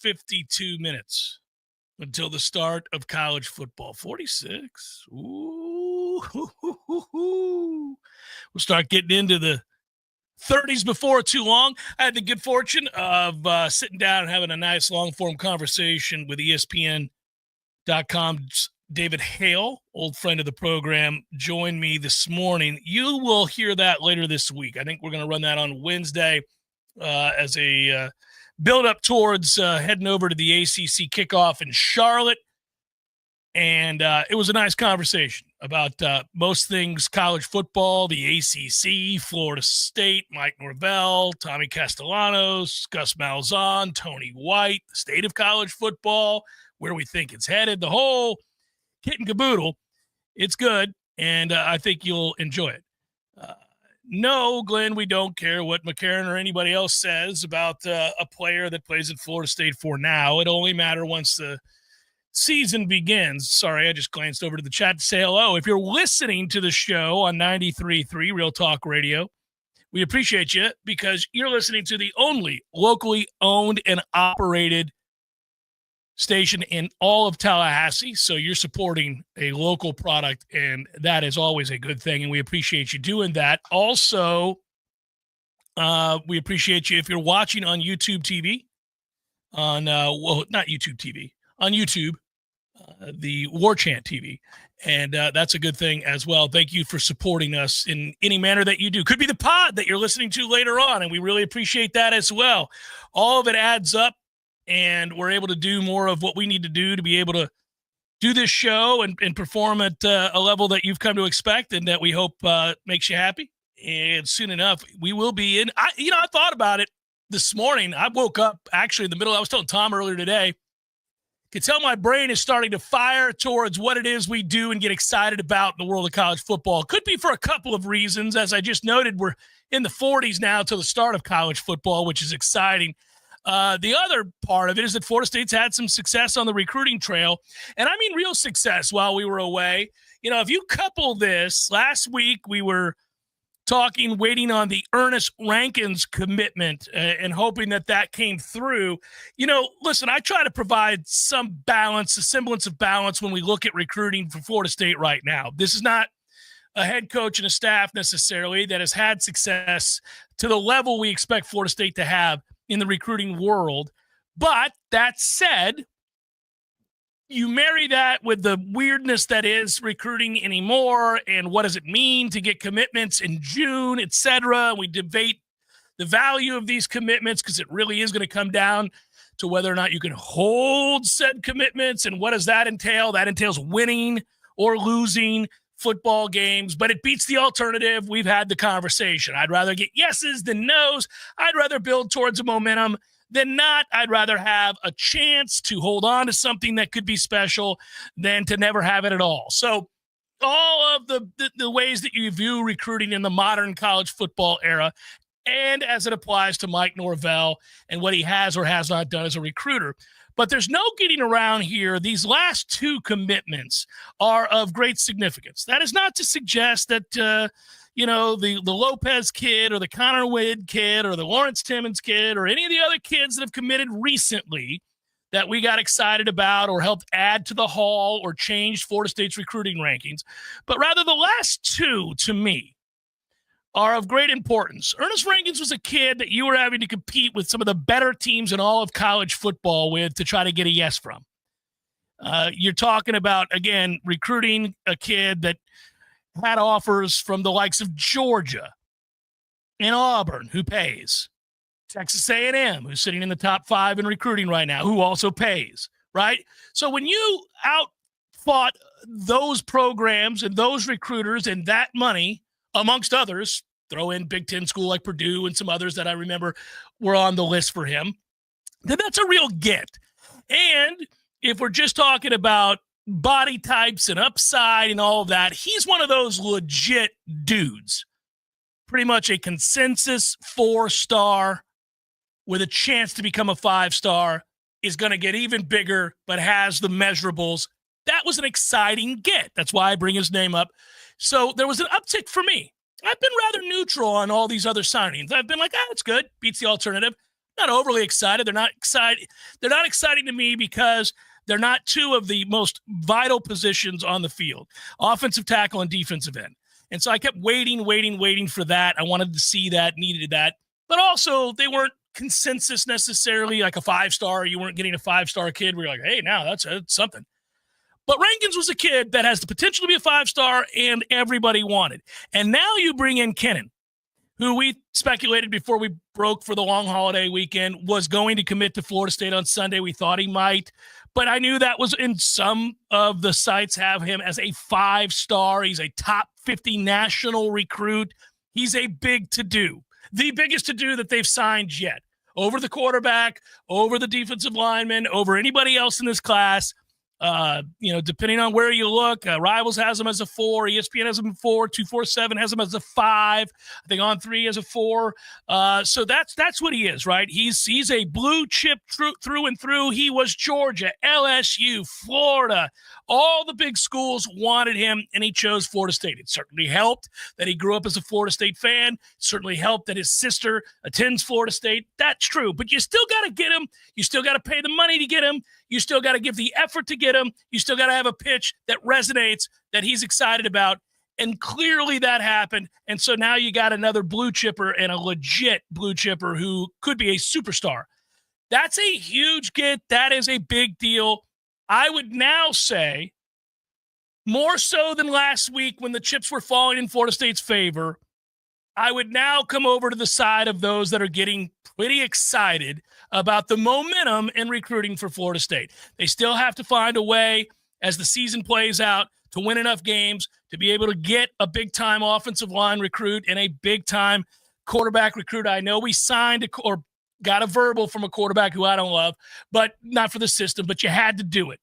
52 minutes until the start of college football. 46. Ooh. We'll start getting into the 30s before too long. I had the good fortune of sitting down and having a nice long-form conversation with ESPN.com's David Hale, old friend of the program, joined me this morning. You will hear that later this week. I think we're going to run that on Wednesday as a build-up towards heading over to the ACC kickoff in Charlotte. And it was a nice conversation about most things college football, the ACC, Florida State, Mike Norvell, Tommy Castellanos, Gus Malzahn, Tony White, the state of college football, where we think it's headed, the whole kit and caboodle. It's good, and I think you'll enjoy it. No, Glenn, we don't care what McCarron or anybody else says about a player that plays at Florida State for now. It only matters once the season begins. Sorry, I just glanced over to the chat to say hello. If you're listening to the show on 93.3 Real Talk Radio, we appreciate you because you're listening to the only locally owned and operated station in all of Tallahassee. So you're supporting a local product, and that is always a good thing, and we appreciate you doing that. Also, we appreciate you if you're watching on YouTube TV, on not YouTube TV, on YouTube, the Warchant TV, and that's a good thing as well. Thank you for supporting us in any manner that you do. Could be the pod that you're listening to later on, and we really appreciate that as well. All of it adds up, and we're able to do more of what we need to do to be able to do this show and perform at a level that you've come to expect and that we hope makes you happy. And soon enough, we will be in. I thought about it this morning. I woke up actually in the middle. I was telling Tom earlier today, could tell my brain is starting to fire towards what it is we do and get excited about in the world of college football. Could be for a couple of reasons. As I just noted, we're in the 40s now till the start of college football, which is exciting. The other part of it is that Florida State's had some success on the recruiting trail, and I mean real success while we were away. If you couple this, last week we were waiting on the Ernest Rankins commitment and hoping that came through. Listen, I try to provide some balance, a semblance of balance when we look at recruiting for Florida State right now. This is not a head coach and a staff necessarily that has had success to the level we expect Florida State to have in the recruiting world. But that said, you marry that with the weirdness that is recruiting anymore, and what does it mean to get commitments in June, et cetera. We debate the value of these commitments because it really is going to come down to whether or not you can hold said commitments, and what does that entail? That entails winning or losing football games, but it beats the alternative. We've had the conversation. I'd rather get yeses than nos. I'd rather build towards a momentum than not. I'd rather have a chance to hold on to something that could be special than to never have it at all. So all of the ways that you view recruiting in the modern college football era, and as it applies to Mike Norvell and what he has or has not done as a recruiter. But there's no getting around here. These last two commitments are of great significance. That is not to suggest that, the Lopez kid or the Connor Wade kid or the Lawrence Timmons kid or any of the other kids that have committed recently that we got excited about or helped add to the haul or changed Florida State's recruiting rankings. But rather the last two, to me, are of great importance. Ernest Rankins was a kid that you were having to compete with some of the better teams in all of college football with to try to get a yes from. You're talking about, again, recruiting a kid that had offers from the likes of Georgia and Auburn, who pays, Texas A&M, who's sitting in the top 5 in recruiting right now, who also pays, right? So when you outfought those programs and those recruiters and that money, amongst others, throw in Big Ten school like Purdue and some others that I remember were on the list for him, then that's a real get. And if we're just talking about body types and upside and all of that, he's one of those legit dudes. Pretty much a consensus 4-star with a chance to become a 5-star, is going to get even bigger, but has the measurables. That was an exciting get. That's why I bring his name up. So there was an uptick for me. I've been rather neutral on all these other signings. I've been like, it's good. Beats the alternative. not overly excited. They're not excited. They're not exciting to me because they're not two of the most vital positions on the field, offensive tackle and defensive end. And so I kept waiting for that. I wanted to see that, needed that. But also, they weren't consensus necessarily like a 5-star. You weren't getting a 5-star kid where you're like, hey, now that's something. But Rankins was a kid that has the potential to be a 5-star and everybody wanted. And now you bring in Kennan, who we speculated before we broke for the long holiday weekend was going to commit to Florida State on Sunday. We thought he might, but I knew that was in some of the sites have him as a 5-star. He's a top 50 national recruit. He's a big to-do, the biggest to-do that they've signed yet, over the quarterback, over the defensive lineman, over anybody else in this class. Depending on where you look, Rivals has him as a 4, ESPN has him a 4, 247 has him as a 5, I think On3 as a 4. So that's what he is, right? He's a blue chip through and through. He was Georgia, LSU, Florida. All the big schools wanted him, and he chose Florida State. It certainly helped that he grew up as a Florida State fan. It certainly helped that his sister attends Florida State. That's true, but you still got to get him. You still got to pay the money to get him. You still got to give the effort to get him. You still got to have a pitch that resonates, that he's excited about. And clearly that happened. And so now you got another blue chipper and a legit blue chipper who could be a superstar. That's a huge get. That is a big deal. I would now say, more so than last week when the chips were falling in Florida State's favor, I would now come over to the side of those that are getting pretty excited about the momentum in recruiting for Florida State. They still have to find a way as the season plays out to win enough games to be able to get a big-time offensive line recruit and a big-time quarterback recruit. I know we signed or got a verbal from a quarterback who I don't love, but not for the system, but you had to do it.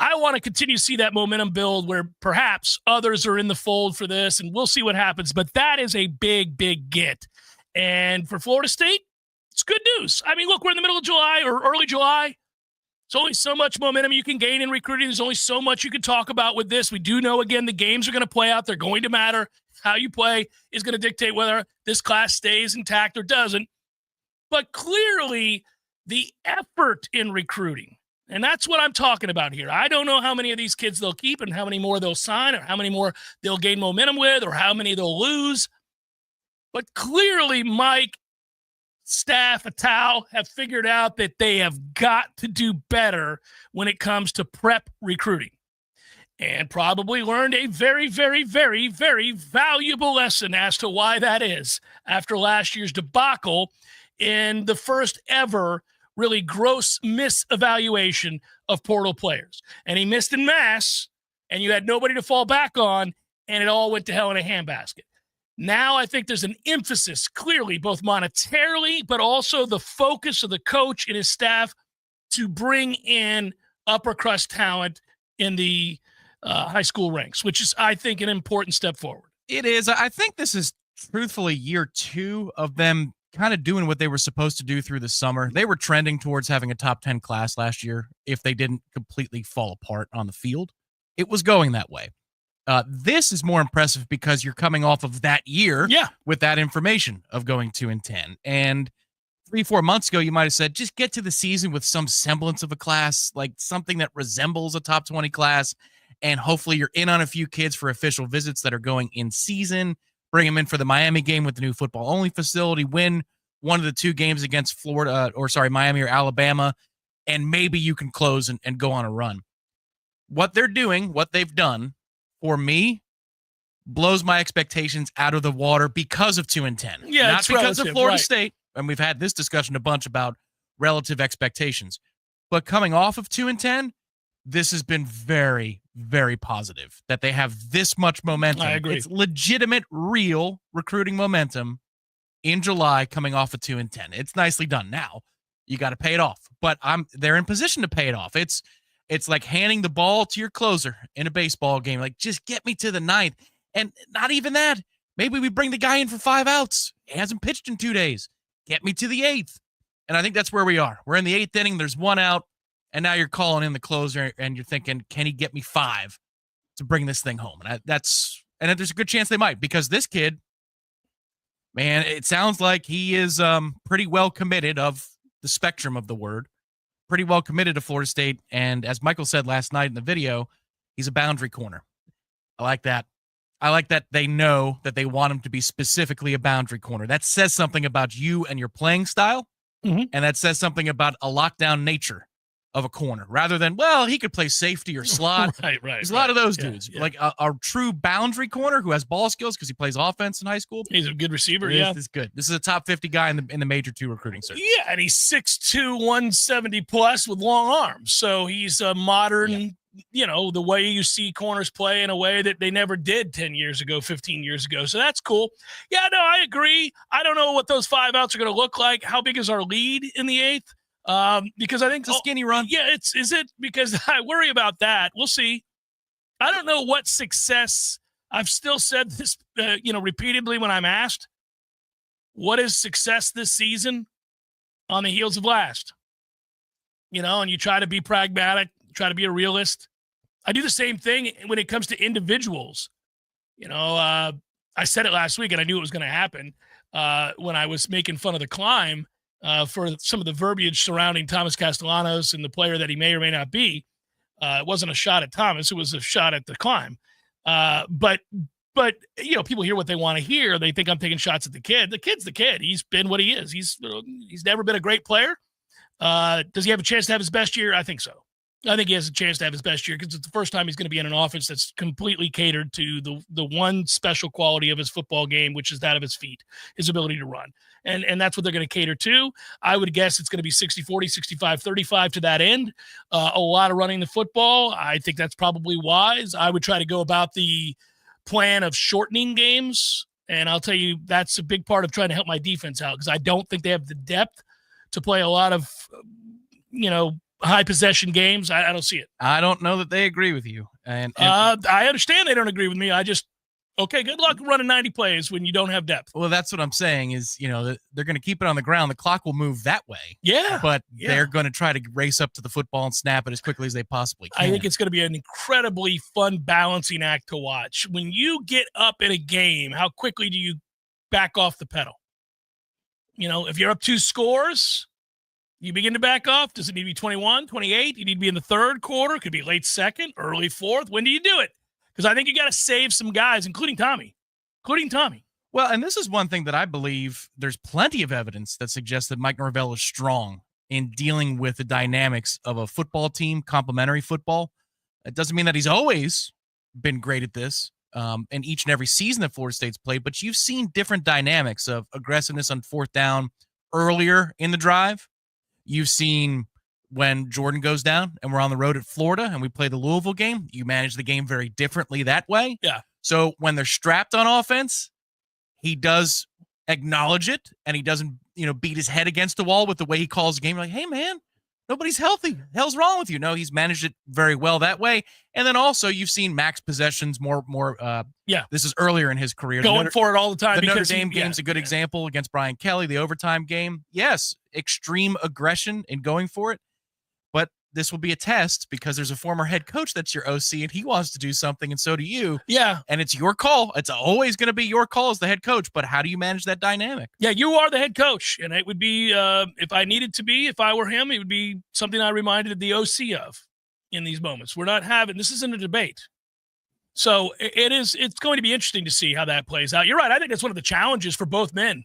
I want to continue to see that momentum build where perhaps others are in the fold for this, and we'll see what happens. But that is a big, big get. And for Florida State, it's good news. I mean, look, we're in the middle of July or early July. There's only so much momentum you can gain in recruiting. There's only so much you can talk about with this. We do know, again, the games are going to play out. They're going to matter. How you play is going to dictate whether this class stays intact or doesn't. But clearly, the effort in recruiting, and that's what I'm talking about here. I don't know how many of these kids they'll keep and how many more they'll sign or how many more they'll gain momentum with or how many they'll lose. But clearly, Mike, staff, Atal have figured out that they have got to do better when it comes to prep recruiting and probably learned a very, very, very, very valuable lesson as to why that is after last year's debacle in the first ever really gross misevaluation of portal players. And he missed en masse, and you had nobody to fall back on, and it all went to hell in a handbasket. Now I think there's an emphasis, clearly, both monetarily, but also the focus of the coach and his staff to bring in upper crust talent in the high school ranks, which is, I think, an important step forward. It is. I think this is truthfully year 2 of them kind of doing what they were supposed to do through the summer. They were trending towards having a top 10 class last year if they didn't completely fall apart on the field. It was going that way. This is more impressive because you're coming off of that year with that information of going 2-10. And 3-4 months ago, you might have said, just get to the season with some semblance of a class, like something that resembles a top 20 class. And hopefully you're in on a few kids for official visits that are going in season. Bring them in for the Miami game with the new football-only facility, win one of the 2 games against Miami or Alabama, and maybe you can close and go on a run. What they're doing, what they've done, for me, blows my expectations out of the water because of 2-10. Yeah, not because of Florida right. State, and we've had this discussion a bunch about relative expectations. But coming off of 2-10, this has been very, very positive that they have this much momentum. I agree. It's legitimate, real recruiting momentum in July coming off of 2-10. It's nicely done. Now you got to pay it off, but they're in position to pay it off. It's like handing the ball to your closer in a baseball game. Like, just get me to the 9th. And not even that. Maybe we bring the guy in for 5 outs. He hasn't pitched in 2 days. Get me to the 8th. And I think that's where we are. We're in the 8th inning. There's 1 out. And now you're calling in the closer and you're thinking, can he get me 5 to bring this thing home? And there's a good chance they might, because this kid, man, it sounds like he is pretty well committed of the spectrum of the word, pretty well committed to Florida State. And as Michael said last night in the video, he's a boundary corner. I like that. I like that they know that they want him to be specifically a boundary corner. That says something about you and your playing style, and that says something about a lockdown nature of a corner, rather than, well, he could play safety or slot. Right. There's a lot of those dudes. Yeah. Like a true boundary corner who has ball skills because he plays offense in high school. He's a good receiver, This is good. This is a top 50 guy in the major 2 recruiting search. Yeah, and he's 6'2", 170 plus with long arms. So he's a modern, the way you see corners play in a way that they never did 10 years ago, 15 years ago. So that's cool. Yeah, no, I agree. I don't know what those 5 outs are going to look like. How big is our lead in the 8th? Because I think it's a skinny run. Yeah, is it? Because I worry about that. We'll see. I don't know what success. I've still said this, repeatedly when I'm asked, what is success this season on the heels of last? And you try to be pragmatic, try to be a realist. I do the same thing when it comes to individuals. I said it last week and I knew it was going to happen when I was making fun of the climb. For some of the verbiage surrounding Thomas Castellanos and the player that he may or may not be. It wasn't a shot at Thomas. It was a shot at the climb. But people hear what they want to hear. They think I'm taking shots at the kid. The kid's the kid. He's been what he is. He's never been a great player. Does he have a chance to have his best year? I think so. I think he has a chance to have his best year because it's the first time he's going to be in an offense that's completely catered to the one special quality of his football game, which is that of his feet, his ability to run. And that's what they're going to cater to. I would guess it's going to be 60-40, 65-35 to that end. A lot of running the football. I think that's probably wise. I would try to go about the plan of shortening games. And I'll tell you, that's a big part of trying to help my defense out because I don't think they have the depth to play a lot of, high possession games. I don't see it. I don't know that they agree with you. And I understand they don't agree with me. Okay, good luck running 90 plays when you don't have depth. Well, that's what I'm saying is, they're going to keep it on the ground. The clock will move that way. Yeah. But they're going to try to race up to the football and snap it as quickly as they possibly can. I think it's going to be an incredibly fun balancing act to watch. When you get up in a game, how quickly do you back off the pedal? If you're up 2 scores, you begin to back off. Does it need to be 21, 28? You need to be in the third quarter. It could be late second, early fourth. When do you do it? Because I think you got to save some guys, including Tommy. Well, and this is one thing that I believe there's plenty of evidence that suggests that Mike Norvell is strong in dealing with the dynamics of a football team, complementary football. It doesn't mean that he's always been great at this in each and every season that Florida State's played, but you've seen different dynamics of aggressiveness on 4th down earlier in the drive. You've seen when Jordan goes down and we're on the road at Florida and we play the Louisville game, you manage the game very differently that way. Yeah. So when they're strapped on offense, he does acknowledge it and he doesn't, beat his head against the wall with the way he calls the game. Like, hey, man, nobody's healthy. The hell's wrong with you? No, he's managed it very well that way. And then also you've seen max possessions more. This is earlier in his career. Going for it all the time. The Notre Dame game's a good example against Brian Kelly, the overtime game. Yes, extreme aggression in going for it. But this will be a test because there's a former head coach that's your OC and he wants to do something and so do you. Yeah. And it's your call. It's always going to be your call as the head coach. But how do you manage that dynamic? Yeah, you are the head coach. And it would be, if I needed to be, if I were him, it would be something I reminded the OC of in these moments. This isn't a debate. So it's going to be interesting to see how that plays out. You're right. I think that's one of the challenges for both men.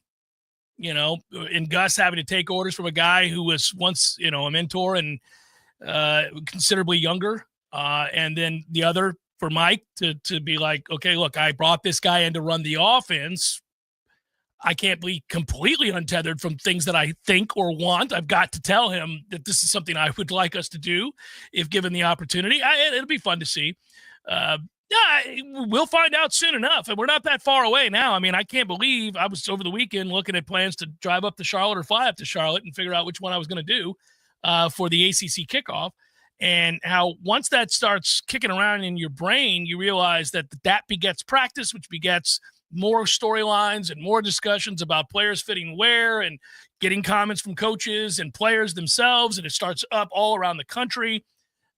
In Gus having to take orders from a guy who was once, a mentor and considerably younger. And then the other for Mike to be like, okay, look, I brought this guy in to run the offense. I can't be completely untethered from things that I think or want. I've got to tell him that this is something I would like us to do if given the opportunity. It'll be fun to see. We'll find out soon enough. And we're not that far away now. I mean, I can't believe I was over the weekend looking at plans to drive up to Charlotte or fly up to Charlotte and figure out which one I was going to do for the ACC kickoff. And how once that starts kicking around in your brain, you realize that begets practice, which begets more storylines and more discussions about players fitting where and getting comments from coaches and players themselves. And it starts up all around the country.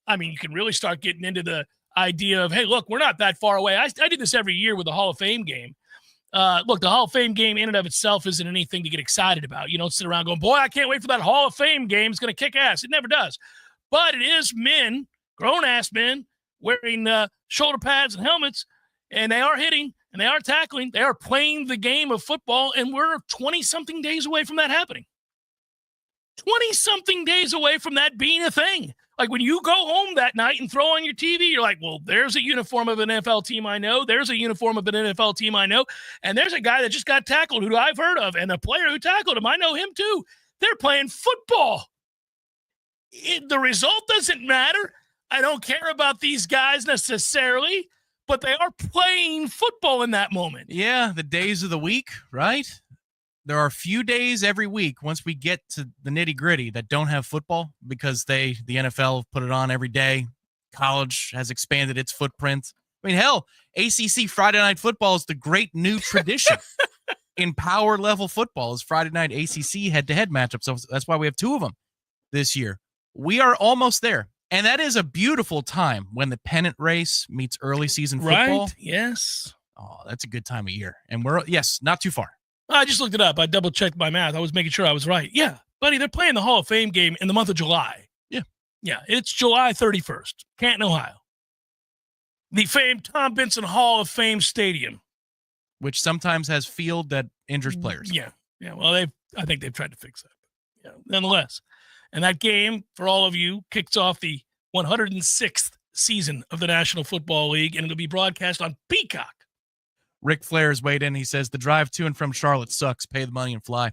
I mean, you can really start getting into the idea of, hey, look, we're not that far away. I do this every year with the Hall of Fame game. Look, the Hall of Fame game in and of itself isn't anything to get excited about. You don't sit around going, boy, I can't wait for that Hall of Fame game. It's going to kick ass. It never does. But it is men, grown-ass men, wearing shoulder pads and helmets, and they are hitting, and they are tackling. They are playing the game of football, and we're 20-something days away from that happening. 20-something days away from that being a thing. Like when you go home that night and throw on your TV, you're like, well, there's a uniform of an NFL team I know. There's a uniform of an NFL team I know. And there's a guy that just got tackled who I've heard of. And the player who tackled him, I know him too. They're playing football. The result doesn't matter. I don't care about these guys necessarily, but they are playing football in that moment. Yeah, the days of the week, right? There are a few days every week once we get to the nitty-gritty that don't have football because the NFL put it on every day. College has expanded its footprint. I mean, hell, ACC Friday Night Football is the great new tradition in power level football is Friday night ACC head-to-head matchups. So that's why we have two of them this year. We are almost there. And that is a beautiful time when the pennant race meets early season football. Right, yes. Oh, that's a good time of year. And yes, not too far. I just looked it up. I double-checked my math. I was making sure I was right. Yeah, buddy, they're playing the Hall of Fame game in the month of July. Yeah. Yeah, it's July 31st, Canton, Ohio. The famed Tom Benson Hall of Fame Stadium. Which sometimes has field that injures players. Yeah. Well, I think they've tried to fix that. Yeah, nonetheless. And that game, for all of you, kicks off the 106th season of the National Football League, and it'll be broadcast on Peacock. Ric Flair's weighed in. He says, the drive to and from Charlotte sucks. Pay the money and fly.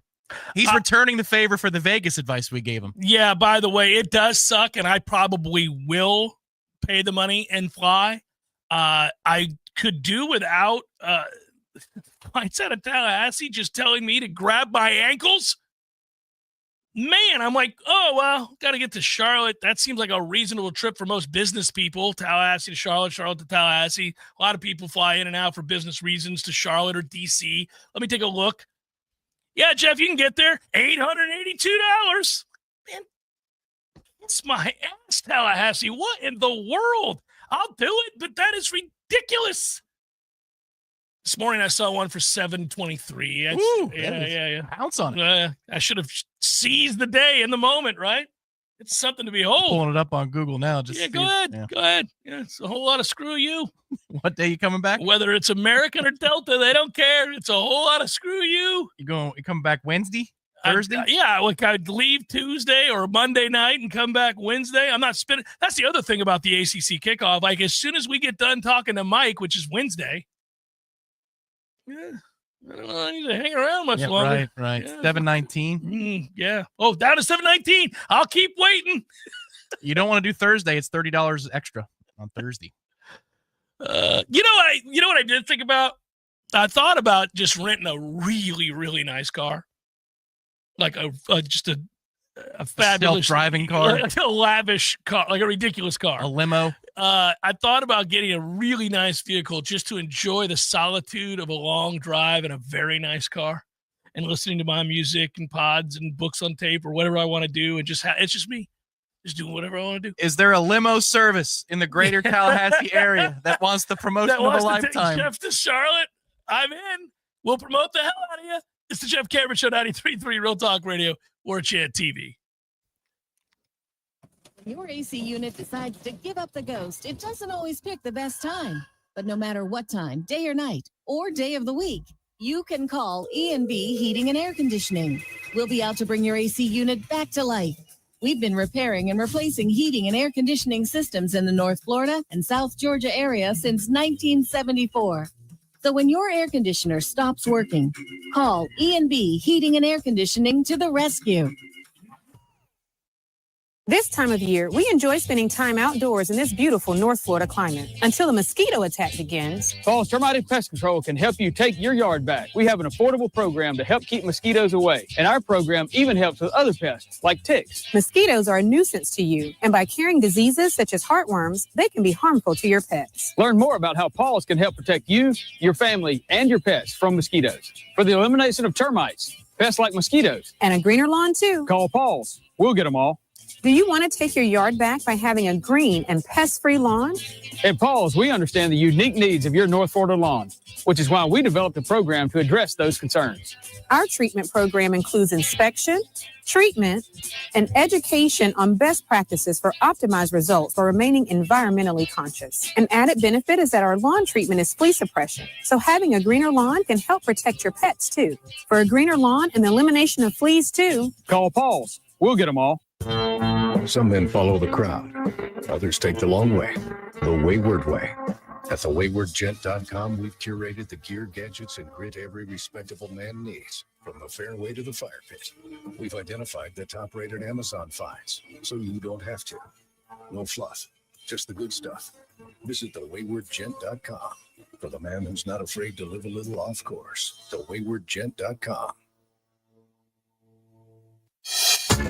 He's returning the favor for the Vegas advice we gave him. Yeah, by the way, it does suck, and I probably will pay the money and fly. I could do without flights out of Tallahassee just telling me to grab my ankles. Man, I'm like, oh, well, got to get to Charlotte. That seems like a reasonable trip for most business people. Tallahassee to Charlotte, Charlotte to Tallahassee. A lot of people fly in and out for business reasons to Charlotte or D.C. Let me take a look. Yeah, Jeff, you can get there. $882. Man, it's my ass, Tallahassee. What in the world? I'll do it, but that is ridiculous. This morning I saw one for $723. Yeah. Pounce on it. I should have seized the day in the moment, right? It's something to behold. Pulling it up on Google now. Go ahead. Yeah, it's a whole lot of screw you. What day you coming back? Whether it's American or Delta, they don't care. It's a whole lot of screw you. You coming back Wednesday? Thursday? I'd leave Tuesday or Monday night and come back Wednesday. I'm not spending. That's the other thing about the ACC kickoff. Like as soon as we get done talking to Mike, which is Wednesday, I don't know. I need to hang around much longer. Right. Yeah. 719. Yeah. Oh, down to 719. I'll keep waiting. You don't want to do Thursday. It's $30 extra on Thursday. You know what I did think about? I thought about just renting a really, really nice car. Like a fabulous self-driving car, like a lavish car, like a ridiculous car, a limo. I thought about getting a really nice vehicle just to enjoy the solitude of a long drive in a very nice car, and listening to my music and pods and books on tape or whatever I want to do, and just it's just me, just doing whatever I want to do. Is there a limo service in the greater Tallahassee area that wants the promotion of a lifetime? Jeff to Charlotte, I'm in. We'll promote the hell out of you. It's the Jeff Cameron Show, 93.3 Real Talk Radio, Warchant TV. Your AC unit decides to give up the ghost. It doesn't always pick the best time. But no matter what time, day or night, or day of the week, you can call E&B Heating and Air Conditioning. We'll be out to bring your AC unit back to life. We've been repairing and replacing heating and air conditioning systems in the North Florida and South Georgia area since 1974. So when your air conditioner stops working, call E&B Heating and Air Conditioning to the rescue. This time of year, we enjoy spending time outdoors in this beautiful North Florida climate until a mosquito attack begins. Paul's Termite and Pest Control can help you take your yard back. We have an affordable program to help keep mosquitoes away. And our program even helps with other pests like ticks. Mosquitoes are a nuisance to you, and by carrying diseases such as heartworms, they can be harmful to your pets. Learn more about how Paul's can help protect you, your family, and your pets from mosquitoes. For the elimination of termites, pests like mosquitoes, and a greener lawn too. Call Paul's. We'll get them all. Do you want to take your yard back by having a green and pest-free lawn? At Paul's, we understand the unique needs of your North Florida lawn, which is why we developed a program to address those concerns. Our treatment program includes inspection, treatment, and education on best practices for optimized results while remaining environmentally conscious. An added benefit is that our lawn treatment is flea suppression, so having a greener lawn can help protect your pets too. For a greener lawn and the elimination of fleas too, Call Paul's. We'll get them all. Some men follow the crowd. Others take the long way, the wayward way. At thewaywardgent.com, we've curated the gear, gadgets, and grit every respectable man needs, from the fairway to the fire pit. We've identified the top-rated Amazon finds, so you don't have to. No fluff, just the good stuff. Visit thewaywardgent.com for the man who's not afraid to live a little off course. Thewaywardgent.com.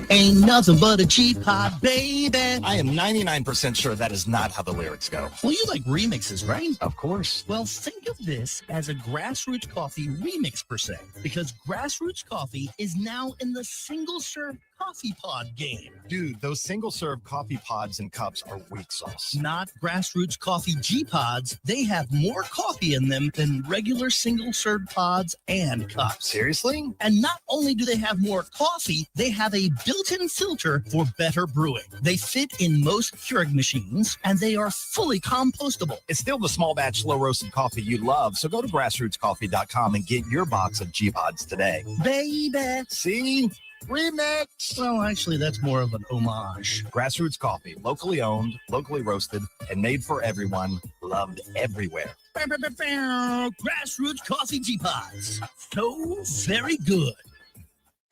Ain't nothing but a G-pop, baby. I am 99% sure that is not how the lyrics go. Well, you like remixes, right? Of course. Well, think of this as a Grassroots Coffee remix per se, because Grassroots Coffee is now in the single-serve coffee pod game. Dude, those single-serve coffee pods and cups are weak sauce. Not Grassroots Coffee G-Pods. They have more coffee in them than regular single-serve pods and cups. Seriously? And not only do they have more coffee, they have a built-in filter for better brewing. They fit in most Keurig machines, and they are fully compostable. It's still the small batch, slow roasted coffee you love, so go to grassrootscoffee.com and get your box of G-Pods today. Baby! See? Remix! Well, actually, that's more of an homage. Grassroots Coffee, locally owned, locally roasted, and made for everyone, loved everywhere. Grassroots Coffee G-Pods. So very good.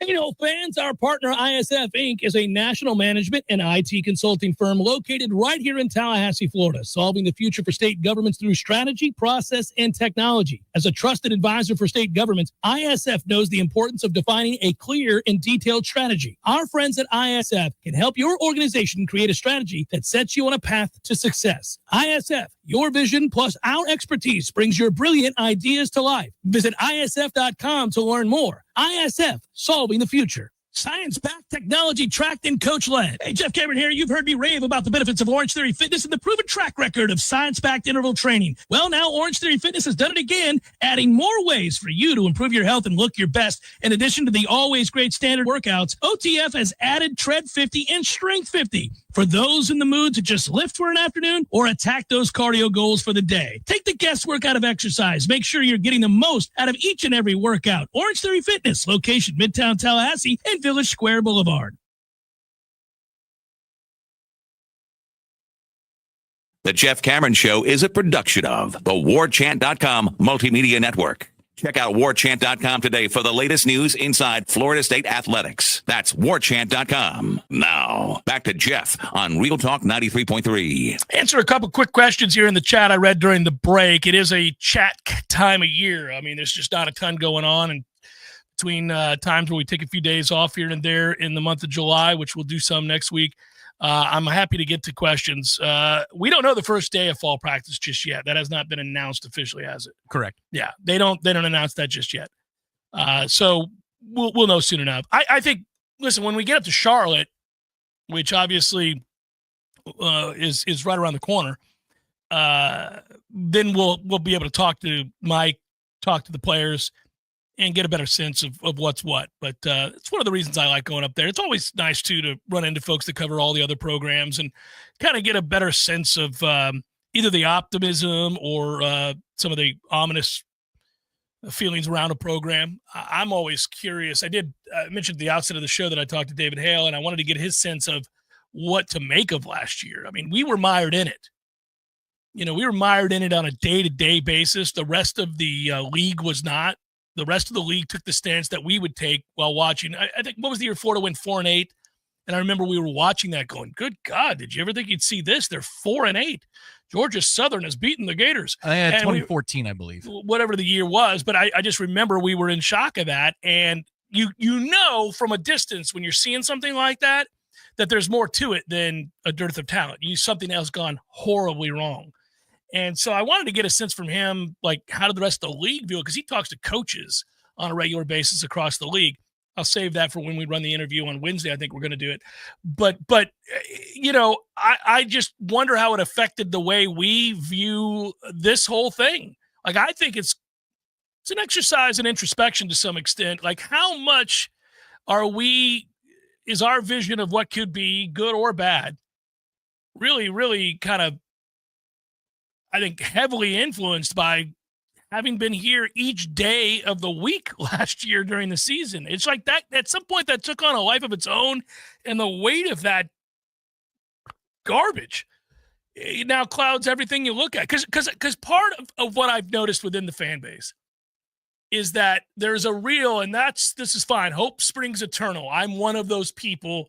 Hey, fans, our partner ISF Inc. is a national management and IT consulting firm located right here in Tallahassee, Florida, solving the future for state governments through strategy, process, and technology. As a trusted advisor for state governments, ISF knows the importance of defining a clear and detailed strategy. Our friends at ISF can help your organization create a strategy that sets you on a path to success. ISF, your vision plus our expertise brings your brilliant ideas to life. Visit isf.com to learn more. ISF, solving the future. Science-backed, technology-tracked, and coach-led. Hey, Jeff Cameron here. You've heard me rave about the benefits of Orange Theory Fitness and the proven track record of science-backed interval training. Well, now Orange Theory Fitness has done it again, adding more ways for you to improve your health and look your best. In addition to the always great standard workouts, OTF has added Tread 50 and Strength 50 for those in the mood to just lift for an afternoon or attack those cardio goals for the day. Take the guesswork out of exercise. Make sure you're getting the most out of each and every workout. Orange Theory Fitness, location Midtown Tallahassee and Village Square Boulevard. The Jeff Cameron Show is a production of the Warchant.com Multimedia Network. Check out Warchant.com today for the latest news inside Florida State athletics. That's Warchant.com. Now, back to Jeff on Real Talk 93.3. Answer a couple quick questions here in the chat I read during the break. It is a chat time of year. I mean, there's just not a ton going on. And between times where we take a few days off here and there in the month of July, which we'll do some next week, I'm happy to get to questions. We don't know the first day of fall practice just yet. That has not been announced officially, has it? Correct. Yeah, they don't announce that just yet. So we'll know soon enough. I think, listen, when we get up to Charlotte, which obviously is right around the corner, then we'll be able to talk to Mike, talk to the players, and get a better sense of what's what. But it's one of the reasons I like going up there. It's always nice, too, to run into folks that cover all the other programs and kind of get a better sense of either the optimism or some of the ominous feelings around a program. I'm always curious. I mentioned at the outset of the show that I talked to David Hale, and I wanted to get his sense of what to make of last year. I mean, we were mired in it. We were mired in it on a day-to-day basis. The rest of the league was not. The rest of the league took the stance that we would take while watching. I think, what was the year Florida went 4-8? And I remember we were watching that going, good God, did you ever think you'd see this? They're 4-8. Georgia Southern has beaten the Gators. I had 2014, I believe. Whatever the year was, but I just remember we were in shock of that. And you know from a distance when you're seeing something like that there's more to it than a dearth of talent. Something else gone horribly wrong. And so I wanted to get a sense from him, like, how did the rest of the league view it? Because he talks to coaches on a regular basis across the league. I'll save that for when we run the interview on Wednesday. I think we're going to do it. But I just wonder how it affected the way we view this whole thing. Like, I think it's an exercise in introspection to some extent. Like, how much is our vision of what could be good or bad really, really kind of, I think, heavily influenced by having been here each day of the week last year during the season. It's like that at some point that took on a life of its own, and the weight of that garbage now clouds everything you look at. Because part of what I've noticed within the fan base is that there's a real, and this is fine, hope springs eternal. I'm one of those people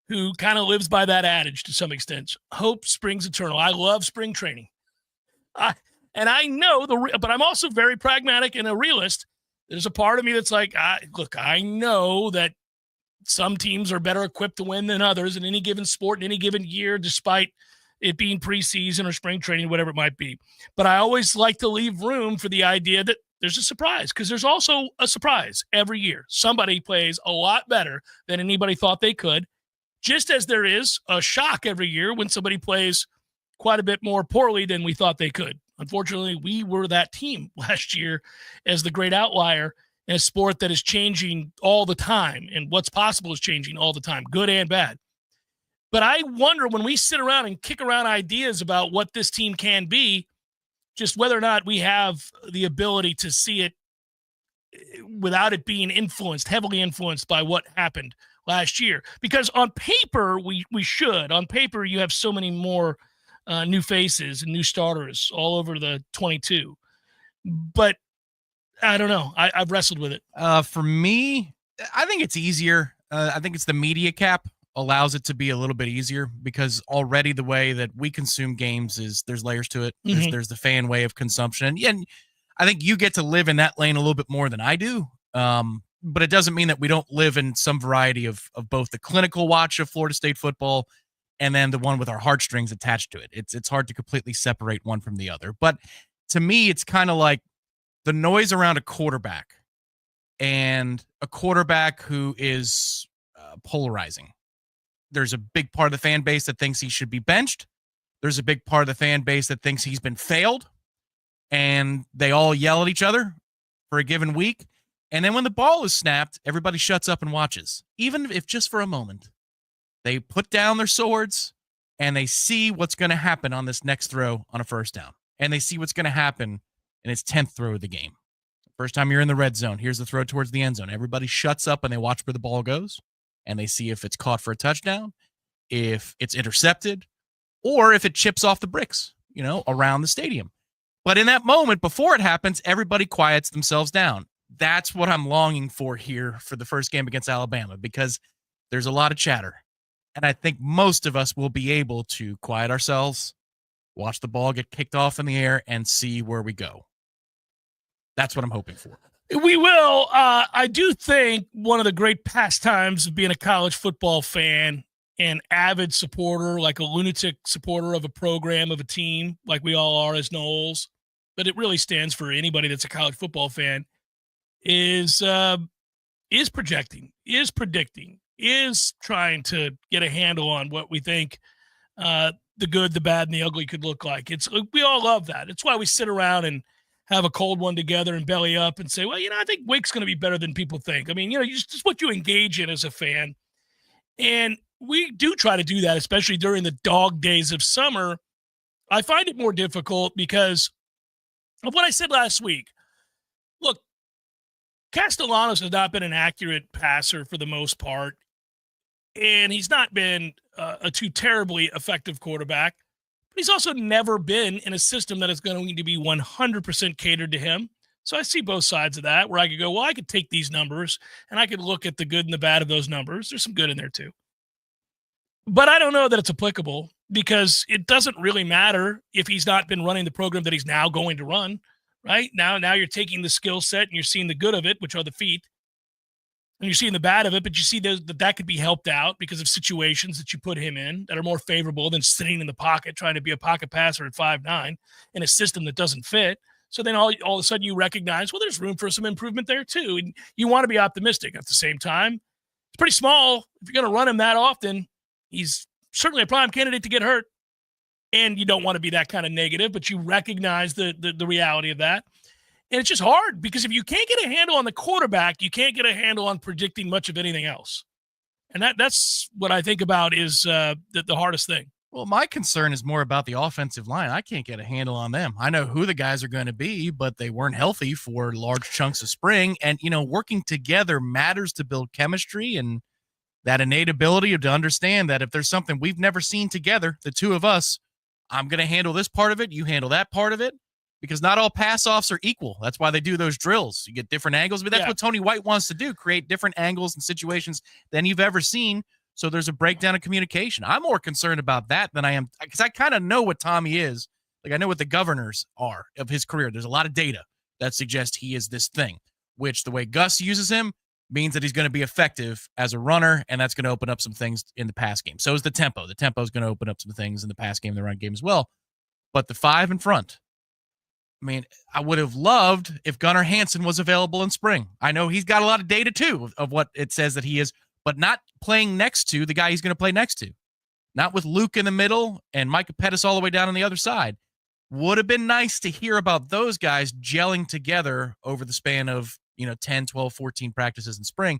who kind of lives by that adage to some extent. Hope springs eternal. I love spring training. And I know but I'm also very pragmatic and a realist. There's a part of me that's like, I know that some teams are better equipped to win than others in any given sport in any given year, despite it being preseason or spring training, whatever it might be. But I always like to leave room for the idea that there's a surprise, because there's also a surprise every year. Somebody plays a lot better than anybody thought they could, just as there is a shock every year when somebody plays quite a bit more poorly than we thought they could. Unfortunately, we were that team last year as the great outlier in a sport that is changing all the time, and what's possible is changing all the time, good and bad. But I wonder, when we sit around and kick around ideas about what this team can be, just whether or not we have the ability to see it without it being heavily influenced by what happened last year. Because on paper, we should. On paper, you have so many more new faces and new starters all over the 22. But I don't know. I've wrestled with it. For me, I think it's easier. I think it's the media cap allows it to be a little bit easier, because already the way that we consume games there's layers to it. There's the fan way of consumption. And I think you get to live in that lane a little bit more than I do. But it doesn't mean that we don't live in some variety of both the clinical watch of Florida State football and then the one with our heartstrings attached to it. It's hard to completely separate one from the other. But to me, it's kind of like the noise around a quarterback, and a quarterback who is polarizing. There's a big part of the fan base that thinks he should be benched. There's a big part of the fan base that thinks he's been failed, and they all yell at each other for a given week. And then when the ball is snapped, everybody shuts up and watches, even if just for a moment. They put down their swords and they see what's going to happen on this next throw on a first down. And they see what's going to happen in its 10th throw of the game. First time you're in the red zone, here's the throw towards the end zone. Everybody shuts up and they watch where the ball goes. And they see if it's caught for a touchdown, if it's intercepted, or if it chips off the bricks, around the stadium. But in that moment, before it happens, everybody quiets themselves down. That's what I'm longing for here for the first game against Alabama, because there's a lot of chatter. And I think most of us will be able to quiet ourselves, watch the ball get kicked off in the air, and see where we go. That's what I'm hoping for. We will. I do think one of the great pastimes of being a college football fan and avid supporter, like a lunatic supporter of a program, of a team, like we all are as Noles, but it really stands for anybody that's a college football fan, is projecting, is predicting, is trying to get a handle on what we think the good, the bad, and the ugly could look like. We all love that. It's why we sit around and have a cold one together and belly up and say, well, I think Wake's going to be better than people think. I mean, just what you engage in as a fan. And we do try to do that, especially during the dog days of summer. I find it more difficult because of what I said last week. Look, Castellanos has not been an accurate passer for the most part, and he's not been a too terribly effective quarterback. But he's also never been in a system that is going to be 100% catered to him. So I see both sides of that, where I could go, well, I could take these numbers and I could look at the good and the bad of those numbers. There's some good in there too. But I don't know that it's applicable, because it doesn't really matter if he's not been running the program that he's now going to run, right? Now you're taking the skill set and you're seeing the good of it, which are the feet, and you're seeing the bad of it, but you see that could be helped out because of situations that you put him in that are more favorable than sitting in the pocket trying to be a pocket passer at 5'9" in a system that doesn't fit. So then all of a sudden you recognize, well, there's room for some improvement there too. And you want to be optimistic. At the same time, it's pretty small. If you're going to run him that often, he's certainly a prime candidate to get hurt. And you don't want to be that kind of negative, but you recognize the reality of that. And it's just hard because if you can't get a handle on the quarterback, you can't get a handle on predicting much of anything else. And that's what I think about is the hardest thing. Well, my concern is more about the offensive line. I can't get a handle on them. I know who the guys are going to be, but they weren't healthy for large chunks of spring. And, working together matters to build chemistry and that innate ability to understand that if there's something we've never seen together, the two of us, I'm going to handle this part of it. You handle that part of it, because not all pass-offs are equal. That's why they do those drills. You get different angles, but that's what Tony White wants to do, create different angles and situations than you've ever seen. So there's a breakdown of communication. I'm more concerned about that than I am, because I kind of know what Tommy is. Like, I know what the governors are of his career. There's a lot of data that suggests he is this thing, which the way Gus uses him means that he's going to be effective as a runner, and that's going to open up some things in the pass game. So is the tempo. The tempo is going to open up some things in the pass game, the run game as well. But the 5 in front, I mean, I would have loved if Gunnar Hansen was available in spring. I know he's got a lot of data, too, of what it says that he is, but not playing next to the guy he's going to play next to. Not with Luke in the middle and Micah Pettis all the way down on the other side. Would have been nice to hear about those guys gelling together over the span of, 10, 12, 14 practices in spring.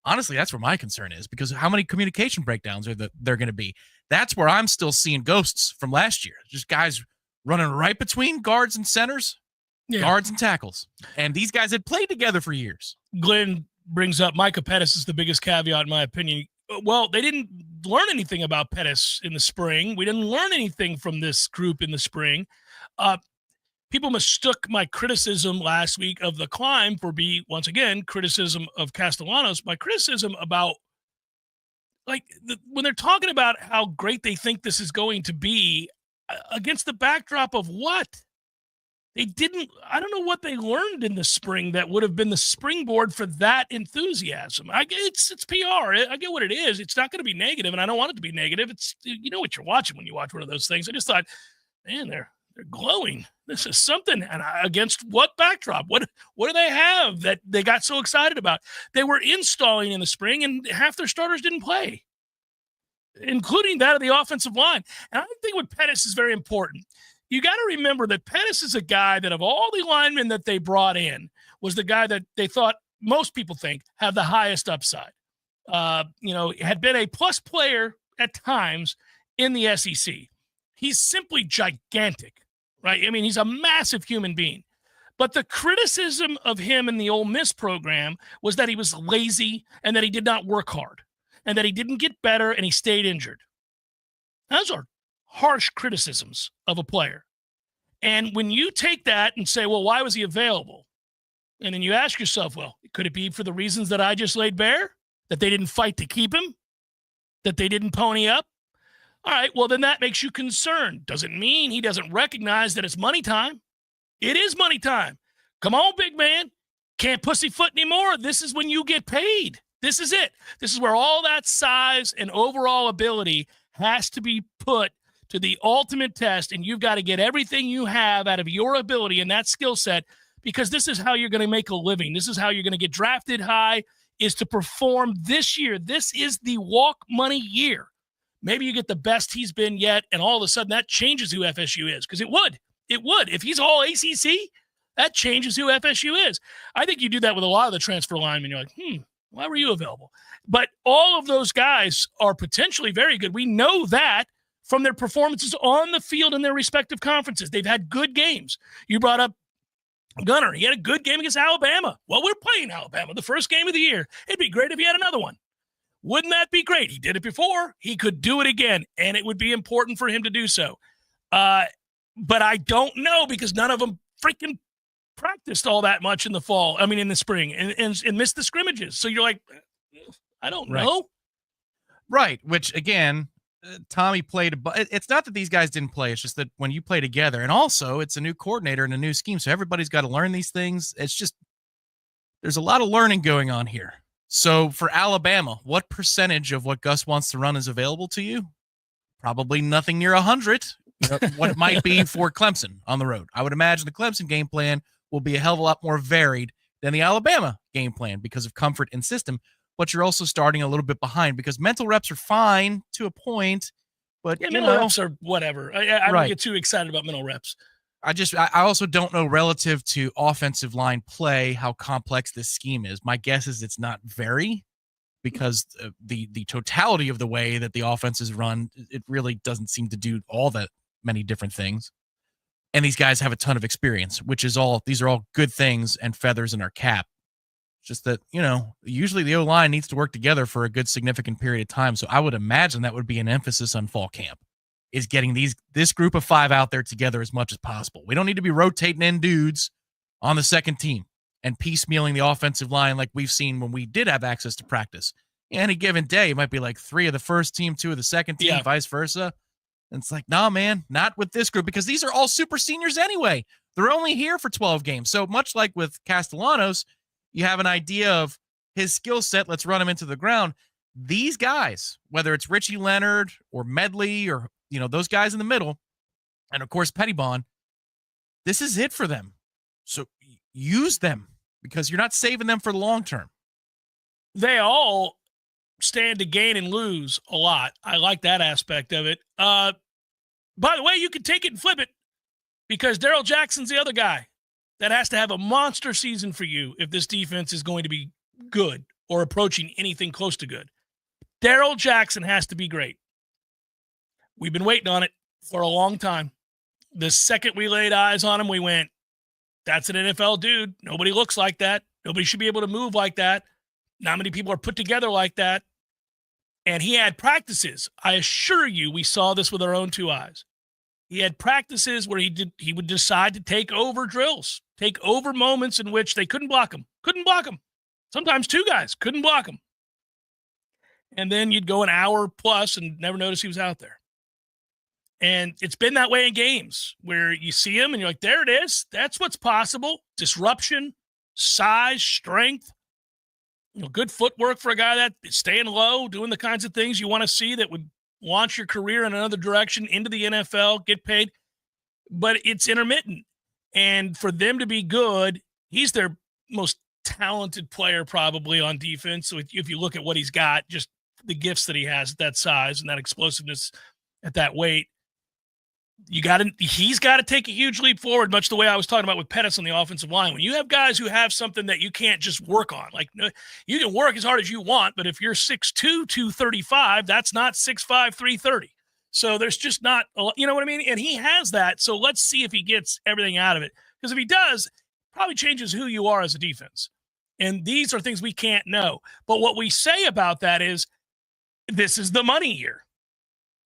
Honestly, that's where my concern is, because how many communication breakdowns are there going to be? That's where I'm still seeing ghosts from last year. Just guys running right between guards and centers, guards and tackles. And these guys had played together for years. Glenn brings up Micah Pettis is the biggest caveat, in my opinion. Well, they didn't learn anything about Pettis in the spring. We didn't learn anything from this group in the spring. People mistook my criticism last week of the climb for once again, criticism of Castellanos. My criticism about, when they're talking about how great they think this is going to be against the backdrop of what? I don't know what they learned in the spring that would have been the springboard for that enthusiasm. It's PR. I get what it is. It's not going to be negative, and I don't want it to be negative. It's, what you're watching when you watch one of those things. I just thought, man, they're glowing. This is something. And against what backdrop? What do they have that they got so excited about? They were installing in the spring, and half their starters didn't play, including that of the offensive line. And I think with Pettis is very important. You got to remember that Pettis is a guy that, of all the linemen that they brought in, was the guy that they thought, most people think, had the highest upside. Had been a plus player at times in the SEC. He's simply gigantic, right? I mean, he's a massive human being. But the criticism of him in the Ole Miss program was that he was lazy and that he did not work hard and that he didn't get better and he stayed injured. Those are harsh criticisms of a player. And when you take that and say, well, why was he available? And then you ask yourself, well, could it be for the reasons that I just laid bare? That they didn't fight to keep him? That they didn't pony up? All right, well, then that makes you concerned. Doesn't mean he doesn't recognize that it's money time. It is money time. Come on, big man. Can't pussyfoot anymore. This is when you get paid. This is it. This is where all that size and overall ability has to be put to the ultimate test, and you've got to get everything you have out of your ability and that skill set, because this is how you're going to make a living. This is how you're going to get drafted high, is to perform this year. This is the walk money year. Maybe you get the best he's been yet, and all of a sudden that changes who FSU is, because it would. It would. If he's all ACC, that changes who FSU is. I think you do that with a lot of the transfer linemen. You're like, why were you available? But all of those guys are potentially very good. We know that from their performances on the field in their respective conferences. They've had good games. You brought up Gunnar. He had a good game against Alabama. Well, we're playing Alabama, the first game of the year. It'd be great if he had another one. Wouldn't that be great? He did it before. He could do it again, and it would be important for him to do so. But I don't know, because none of them freaking practiced all that much in the fall. I mean, in the spring, and missed the scrimmages. So you're like, I don't know. Right, which, again, Tommy played. It's not that these guys didn't play. It's just that when you play together, and also it's a new coordinator and a new scheme, so everybody's got to learn these things. It's just, there's a lot of learning going on here. So for Alabama, what percentage of what Gus wants to run is available to you? Probably nothing near 100. what it might be for Clemson on the road. I would imagine the Clemson game plan will be a hell of a lot more varied than the Alabama game plan because of comfort and system, but you're also starting a little bit behind because mental reps are fine to a point, but mental reps are whatever. I don't get too excited about mental reps. I also don't know relative to offensive line play how complex this scheme is. My guess is it's not very, because the totality of the way that the offense is run, it really doesn't seem to do all that many different things. And these guys have a ton of experience, these are all good things and feathers in our cap. Just that, usually the O-line needs to work together for a good significant period of time. So I would imagine that would be an emphasis on fall camp, is getting this group of 5 out there together as much as possible. We don't need to be rotating in dudes on the second team and piecemealing the offensive line like we've seen when we did have access to practice. Any given day, it might be like 3 of the first team, 2 of the second team, vice versa. And it's like, nah, man, not with this group, because these are all super seniors anyway. They're only here for 12 games. So much like with Castellanos, you have an idea of his skill set. Let's run him into the ground. These guys, whether it's Richie Leonard or Medley or, those guys in the middle, and of course, Pettibon, this is it for them. So use them, because you're not saving them for the long term. They all stand to gain and lose a lot. I like that aspect of it. By the way, you could take it and flip it, because Darrell Jackson's the other guy that has to have a monster season for you if this defense is going to be good or approaching anything close to good. Darrell Jackson has to be great. We've been waiting on it for a long time. The second we laid eyes on him, we went, that's an NFL dude. Nobody looks like that. Nobody should be able to move like that. Not many people are put together like that. And he had practices. I assure you, we saw this with our own 2 eyes. He had practices where he would decide to take over drills, take over moments in which they couldn't block him. Sometimes 2 guys couldn't block him. And then you'd go an hour plus and never notice he was out there. And it's been that way in games where you see him and you're like, there it is. That's what's possible. Disruption, size, strength, good footwork for a guy that is staying low, doing the kinds of things you want to see that would launch your career in another direction into the NFL, get paid. But it's intermittent. And for them to be good, he's their most talented player probably on defense. So if you look at what he's got, just the gifts that he has at that size and that explosiveness at that weight, he's got to take a huge leap forward, much the way I was talking about with Pettis on the offensive line. When you have guys who have something that you can't just work on, like you can work as hard as you want, but if you're 6'2", 235, that's not 6'5", 330. So there's just not, you know what I mean? And he has that. So let's see if he gets everything out of it. Because if he does, it probably changes who you are as a defense. And these are things we can't know. But what we say about that is this is the money year.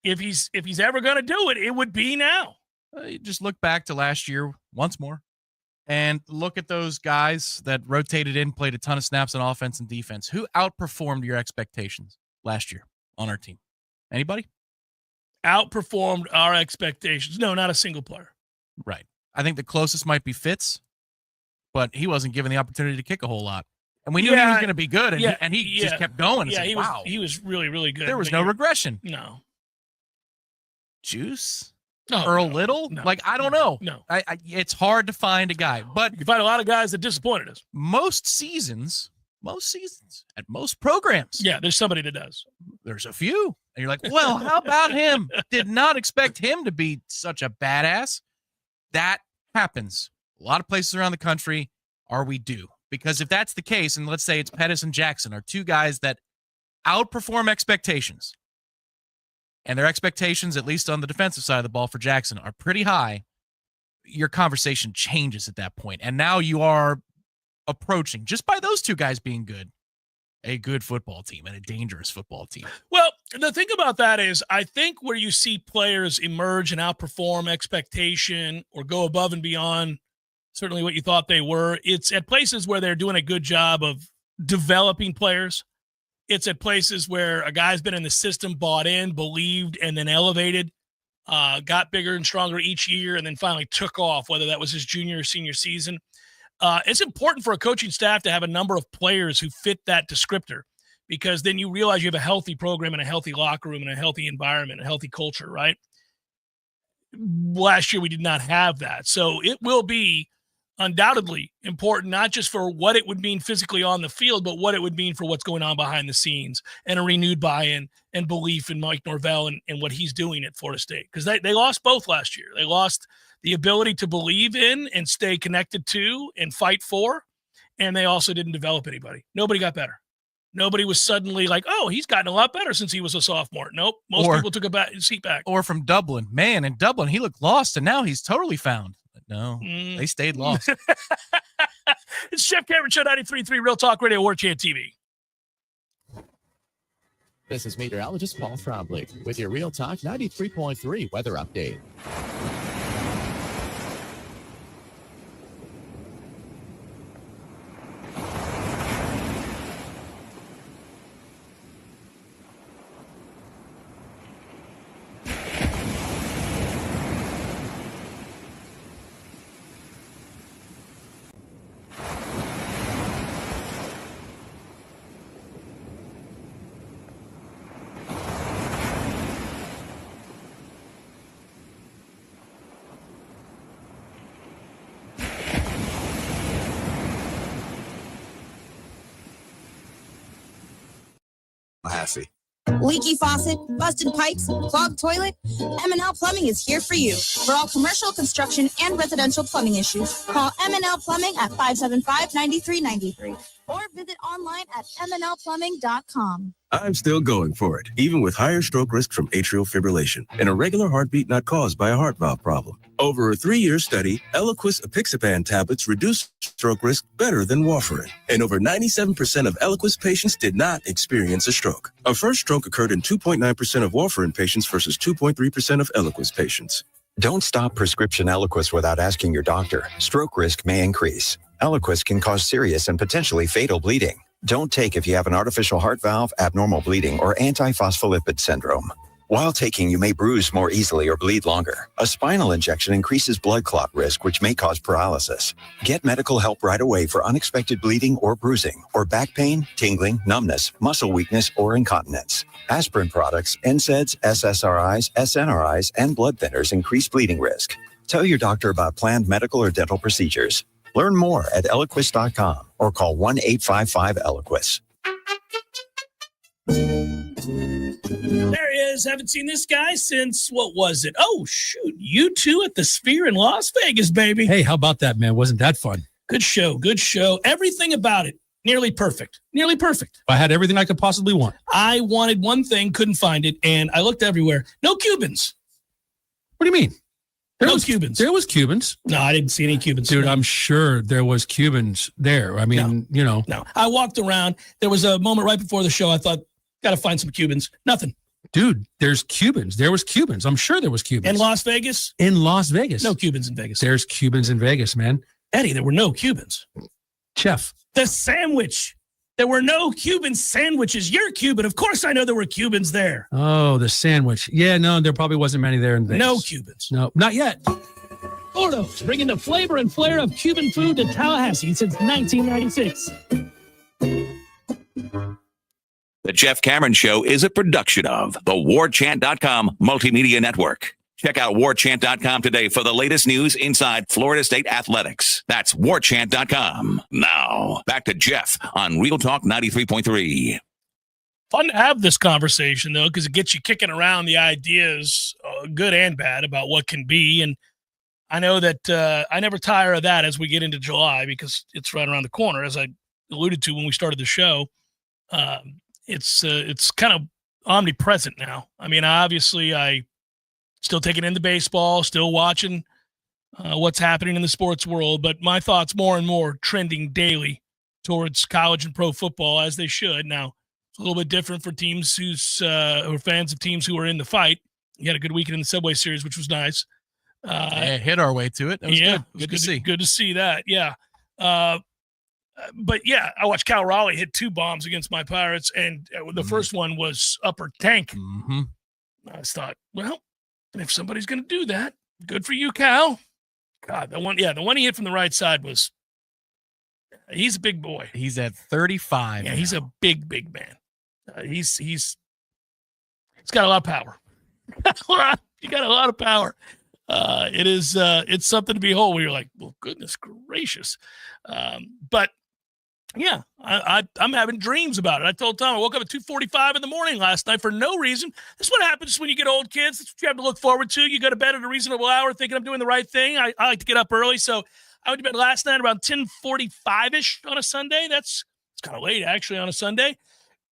If he's ever going to do it, it would be now. You just look back to last year once more and look at those guys that rotated in, played a ton of snaps on offense and defense. Who outperformed your expectations last year on our team? Anybody? Outperformed our expectations? No, not a single player. Right. I think the closest might be Fitz, but he wasn't given the opportunity to kick a whole lot. And we knew he was going to be good, and he just kept going. Yeah, wow. He was really, really good. There was no regression. No. Juice? No, Earl Little? No, I don't know. No. It's hard to find a guy. But you find a lot of guys that disappointed us. Most seasons, at most programs. Yeah, there's somebody that does. There's a few. And you're like, well, how about him? Did not expect him to be such a badass. That happens. A lot of places around the country are we due. Because if that's the case, and let's say it's Pettis and Jackson are 2 guys that outperform expectations, and their expectations, at least on the defensive side of the ball for Jackson, are pretty high, your conversation changes at that point. And now you are approaching, just by those 2 guys being good, a good football team and a dangerous football team. Well, the thing about that is I think where you see players emerge and outperform expectation or go above and beyond certainly what you thought they were, it's at places where they're doing a good job of developing players. It's at places where a guy's been in the system, bought in, believed, and then elevated, got bigger and stronger each year, and then finally took off, whether that was his junior or senior season. It's important for a coaching staff to have a number of players who fit that descriptor, because then you realize you have a healthy program and a healthy locker room and a healthy environment, a healthy culture, right? last year we did not have that. So it will be undoubtedly important, not just for what it would mean physically on the field, but what it would mean for what's going on behind the scenes and a renewed buy-in and belief in Mike Norvell and what he's doing at Florida State. Because they lost both last year. They lost the ability to believe in and stay connected to and fight for, and they also didn't develop anybody. Nobody got better. Nobody was suddenly like, oh, he's gotten a lot better since he was a sophomore. Nope. Most people took a seat back. Or from Dublin. Man, in Dublin, he looked lost, and now he's totally found. No, they stayed lost. It's Jeff Cameron Show, 93.3 Real Talk Radio, Warchant TV. This is meteorologist Paul Trombley with your Real Talk 93.3 weather update. Leaky faucet, busted pipes, clogged toilet? M&L Plumbing is here for you. For all commercial, construction, and residential plumbing issues, call M&L Plumbing at 575-9393 or visit online at mnlplumbing.com. I'm still going for it, even with higher stroke risk from atrial fibrillation, an irregular heartbeat not caused by a heart valve problem. Over a 3-year study, Eliquis apixaban tablets reduced stroke risk better than warfarin, and over 97% of Eliquis patients did not experience a stroke. A first stroke occurred in 2.9% of warfarin patients versus 2.3% of Eliquis patients. Don't stop prescription Eliquis without asking your doctor. Stroke risk may increase. Eliquis can cause serious and potentially fatal bleeding. Don't take if you have an artificial heart valve, abnormal bleeding, or antiphospholipid syndrome. While taking, you may bruise more easily or bleed longer. A spinal injection increases blood clot risk, which may cause paralysis. Get medical help right away for unexpected bleeding or bruising, or back pain, tingling, numbness, muscle weakness, or incontinence. Aspirin products, NSAIDs, SSRIs, SNRIs, and blood thinners increase bleeding risk. Tell your doctor about planned medical or dental procedures. Learn more at Eliquis.com or call 1-855-ELIQUIS. There he is. Haven't seen this guy since, what was it? Oh, shoot. U2 at the Sphere in Las Vegas, baby. Hey, how about that, man? Wasn't that fun? Good show. Good show. Everything about it. Nearly perfect. Nearly perfect. I had everything I could possibly want. I wanted one thing, couldn't find it, and I looked everywhere. No Cubans. What do you mean? No Cubans. There was Cubans. No, I didn't see any Cubans. Dude, I'm sure there was Cubans there. I mean, you know. No. I walked around. There was a moment right before the show. I thought, got to find some Cubans. Nothing. Dude, there's Cubans. There was Cubans. I'm sure there was Cubans. In Las Vegas? In Las Vegas. No Cubans in Vegas. There's Cubans in Vegas, man. Eddie, there were no Cubans. Chef. The sandwich. There were no Cuban sandwiches. You're Cuban. Of course I know there were Cubans there. Oh, the sandwich. Yeah, no, there probably wasn't many there in Vegas. No Cubans. No, not yet. Gordo, bringing the flavor and flair of Cuban food to Tallahassee since 1996. The Jeff Cameron Show is a production of the Warchant.com Multimedia Network. Check out Warchant.com today for the latest news inside Florida State athletics. That's Warchant.com. Now, back to Jeff on Real Talk 93.3. Fun to have this conversation, though, because it gets you kicking around the ideas, good and bad, about what can be. And I know that I never tire of that as we get into July because it's right around the corner, as I alluded to when we started the show. It's kind of omnipresent now. I mean, obviously, I still taking into baseball, still watching what's happening in the sports world, but my thoughts more and more trending daily towards college and pro football, as they should. Now, it's a little bit different for teams who are fans of teams who are in the fight. You had a good weekend in the Subway Series, which was nice. Hit our way to it. That was good. Good to see. Good to see that. Yeah. But yeah, I watched Cal Raleigh hit 2 bombs against my Pirates, and the first one was upper tank. Mm-hmm. I thought, well, if somebody's going to do that, good for you, Cal. God, the one he hit from the right side was. He's a big boy. He's at 35. Yeah, he's a big man. He's got a lot of power. You got a lot of power. It's something to behold where you're like, well, goodness gracious. But yeah, I'm having dreams about it. I told Tom I woke up at 2:45 in the morning last night for no reason. This is what happens when you get old, kids. That's what you have to look forward to. You go to bed at a reasonable hour thinking I'm doing the right thing. I like to get up early, so I went to bed last night around 10:45-ish on a Sunday. It's kind of late, actually, on a Sunday.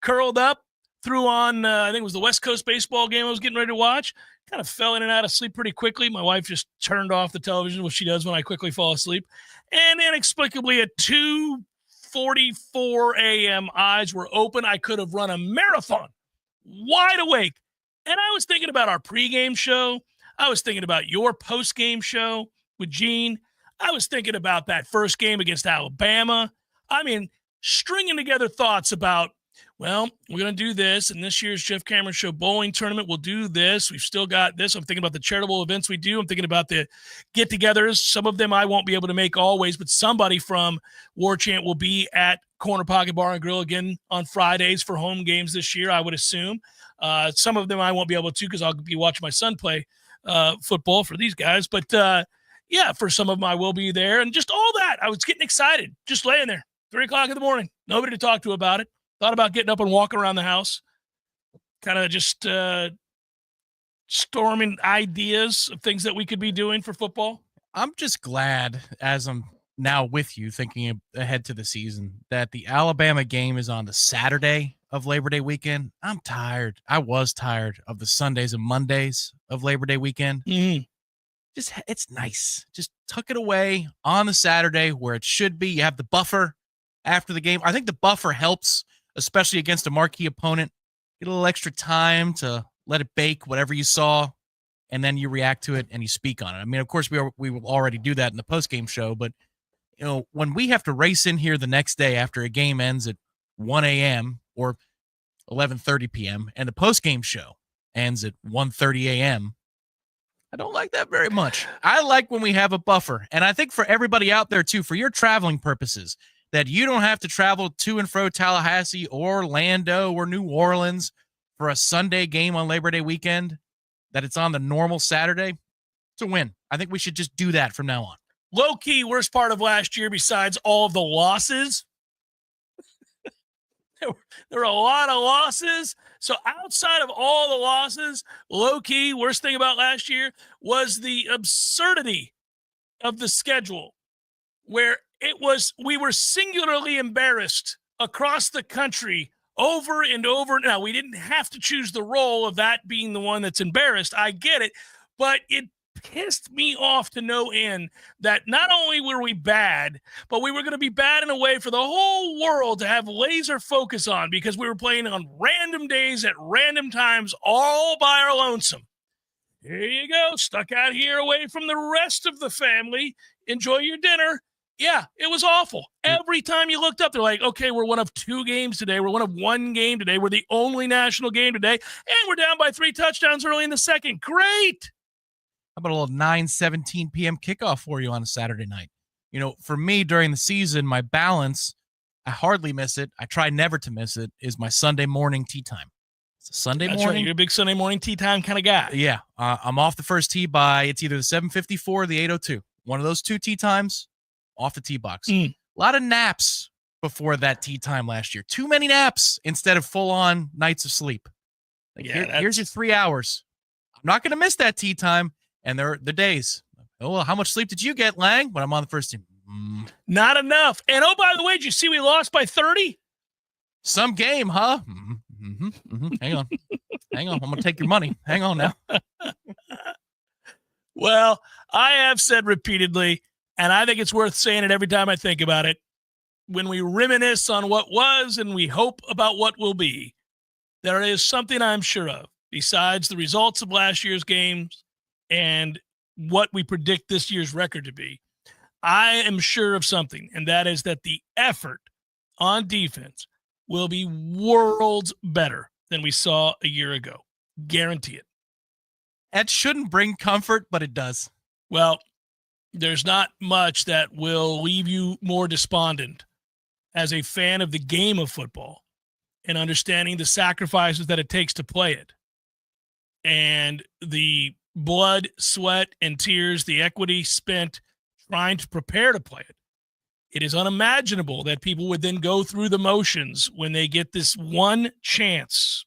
Curled up, threw on, I think it was the West Coast baseball game I was getting ready to watch. Kind of fell in and out of sleep pretty quickly. My wife just turned off the television, which she does when I quickly fall asleep. And inexplicably at 2:44 a.m., eyes were open. I could have run a marathon, wide awake. And I was thinking about our pregame show. I was thinking about your postgame show with Gene. I was thinking about that first game against Alabama. I mean, stringing together thoughts about, well, we're going to do this, and this year's Jeff Cameron Show bowling tournament, we'll do this. We've still got this. I'm thinking about the charitable events we do. I'm thinking about the get-togethers. Some of them I won't be able to make always, but somebody from Warchant will be at Corner Pocket Bar and Grill again on Fridays for home games this year, I would assume. Some of them I won't be able to because I'll be watching my son play football for these guys. But, yeah, for some of them I will be there. And just all that, I was getting excited, just laying there, 3 o'clock in the morning, nobody to talk to about it. Thought about getting up and walking around the house, kind of just storming ideas of things that we could be doing for football. I'm just glad, as I'm now with you thinking ahead to the season, that the Alabama game is on the Saturday of Labor Day weekend. I'm tired. I was tired of the Sundays and Mondays of Labor Day weekend. Mm-hmm. It's nice. Just tuck it away on the Saturday where it should be. You have the buffer after the game. I think the buffer helps, especially against a marquee opponent. Get a little extra time to let it bake, whatever you saw, and then you react to it and you speak on it. I mean, of course, we will already do that in the postgame show, but you know, when we have to race in here the next day after a game ends at 1 a.m. or 11:30 p.m. and the postgame show ends at 1:30 a.m., I don't like that very much. I like when we have a buffer, and I think for everybody out there too, for your traveling purposes, that you don't have to travel to and fro Tallahassee or Orlando or New Orleans for a Sunday game on Labor Day weekend, that it's on the normal Saturday. It's a win. I think we should just do that from now on. Low-key, worst part of last year, besides all of the losses, there were a lot of losses. So outside of all the losses, low-key, worst thing about last year was the absurdity of the schedule, where we were singularly embarrassed across the country over and over. Now, we didn't have to choose the role of that being the one that's embarrassed. I get it, but it pissed me off to no end that not only were we bad, but we were going to be bad in a way for the whole world to have laser focus on, because we were playing on random days at random times all by our lonesome. Here you go, stuck out here away from the rest of the family. Enjoy your dinner. Yeah, it was awful. Every time you looked up, they're like, okay, we're one of 2 games today. We're one of 1 game today. We're the only national game today. And we're down by 3 touchdowns early in the second. Great. How about a little 9:17 p.m. kickoff for you on a Saturday night? You know, for me during the season, my balance, I hardly miss it. I try never to miss it, is my Sunday morning tea time. It's a Sunday That's morning. Right. You're a big Sunday morning tea time kind of guy. Yeah. I'm off the first tee by, it's either the 7:54 or the 8:02. One of those 2 tea times, off the tee box. A lot of naps before that tea time last year. Too many naps instead of full-on nights of sleep. Like, yeah, here's your 3 hours. I'm not going to miss that tea time. And there are the days. Oh, how much sleep did you get, Lang, when I'm on the first team? Not enough. And oh, by the way, did you see we lost by 30? Some game, huh? Hang on. Hang on. I'm going to take your money. Hang on now. Well, I have said repeatedly, and I think it's worth saying it every time I think about it, when we reminisce on what was and we hope about what will be, there is something I'm sure of, besides the results of last year's games and what we predict this year's record to be. I am sure of something, and that is that the effort on defense will be worlds better than we saw a year ago. Guarantee it. That shouldn't bring comfort, but it does. Well, there's not much that will leave you more despondent as a fan of the game of football and understanding the sacrifices that it takes to play it and the blood, sweat, and tears, the equity spent trying to prepare to play it. It is unimaginable that people would then go through the motions when they get this one chance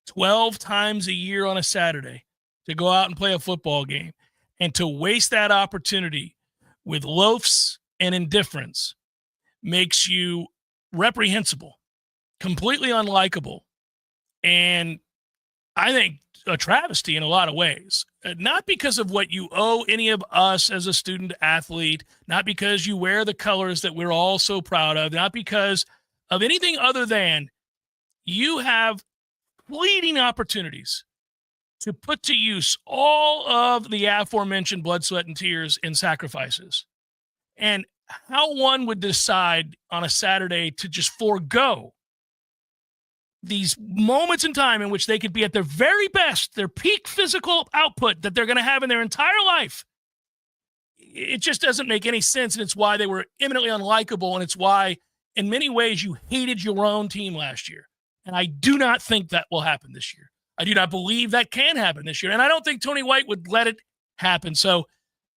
12 times a year on a Saturday to go out and play a football game, and to waste that opportunity with loafs and indifference makes you reprehensible, completely unlikable, and I think a travesty in a lot of ways. Not because of what you owe any of us as a student athlete, not because you wear the colors that we're all so proud of, not because of anything other than you have fleeting opportunities to put to use all of the aforementioned blood, sweat, and tears and sacrifices. And how one would decide on a Saturday to just forego these moments in time in which they could be at their very best, their peak physical output that they're going to have in their entire life. It just doesn't make any sense, and it's why they were eminently unlikable, and it's why, in many ways, you hated your own team last year. And I do not think that will happen this year. I do not believe that can happen this year, and I don't think Tony White would let it happen. So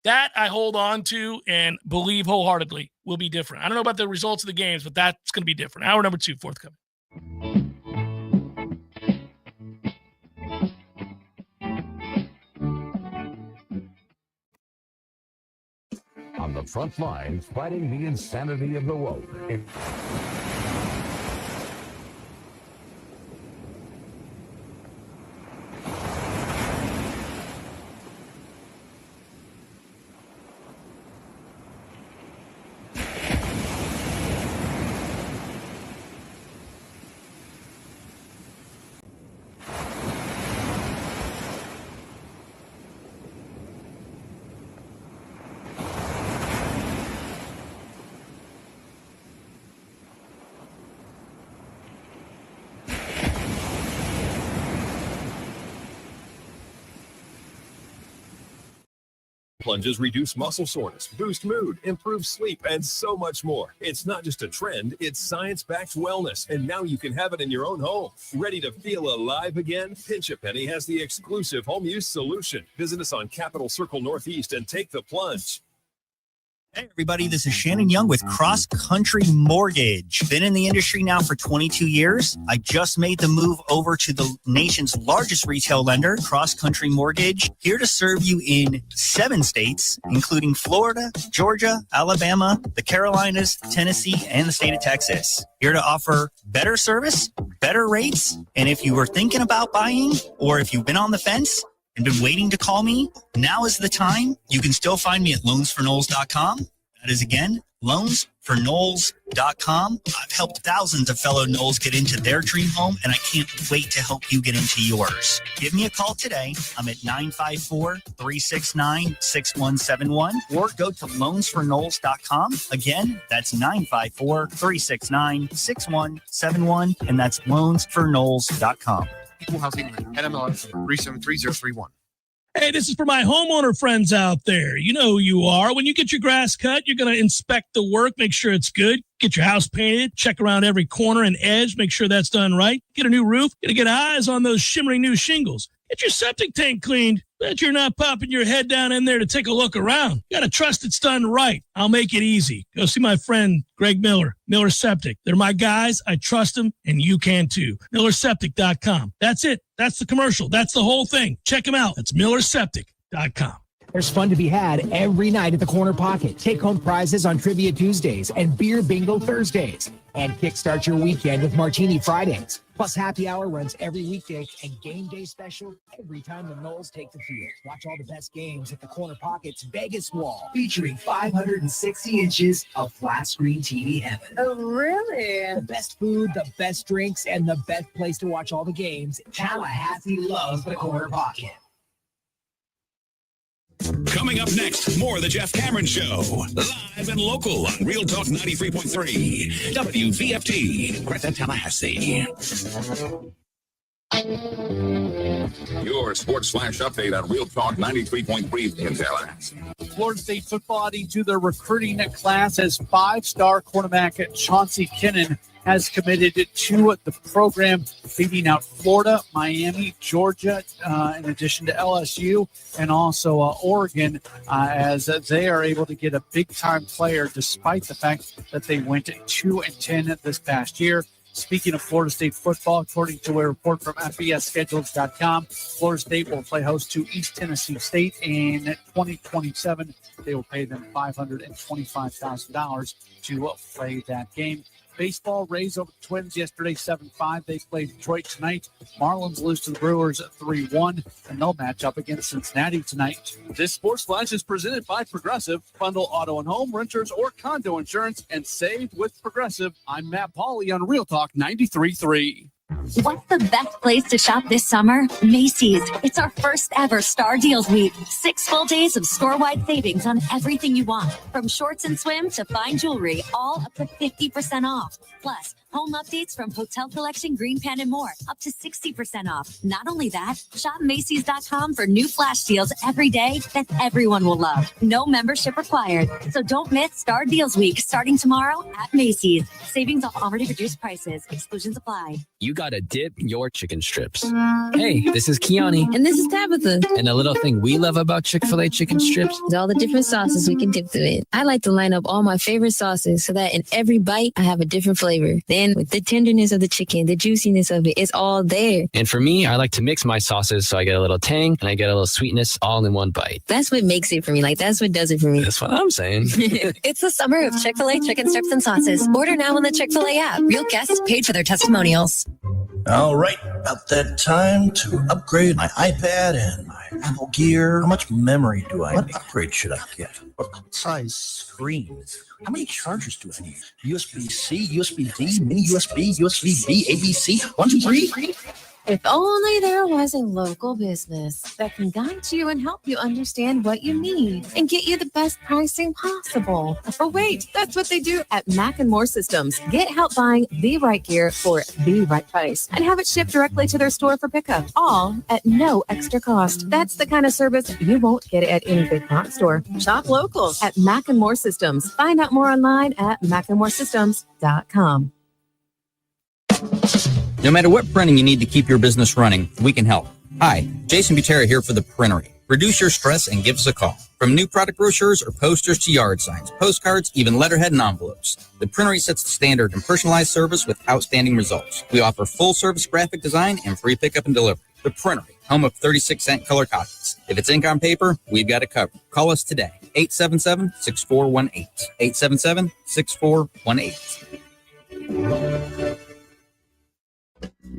that I hold on to and believe wholeheartedly will be different. I don't know about the results of the games, but that's going to be different. Hour number 2, forthcoming. On the front lines, fighting the insanity of the woke. Plunges reduce muscle soreness, boost mood, improve sleep, and so much more. It's not just a trend, it's science-backed wellness, and now you can have it in your own home. Ready to feel alive again? Pinch a Penny has the exclusive home use solution. Visit us on Capitol Circle Northeast and take the plunge. Hey everybody, this is Shannon Young with Cross Country Mortgage. Been in the industry now for 22 years. I just made the move over to the nation's largest retail lender, Cross Country Mortgage, here to serve you in 7 states, including Florida, Georgia, Alabama, the Carolinas, Tennessee, and the state of Texas. Here to offer better service, better rates, and if you were thinking about buying or if you've been on the fence and been waiting to call me, now is the time. You can still find me at loansforknowles.com. That is, again, loansforknowles.com. I've helped thousands of fellow Knowles get into their dream home, and I can't wait to help you get into yours. Give me a call today. I'm at 954-369-6171, or go to loansforknowles.com. Again, that's 954-369-6171, and that's loansforknowles.com. Equal housing NMLS 373031. Hey, this is for my homeowner friends out there. You know who you are. When you get your grass cut, you're going to inspect the work, make sure it's good. Get your house painted, check around every corner and edge, make sure that's done right. Get a new roof, got to get eyes on those shimmering new shingles. Get your septic tank cleaned. Bet you're not popping your head down in there to take a look around. You got to trust it's done right. I'll make it easy. Go see my friend Greg Miller, Miller Septic. They're my guys. I trust them, and you can too. MillerSeptic.com. That's it. That's the commercial. That's the whole thing. Check them out. It's MillerSeptic.com. There's fun to be had every night at the Corner Pocket. Take home prizes on Trivia Tuesdays and Beer Bingo Thursdays. And kickstart your weekend with Martini Fridays. Plus, happy hour runs every weekday and game day special every time the Knowles take the field. Watch all the best games at the Corner Pocket's Vegas Wall, featuring 560 inches of flat screen TV heaven. Oh, really? The best food, the best drinks, and the best place to watch all the games. Tallahassee loves the Corner Pocket. Coming up next, more of the Jeff Cameron Show. Live and local on Real Talk 93.3 WVFT, Greta, Tallahassee. Your Sports Flash update on Real Talk 93.3 in Tallahassee. Florida State football adding to their recruiting class as 5-star cornerback Chauncey Kinnan has committed to the program, beating out Florida, Miami, Georgia, in addition to LSU, and also Oregon, as they are able to get a big-time player despite the fact that they went 2-10 this past year. Speaking of Florida State football, according to a report from FBSschedules.com, Florida State will play host to East Tennessee State in 2027. They will pay them $525,000 to play that game. Baseball, Rays over the Twins yesterday, 7-5. They play Detroit tonight. Marlins lose to the Brewers 3-1, and they'll match up against Cincinnati tonight. This Sports Flash is presented by Progressive. Bundle auto and home, renters, or condo insurance, and save with Progressive. I'm Matt Pauley on Real Talk 93.3. What's the best place to shop this summer? Macy's. It's our first ever Star Deals Week. 6 full days of store-wide savings on everything you want. From shorts and swim to fine jewelry, all up to 50% off. Plus, home updates from Hotel Collection, Green Pan, and more, up to 60% off. Not only that, shop Macy's.com for new flash deals every day that everyone will love. No membership required. So don't miss Star Deals Week starting tomorrow at Macy's. Savings off already reduced prices. Exclusions apply. You gotta dip your chicken strips. Hey, this is Kiani. And this is Tabitha. And a little thing we love about Chick-fil-A chicken strips is all the different sauces we can dip them in. I like to line up all my favorite sauces so that in every bite, I have a different flavor. Then with the tenderness of the chicken, the juiciness of it, it's all there. And for me, I like to mix my sauces so I get a little tang and I get a little sweetness all in one bite. That's what makes it for me. Like, that's what does it for me. That's what I'm saying. It's the summer of Chick-fil-A chicken strips and sauces. Order now on the Chick-fil-A app. Real guests paid for their testimonials. All right, about that time to upgrade my iPad and my Apple Gear. How much memory do I need? What upgrade should I get? What size screen? How many chargers do I need? USB-C, USB-D, mini USB, USB-B, ABC, 1, 2, 3? If only there was a local business that can guide you and help you understand what you need and get you the best pricing possible. Oh, wait, that's what they do at Mac & More Systems. Get help buying the right gear for the right price and have it shipped directly to their store for pickup, all at no extra cost. That's the kind of service you won't get at any big box store. Shop local at Mac & More Systems. Find out more online at macandmoresystems.com. No matter what printing you need to keep your business running, we can help. Hi, Jason Butera here for The Printery. Reduce your stress and give us a call. From new product brochures or posters to yard signs, postcards, even letterhead and envelopes, The Printery sets the standard in personalized service with outstanding results. We offer full-service graphic design and free pickup and delivery. The Printery, home of 36-cent color copies. If it's ink on paper, we've got it covered. Call us today, 877-6418. 877-6418.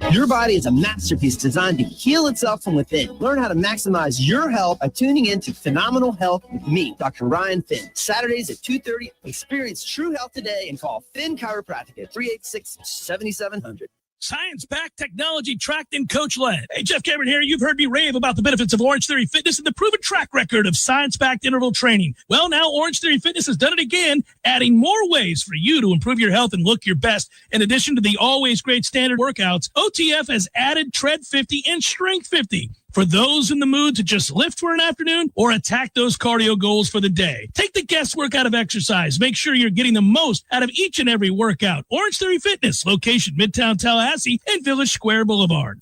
Your body is a masterpiece designed to heal itself from within. Learn how to maximize your health by tuning in to Phenomenal Health with me, Dr. Ryan Finn. Saturdays at 2:30. Experience true health today and call Finn Chiropractic at 386-7700. Science-backed, technology-tracked, and coach-led. Hey, Jeff Cameron here. You've heard me rave about the benefits of Orange Theory Fitness and the proven track record of science-backed interval training. Well, now Orange Theory Fitness has done it again, adding more ways for you to improve your health and look your best. In addition to the always great standard workouts, OTF has added Tread 50 and Strength 50. For those in the mood to just lift for an afternoon or attack those cardio goals for the day. Take the guesswork out of exercise. Make sure you're getting the most out of each and every workout. Orange Theory Fitness, location Midtown Tallahassee and Village Square Boulevard.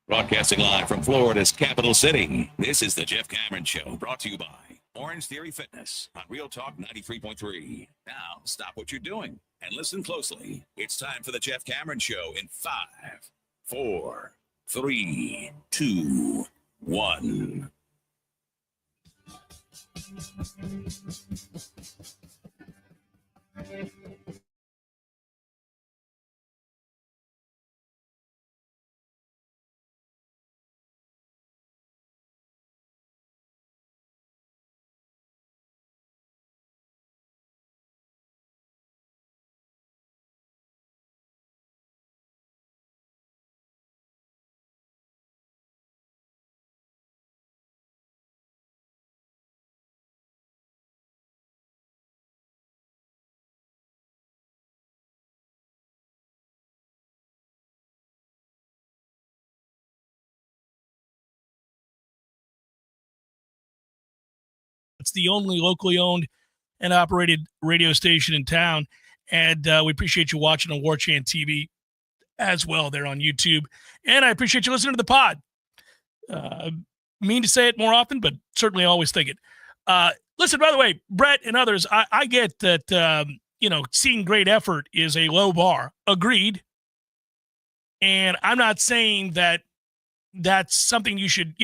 Broadcasting live from Florida's capital city, this is the Jeff Cameron Show, brought to you by Orange Theory Fitness on Real Talk 93.3. Now, stop what you're doing and listen closely. It's time for the Jeff Cameron Show in 5, 4, 3, 2, 1. It's the only locally owned and operated radio station in town. And we appreciate you watching on Warchant TV as well there on YouTube. And I appreciate you listening to the pod. Mean to say it more often, but certainly always think it. Listen, by the way, Brett and others, I get that, seeing great effort is a low bar. Agreed. And I'm not saying that that's something you should,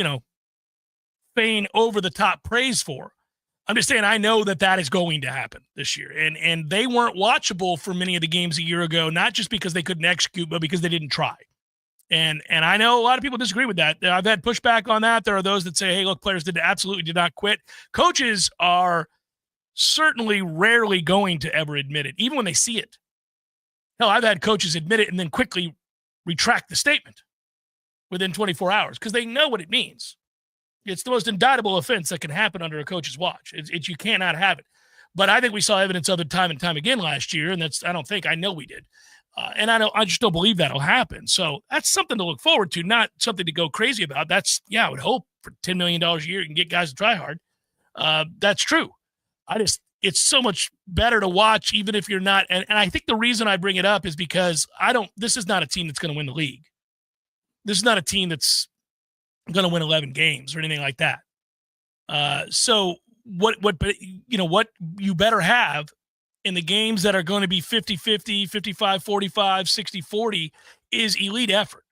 feign over the top praise for. I'm just saying I know that is going to happen this year. And they weren't watchable for many of the games a year ago, not just because they couldn't execute, but because they didn't try. And I know a lot of people disagree with that. I've had pushback on that. There are those that say, hey, look, players absolutely did not quit. Coaches are certainly rarely going to ever admit it, even when they see it. Hell, I've had coaches admit it and then quickly retract the statement within 24 hours because they know what it means. It's the most indictable offense that can happen under a coach's watch. You cannot have it. But I think we saw evidence of it time and time again last year, and I know we did. And I just don't believe that'll happen. So that's something to look forward to, not something to go crazy about. I would hope for $10 million a year you can get guys to try hard. That's true. It's so much better to watch, even if you're not. And I think the reason I bring it up is because this is not a team that's going to win the league. This is not a team that's going to win 11 games or anything like that. So what you better have in the games that are going to be 50-50, 55-45, 60-40 is elite effort.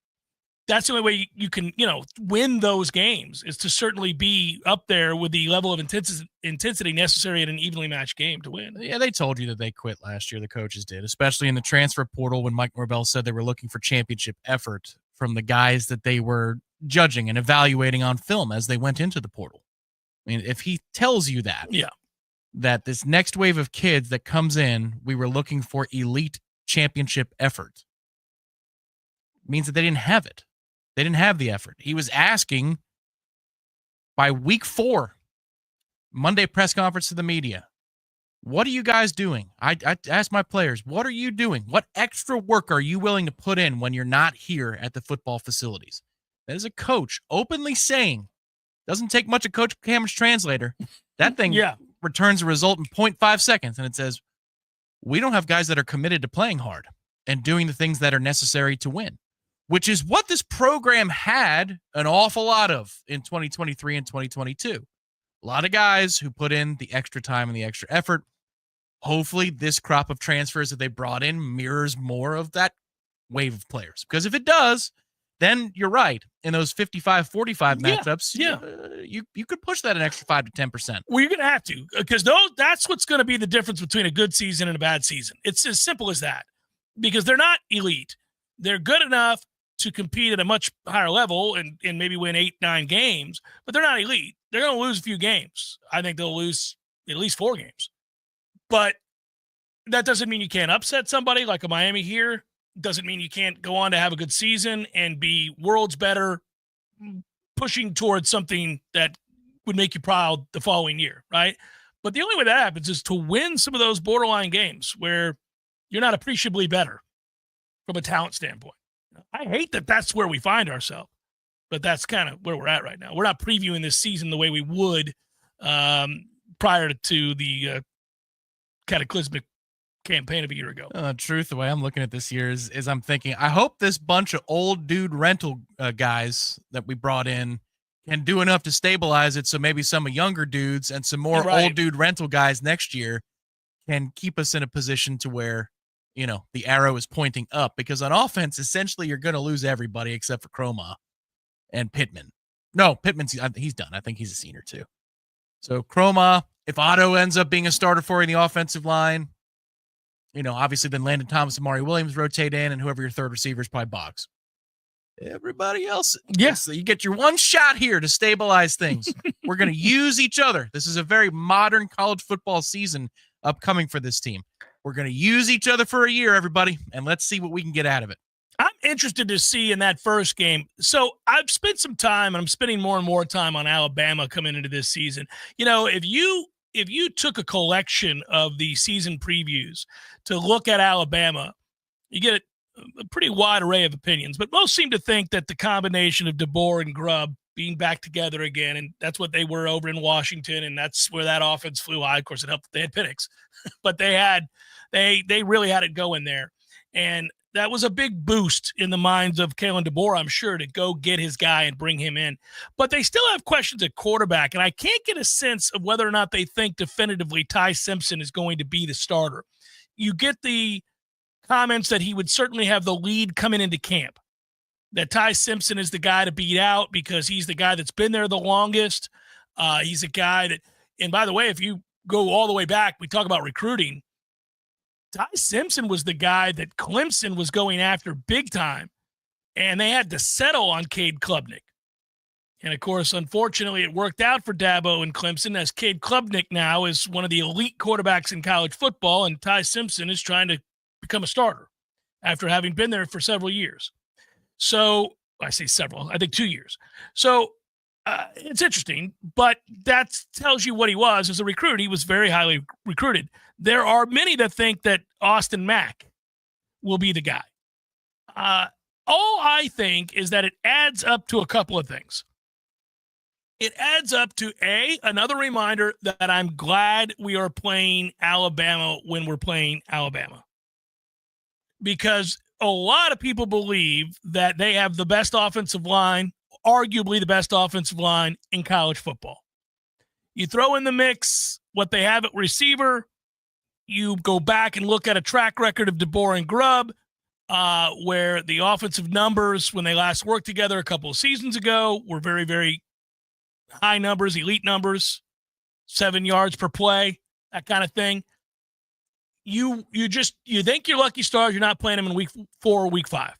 That's the only way you can, win those games is to certainly be up there with the level of intensity necessary in an evenly matched game to win. Yeah, they told you that they quit last year. The coaches did, especially in the transfer portal when Mike Norvell said they were looking for championship effort from the guys that they were judging and evaluating on film as they went into the portal. I mean, if he tells you that, that this next wave of kids that comes in, we were looking for elite championship effort, means that they didn't have it. They didn't have the effort. He was asking by week 4, Monday press conference to the media, what are you guys doing? I asked my players, what are you doing? What extra work are you willing to put in when you're not here at the football facilities? That is a coach openly saying, doesn't take much of Coach Cameron's translator. That thing returns a result in 0.5 seconds, and it says, we don't have guys that are committed to playing hard and doing the things that are necessary to win, which is what this program had an awful lot of in 2023 and 2022. A lot of guys who put in the extra time and the extra effort. Hopefully this crop of transfers that they brought in mirrors more of that wave of players. Because if it does, then you're right. In those 55-45 matchups, you could push that an extra 5 to 10%. Well, you're going to have to, because that's what's going to be the difference between a good season and a bad season. It's as simple as that, because they're not elite. They're good enough to compete at a much higher level and maybe win 8-9 games, but they're not elite. They're going to lose a few games. I think they'll lose at least 4 games. But that doesn't mean you can't upset somebody like a Miami here. Doesn't mean you can't go on to have a good season and be worlds better, pushing towards something that would make you proud the following year, right? But the only way that happens is to win some of those borderline games where you're not appreciably better from a talent standpoint. I hate that that's where we find ourselves, but that's kind of where we're at right now. We're not previewing this season the way we would prior to the cataclysmic campaign of a year ago. Truth, the way I'm looking at this year is I'm thinking, I hope this bunch of old dude rental guys that we brought in can do enough to stabilize it so maybe some younger dudes and some more old dude rental guys next year can keep us in a position to where, the arrow is pointing up. Because on offense, essentially, you're going to lose everybody except for Chroma and Pittman. No, he's done. I think he's a senior too. So Chroma, if Otto ends up being a starter for you in the offensive line, obviously then Landon Thomas and Mari Williams rotate in, and whoever your third receiver is probably Boggs. Everybody else, yes, you get your one shot here to stabilize things. We're going to use each other. This is a very modern college football season upcoming for this team. We're going to use each other for a year, everybody, and let's see what we can get out of it. I'm interested to see in that first game. So I've spent some time, and I'm spending more and more time on Alabama coming into this season. If you took a collection of the season previews to look at Alabama, you get a pretty wide array of opinions, but most seem to think that the combination of DeBoer and Grubb being back together again, and that's what they were over in Washington, and that's where that offense flew high. Of course, it helped that they had Penix, but they really had it going there, and that was a big boost in the minds of Kalen DeBoer, I'm sure, to go get his guy and bring him in. But they still have questions at quarterback, and I can't get a sense of whether or not they think definitively Ty Simpson is going to be the starter. You get the comments that he would certainly have the lead coming into camp, that Ty Simpson is the guy to beat out because he's the guy that's been there the longest. He's a guy that, and by the way, if you go all the way back, we talk about recruiting, Ty Simpson was the guy that Clemson was going after big time, and they had to settle on Cade Klubnik. And, of course, unfortunately, it worked out for Dabo and Clemson, as Cade Klubnik now is one of the elite quarterbacks in college football, and Ty Simpson is trying to become a starter after having been there for several years. So I say several, I think 2 years. So it's interesting, but that tells you what he was as a recruit. He was very highly recruited. There are many that think that Austin Mack will be the guy. All I think is that it adds up to a couple of things. It adds up to, another reminder that I'm glad we are playing Alabama when we're playing Alabama. Because a lot of people believe that they have the best offensive line, arguably the best offensive line in college football. You throw in the mix what they have at receiver. You go back and look at a track record of DeBoer and Grubb, where the offensive numbers when they last worked together a couple of seasons ago were very, very high numbers, elite numbers, 7 yards per play, that kind of thing. You think you're lucky stars, you're not playing them in week 4 or week 5.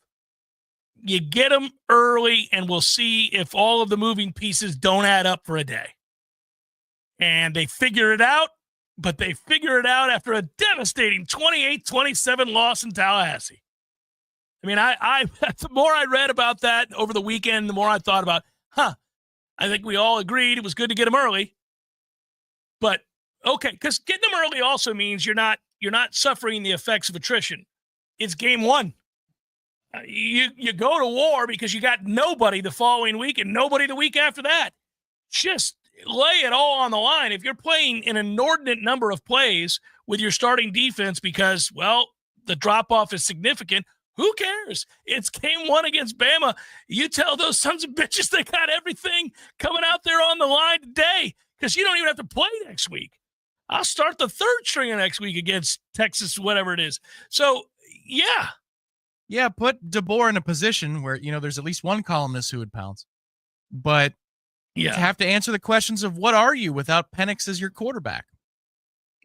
You get them early, and we'll see if all of the moving pieces don't add up for a day. And they figure it out, but they figure it out after a devastating 28-27 loss in Tallahassee. I mean, I the more I read about that over the weekend, the more I thought about, I think we all agreed it was good to get them early. But, okay, because getting them early also means you're not suffering the effects of attrition. It's game 1. You go to war because you got nobody the following week and nobody the week after that. Just lay it all on the line. If you're playing an inordinate number of plays with your starting defense because, well, the drop-off is significant, who cares? It's game 1 against Bama. You tell those sons of bitches they got everything coming out there on the line today because you don't even have to play next week. I'll start the 3rd stringer next week against Texas, whatever it is. So, yeah. Yeah, put DeBoer in a position where, there's at least one columnist who would pounce. But you have to answer the questions of what are you without Penix as your quarterback?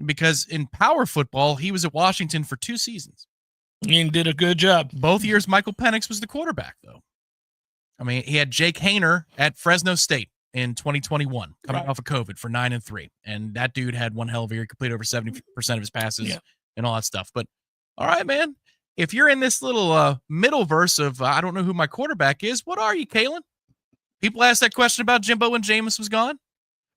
Because in power football, he was at Washington for 2 seasons. And did a good job. Both years, Michael Penix was the quarterback, though. I mean, he had Jake Haener at Fresno State in 2021, coming off of COVID for 9-3. And that dude had one hell of a year, completed over 70% of his passes and all that stuff. But, all right, man. If you're in this little middle verse of I don't know who my quarterback is, what are you, Kalen? People asked that question about Jimbo when Jameis was gone.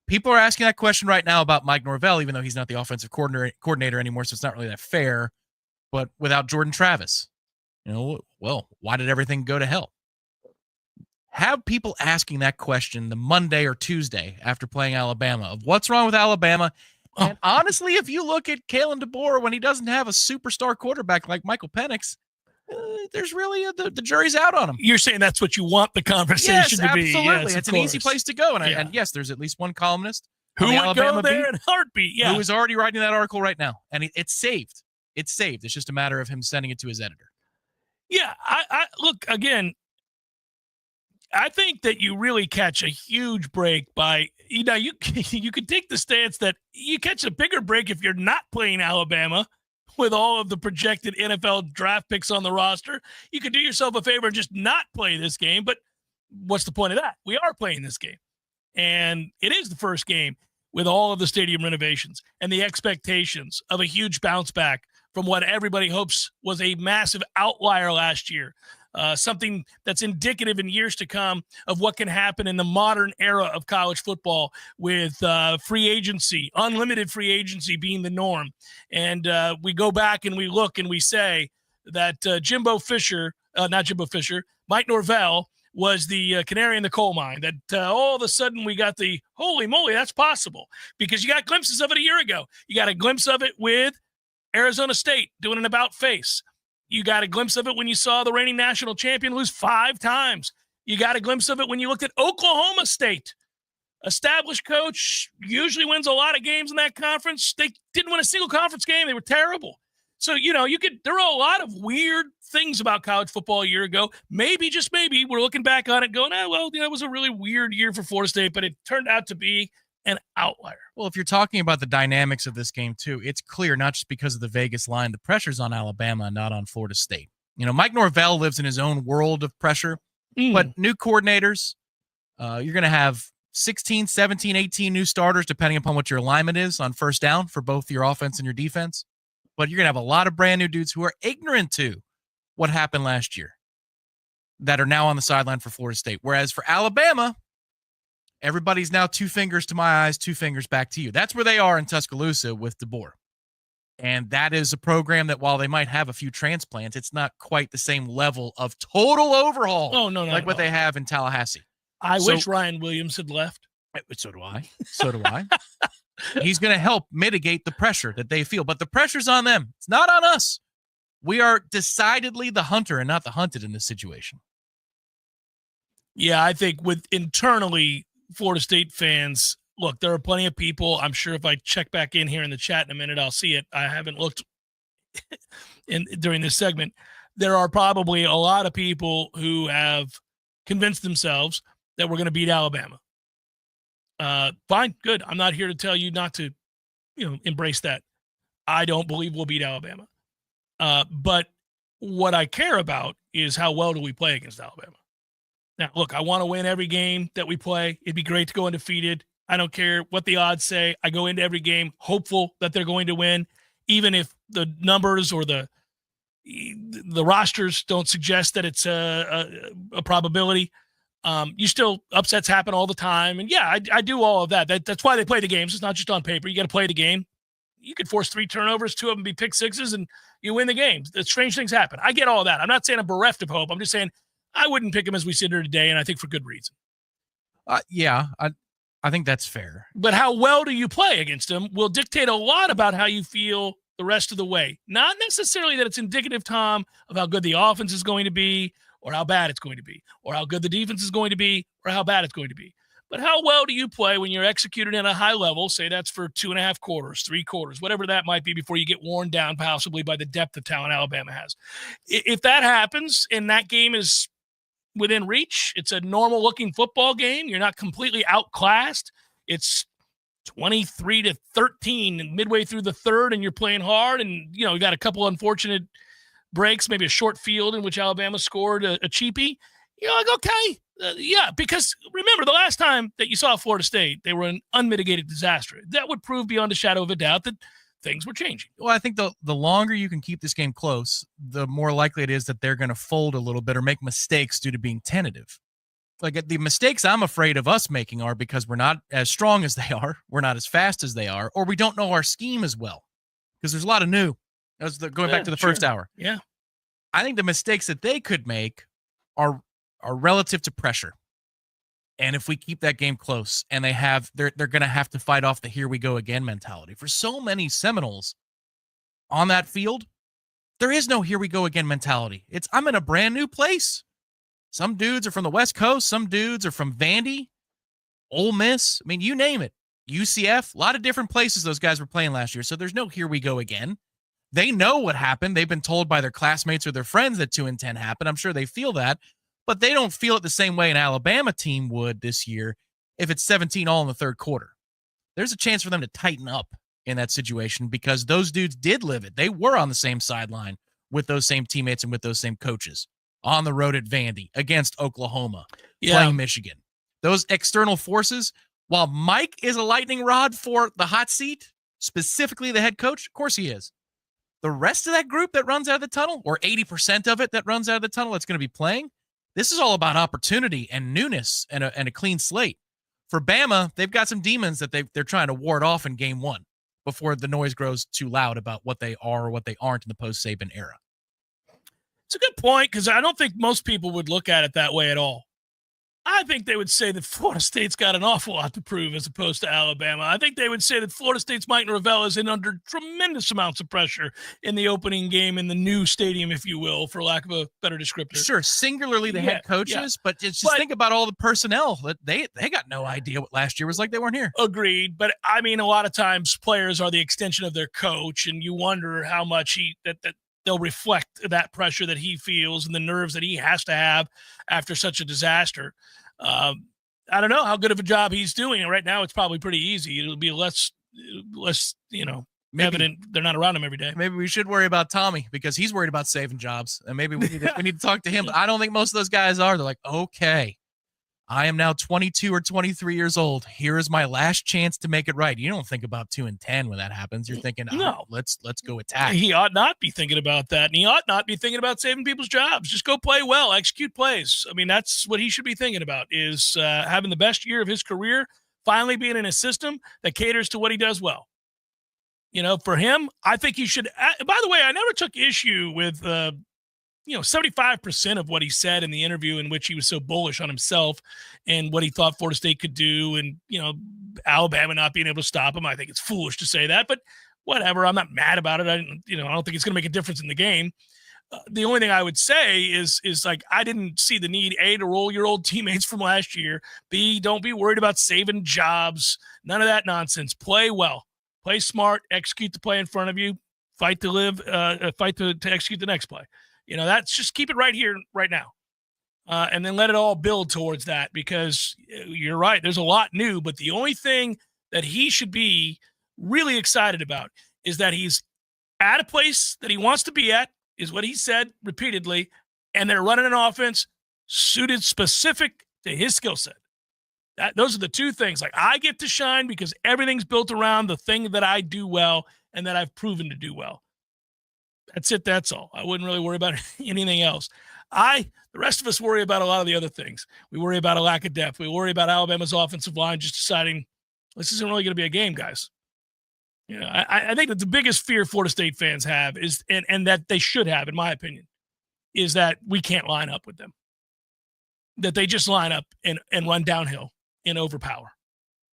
People are asking that question right now about Mike Norvell, even though he's not the offensive coordinator anymore, so it's not really that fair. But without Jordan Travis, well, why did everything go to hell? Have people asking that question the Monday or Tuesday after playing Alabama of what's wrong with Alabama. And honestly, if you look at Kalen DeBoer when he doesn't have a superstar quarterback like Michael Penix, there's really the jury's out on him. You're saying that's what you want the conversation to be. Absolutely. It's an easy place to go. And yes, there's at least one columnist who would Alabama go there in a heartbeat. Yeah. Who is already writing that article right now. And it's saved. It's saved. It's just a matter of him sending it to his editor. Yeah. I look, again, I think that you really catch a huge break by, you could take the stance that you catch a bigger break if you're not playing Alabama with all of the projected NFL draft picks on the roster. You could do yourself a favor and just not play this game. But what's the point of that? We are playing this game. And it is the first game with all of the stadium renovations and the expectations of a huge bounce back from what everybody hopes was a massive outlier last year. Something that's indicative in years to come of what can happen in the modern era of college football with free agency, unlimited free agency being the norm. And we go back and we look and we say that Mike Norvell was the canary in the coal mine, that all of a sudden we got the, holy moly, that's possible, because you got glimpses of it a year ago. You got a glimpse of it with Arizona State doing an about face. You got a glimpse of it when you saw the reigning national champion lose 5 times. You got a glimpse of it when you looked at Oklahoma State. Established coach usually wins a lot of games in that conference. They didn't win a single conference game. They were terrible. So, there are a lot of weird things about college football a year ago. Maybe, just maybe, we're looking back on it going, it was a really weird year for Florida State, but it turned out to be an outlier. Well, if you're talking about the dynamics of this game, too, it's clear, not just because of the Vegas line, the pressure's on Alabama, not on Florida State. Mike Norvell lives in his own world of pressure, but new coordinators, you're going to have 16, 17, 18 new starters, depending upon what your alignment is on first down for both your offense and your defense. But you're going to have a lot of brand new dudes who are ignorant to what happened last year that are now on the sideline for Florida State. Whereas for Alabama, everybody's now 2 fingers to my eyes, 2 fingers back to you. That's where they are in Tuscaloosa with DeBoer. And that is a program that, while they might have a few transplants, it's not quite the same level of total overhaul like what they have in Tallahassee. I wish Ryan Williams had left. So do I. He's going to help mitigate the pressure that they feel. But the pressure's on them. It's not on us. We are decidedly the hunter and not the hunted in this situation. Yeah, I think with internally Florida State fans, look, there are plenty of people. I'm sure if I check back in here in the chat in a minute, I'll see it. I haven't looked during this segment. There are probably a lot of people who have convinced themselves that we're going to beat Alabama. Fine, good. I'm not here to tell you not to, embrace that. I don't believe we'll beat Alabama. But what I care about is how well do we play against Alabama. Now, look, I want to win every game that we play. It'd be great to go undefeated. I don't care what the odds say. I go into every game hopeful that they're going to win, even if the numbers or the rosters don't suggest that it's a probability. You still, upsets happen all the time. And yeah, I do all of that. That's why they play the games. It's not just on paper. You got to play the game. You could force 3 turnovers, 2 of them be pick sixes, and you win the game. The strange things happen. I get all of that. I'm not saying I'm bereft of hope. I'm just saying I wouldn't pick them as we sit here today, and I think for good reason. Yeah, I think that's fair. But how well do you play against them will dictate a lot about how you feel the rest of the way. Not necessarily that it's indicative, Tom, of how good the offense is going to be or how bad it's going to be or how good the defense is going to be or how bad it's going to be. But how well do you play when you're executed at a high level? Say that's for 2.5 quarters, 3 quarters, whatever that might be before you get worn down possibly by the depth of talent Alabama has. If that happens and that game is within reach, it's a normal-looking football game. You're not completely outclassed. It's 23-13 midway through the third, and you're playing hard, and you got a couple unfortunate breaks, maybe a short field in which Alabama scored a cheapie. You're like, okay. Yeah, because remember, the last time that you saw Florida State, they were an unmitigated disaster. That would prove beyond a shadow of a doubt that things were changing. Well, I think the longer you can keep this game close, the more likely it is that they're going to fold a little bit or make mistakes due to being tentative. Like the mistakes I'm afraid of us making are because we're not as strong as they are, we're not as fast as they are, or we don't know our scheme as well. Because there's a lot of new. That's going back to the first hour. Yeah. I think the mistakes that they could make are relative to pressure. And if we keep that game close and they're going to have to fight off the here we go again mentality. For so many Seminoles on that field, there is no here we go again mentality. It's I'm in a brand new place. Some dudes are from the West Coast. Some dudes are from Vandy, Ole Miss. I mean, you name it. UCF, a lot of different places those guys were playing last year. So there's no here we go again. They know what happened. They've been told by their classmates or their friends that 2-10 happened. I'm sure they feel that. But they don't feel it the same way an Alabama team would this year if it's 17 all in the third quarter. There's a chance for them to tighten up in that situation because those dudes did live it. They were on the same sideline with those same teammates and with those same coaches on the road at Vandy, against Oklahoma, playing Michigan. Those external forces, while Mike is a lightning rod for the hot seat, specifically the head coach, of course he is. The rest of that group that runs out of the tunnel, or 80% of it that runs out of the tunnel that's going to be playing, this is all about opportunity and newness and a clean slate. For Bama, they've got some demons that they're trying to ward off in game one before the noise grows too loud about what they are or what they aren't in the post-Saban era. It's a good point because I don't think most people would look at it that way at all. I think they would say that Florida State's got an awful lot to prove as opposed to Alabama. I think they would say that Florida State's Mike Norvell is in under tremendous amounts of pressure in the opening game in the new stadium, if you will, for lack of a better descriptor. Sure, singularly the head coaches, but just think about all the personnel that they got no idea what last year was like. They weren't here. Agreed, but I mean, a lot of times players are the extension of their coach, and you wonder how much that they'll reflect that pressure that he feels and the nerves that he has to have after such a disaster. I don't know how good of a job he's doing. Right now, it's probably pretty easy. It'll be less, evident they're not around him every day. Maybe we should worry about Tommy because he's worried about saving jobs, and maybe we need to talk to him. But I don't think most of those guys are. They're like, okay, I am now 22 or 23 years old. Here is my last chance to make it right. You don't think about 2-10 when that happens. You're thinking, no, let's go attack. He ought not be thinking about that, and he ought not be thinking about saving people's jobs. Just go play well, execute plays. I mean, that's what he should be thinking about, is having the best year of his career, finally being in a system that caters to what he does well. For him, I think he should. By the way, I never took issue with 75% of what he said in the interview in which he was so bullish on himself and what he thought Florida State could do, and, Alabama not being able to stop him. I think it's foolish to say that, but whatever. I'm not mad about it. I don't think it's going to make a difference in the game. The only thing I would say is like, I didn't see the need, A, to roll your old teammates from last year. B, don't be worried about saving jobs. None of that nonsense. Play well, play smart, execute the play in front of you, fight to execute the next play. That's just keep it right here, right now. And then let it all build towards that, because you're right. There's a lot new, but the only thing that he should be really excited about is that he's at a place that he wants to be at, is what he said repeatedly. And they're running an offense suited specific to his skill set. Those are the two things. Like, I get to shine because everything's built around the thing that I do well and that I've proven to do well. That's it. That's all. I wouldn't really worry about anything else. The rest of us worry about a lot of the other things. We worry about a lack of depth. We worry about Alabama's offensive line just deciding this isn't really going to be a game, guys. I think that the biggest fear Florida State fans have is, and that they should have, in my opinion, is that we can't line up with them. That they just line up and run downhill and overpower.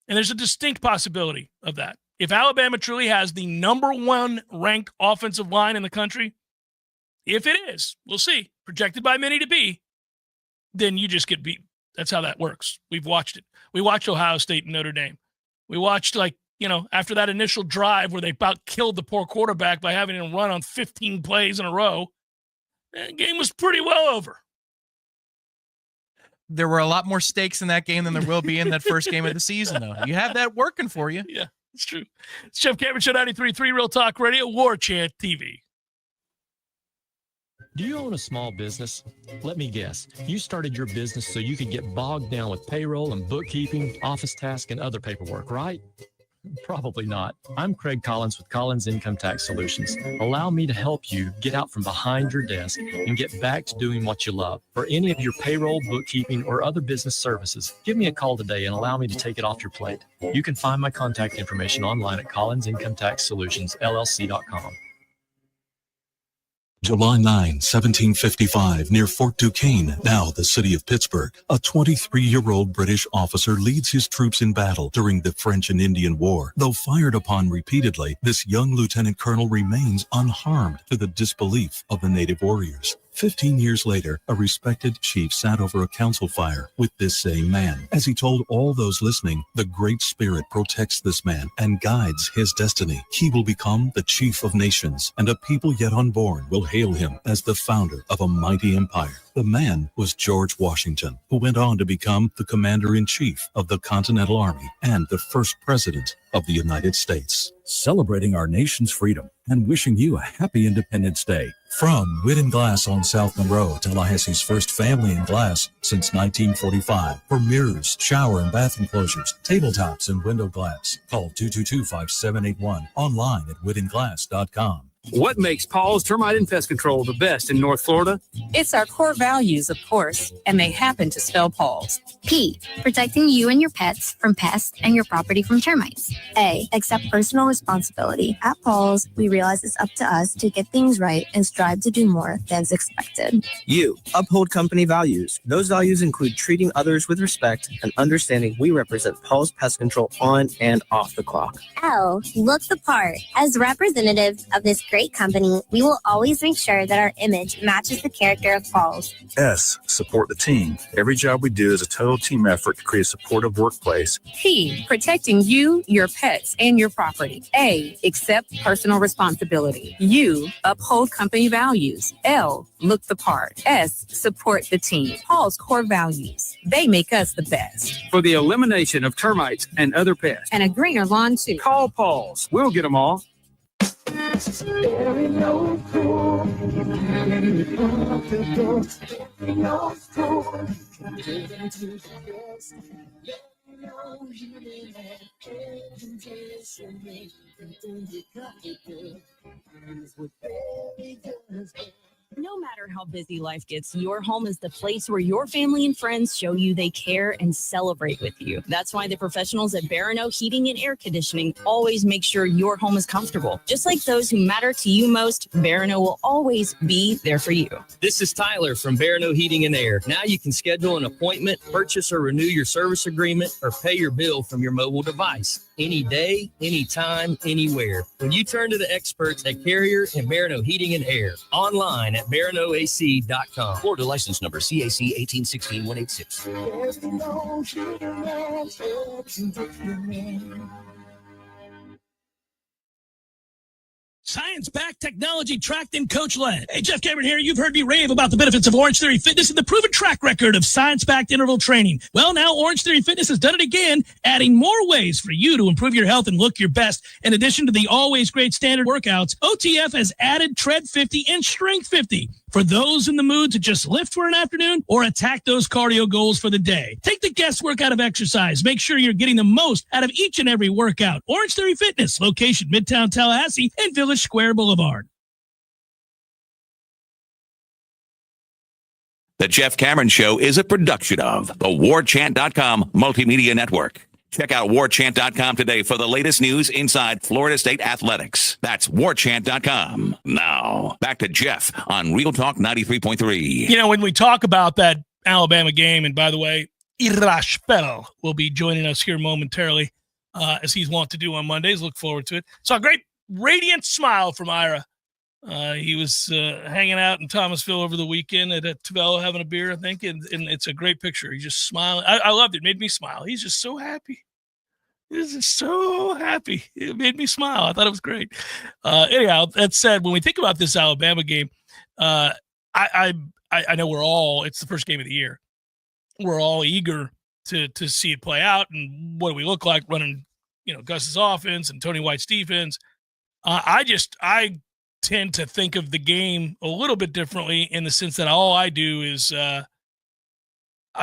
And there's a distinct possibility of that. If Alabama truly has the number one ranked offensive line in the country, if it is, we'll see, projected by many to be, then you just get beat. That's how that works. We've watched it. We watched Ohio State and Notre Dame. We watched, after that initial drive where they about killed the poor quarterback by having him run on 15 plays in a row, the game was pretty well over. There were a lot more stakes in that game than there will be in that first game of the season, though. You have that working for you. Yeah. It's true. It's Jeff Cameron Show 93.3 Real Talk Radio, Warchant TV. Do you own a small business? Let me guess. You started your business so you could get bogged down with payroll and bookkeeping, office tasks, and other paperwork, right? Probably not. I'm Craig Collins with Collins Income Tax Solutions. Allow me to help you get out from behind your desk and get back to doing what you love. For any of your payroll, bookkeeping, or other business services, give me a call today and allow me to take it off your plate. You can find my contact information online at collinsincometexsolutionsllc.com. July 9, 1755, near Fort Duquesne, now the city of Pittsburgh, a 23-year-old British officer leads his troops in battle during the French and Indian War. Though fired upon repeatedly, this young lieutenant colonel remains unharmed, to the disbelief of the native warriors. 15 years later, a respected chief sat over a council fire with this same man. As he told all those listening, the Great Spirit protects this man and guides his destiny. He will become the chief of nations, and a people yet unborn will hail him as the founder of a mighty empire. The man was George Washington, who went on to become the commander-in-chief of the Continental Army and the first president of the United States. Celebrating our nation's freedom and wishing you a happy Independence Day. From Wood and Glass on South Monroe, Tallahassee's first family in glass since 1945. For mirrors, shower and bath enclosures, tabletops, and window glass. Call 222-5781. Online at woodandglass.com. What makes Paul's Termite and Pest Control the best in North Florida? It's our core values, of course, and they happen to spell Paul's. P, protecting you and your pets from pests and your property from termites. A, accept personal responsibility. At Paul's, we realize it's up to us to get things right and strive to do more than's expected. U, uphold company values. Those values include treating others with respect and understanding we represent Paul's Pest Control on and off the clock. L, look the part. As representatives of this great company, we will always make sure that our image matches the character of Paul's. S, support the team. Every job we do is a total team effort to create a supportive workplace. P, protecting you, your pets, and your property. A, accept personal responsibility. U, uphold company values. L, look the part. S, support the team. Paul's core values. They make us the best. For the elimination of termites and other pests. And a greener lawn, too. Call Paul's. We'll get them all. No matter how busy life gets, your home is the place where your family and friends show you they care and celebrate with you. That's why the professionals at Barano Heating and Air Conditioning always make sure your home is comfortable. Just like those who matter to you most, Barano will always be there for you. This is Tyler from Barano Heating and Air. Now you can schedule an appointment, purchase or renew your service agreement, or pay your bill from your mobile device. Any day, anytime, anywhere. When you turn to the experts at Carrier and Barano Heating and Air, online at baranoac.com. Florida license number CAC 1816186. Science-backed, technology-tracked, and coach-led. Hey, Jeff Cameron here. You've heard me rave about the benefits of Orange Theory Fitness and the proven track record of science-backed interval training. Well, now Orange Theory Fitness has done it again, adding more ways for you to improve your health and look your best. In addition to the always great standard workouts, OTF has added Tread 50 and Strength 50 for those in the mood to just lift for an afternoon or attack those cardio goals for the day. Take the guesswork out of exercise. Make sure you're getting the most out of each and every workout. Orange Theory Fitness, location Midtown Tallahassee and Village Square Boulevard. The Jeff Cameron Show is a production of the Warchant.com Multimedia Network. Check out Warchant.com today for the latest news inside Florida State athletics. That's Warchant.com. Now, back to Jeff on Real Talk 93.3. You know, when we talk about that Alabama game, and by the way, Irashpel will be joining us here momentarily, as he's wont to do on Mondays. Look forward to it. Saw a great radiant smile from Ira. He was hanging out in Thomasville over the weekend at Tavello having a beer, I think, and it's a great picture. He's just smiling. I loved it. It made me smile. He's just so happy. He's just so happy. It made me smile. I thought it was great. Anyhow, that said, when we think about this Alabama game, I know we're all, it's the first game of the year. We're all eager to see it play out, and what do we look like running, Gus's offense and Tony White's defense. I tend to think of the game a little bit differently in the sense that all I do is I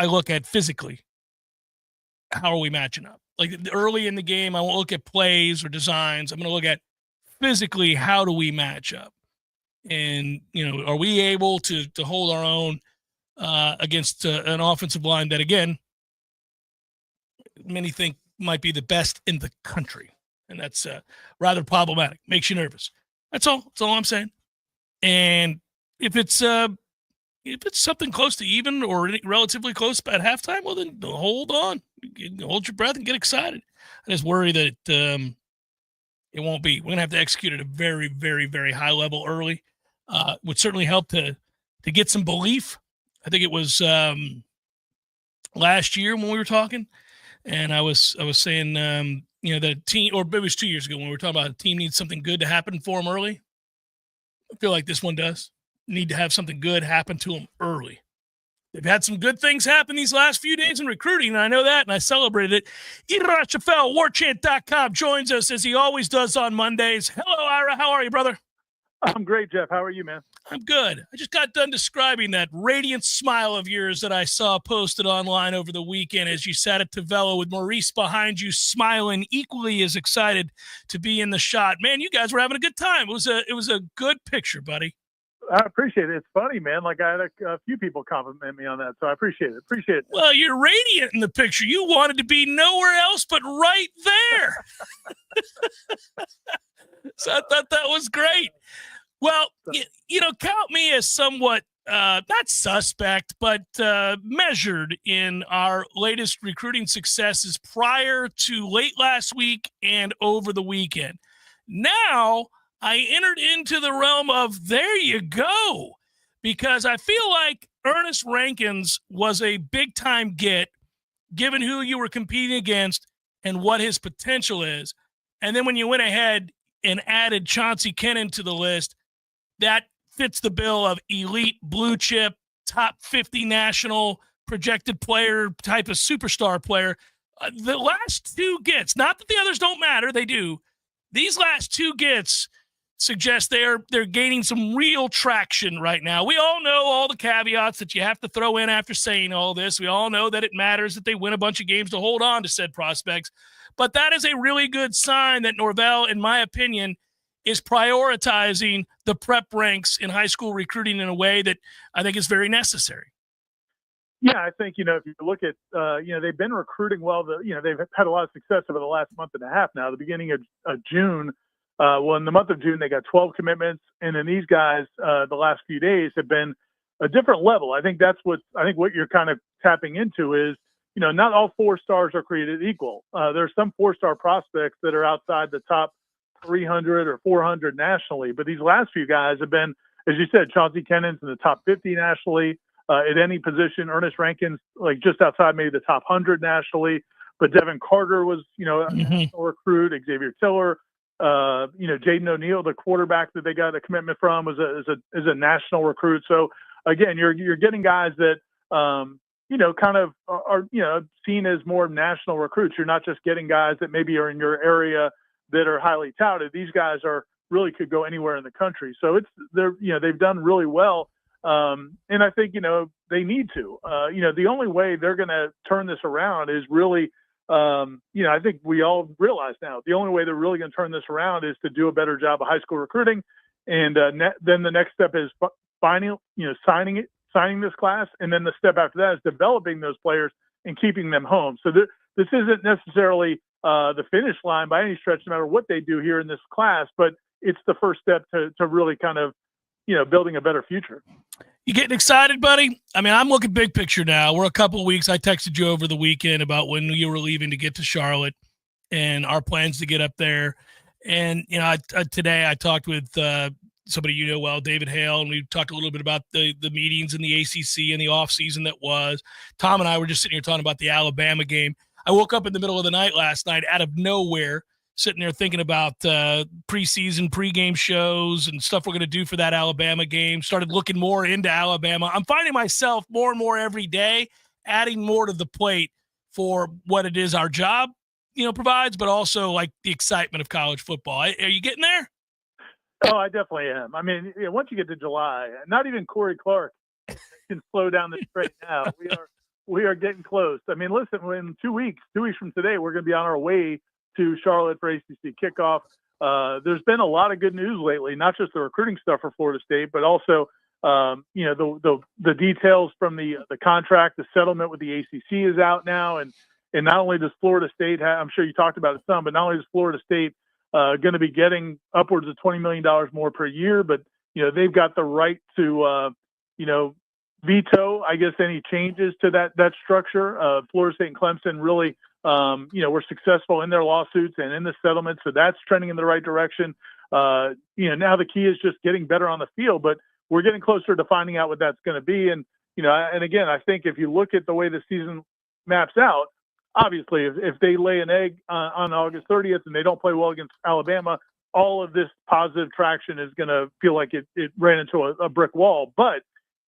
look at physically. How are we matching up? Like early in the game, I won't look at plays or designs. I'm going to look at physically, how do we match up? And, are we able to hold our own against an offensive line that, again, many think might be the best in the country. And that's rather problematic. Makes you nervous. That's all. That's all I'm saying. And if it's something close to even or relatively close at halftime, well, then hold on. Hold your breath and get excited. I just worry that it won't be. We're going to have to execute at a very, very, very high level early. Would certainly help to get some belief. I think it was last year when we were talking, and I was saying, the team, or it was 2 years ago when we were talking about a team needs something good to happen for them early. I feel like this one does need to have something good happen to them early. They've had some good things happen these last few days in recruiting, and I know that, and I celebrated it. Ira Shafel, Warchant.com, joins us as he always does on Mondays. Hello, Ira. How are you, brother? I'm great, Jeff. How are you, man? I'm good. I just got done describing that radiant smile of yours that I saw posted online over the weekend as you sat at Tavello with Maurice behind you, smiling, equally as excited to be in the shot. Man, you guys were having a good time. It was a good picture, buddy. I appreciate it. It's funny, man. Like, I had a few people compliment me on that, so I appreciate it. Appreciate it. Well, you're radiant in the picture. You wanted to be nowhere else but right there. So I thought that was great. Well, count me as somewhat not suspect, but measured in our latest recruiting successes prior to late last week and over the weekend. Now, I entered into the realm of there you go, because I feel like Ernest Rankins was a big-time get, given who you were competing against and what his potential is. And then when you went ahead and added Chauncey Kennan to the list, that fits the bill of elite, blue chip, top 50 national projected player type of superstar player. The last two gets, not that the others don't matter, they do. These last two gets suggest they're gaining some real traction right now. We all know all the caveats that you have to throw in after saying all this. We all know that it matters that they win a bunch of games to hold on to said prospects. But that is a really good sign that Norvell, in my opinion, is prioritizing the prep ranks in high school recruiting in a way that I think is very necessary. Yeah, I think, if you look at, they've been recruiting well. They've had a lot of success over the last month and a half now. The beginning of June, in the month of June, they got 12 commitments. And then these guys, the last few days, have been a different level. I think what you're kind of tapping into is, not all 4 stars are created equal. There's some 4-star prospects that are outside the top 300 or 400 nationally. But these last few guys have been, as you said, Chauncey Kennan's in the top 50 nationally at any position. Ernest Rankins, like just outside maybe the top 100 nationally. But Devin Carter was, a national recruit. Xavier Tiller, Jaden O'Neal, the quarterback that they got a commitment from, is a national recruit. So again, you're getting guys that kind of are seen as more national recruits. You're not just getting guys that maybe are in your area that are highly touted. These guys really could go anywhere in the country. So they've done really well. And I think, they need to, the only way they're going to turn this around is really, I think we all realize now the only way they're really going to turn this around is to do a better job of high school recruiting. And then the next step is signing this class. And then the step after that is developing those players and keeping them home. So this isn't necessarily the finish line by any stretch, no matter what they do here in this class, but it's the first step to really kind of, building a better future. You getting excited, buddy? I mean, I'm looking big picture now. We're a couple of weeks. I texted you over the weekend about when you were leaving to get to Charlotte and our plans to get up there. And, today I talked with somebody well, David Hale, and we talked a little bit about the meetings in the ACC and the offseason that was. Tom and I were just sitting here talking about the Alabama game. I woke up in the middle of the night last night out of nowhere, sitting there thinking about preseason, pregame shows and stuff we're going to do for that Alabama game. Started looking more into Alabama. I'm finding myself more and more every day adding more to the plate for what it is our job, provides, but also like the excitement of college football. Are you getting there? Oh, I definitely am. I mean, once you get to July, not even Corey Clark can slow down this right now. We are getting close. I mean, listen, in 2 weeks from today, we're going to be on our way to Charlotte for ACC kickoff. There's been a lot of good news lately, not just the recruiting stuff for Florida State, but also, the details from the contract, the settlement with the ACC is out now. And not only does Florida State I'm sure you talked about it some, but not only does Florida State going to be getting upwards of $20 million more per year, but, they've got the right to, veto, I guess, any changes to that structure. Florida State and Clemson really, were successful in their lawsuits and in the settlement. So that's trending in the right direction. Now the key is just getting better on the field, but we're getting closer to finding out what that's going to be. And, and again, I think if you look at the way the season maps out, obviously if they lay an egg on August 30th and they don't play well against Alabama, all of this positive traction is going to feel like it ran into a brick wall. But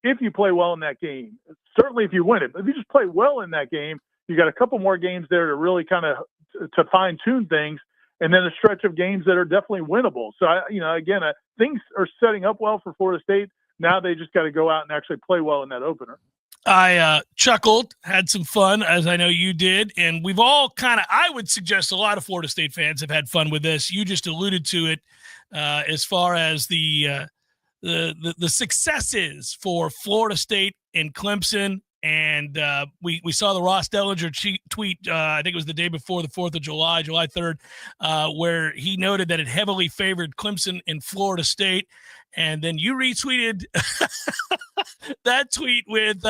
if you play well in that game, certainly if you win it, but if you just play well in that game, you got a couple more games there to really kind of to fine tune things. and then a stretch of games that are definitely winnable. So, things are setting up well for Florida State. Now they just got to go out and actually play well in that opener. I chuckled, had some fun, as I know you did, and we've all I would suggest a lot of Florida State fans have had fun with this. You just alluded to it as far as the successes for Florida State and Clemson. And we saw the Ross Dellinger tweet, I think it was the day before the 4th of July, July 3rd, where he noted that it heavily favored Clemson and Florida State. And then you retweeted that tweet with,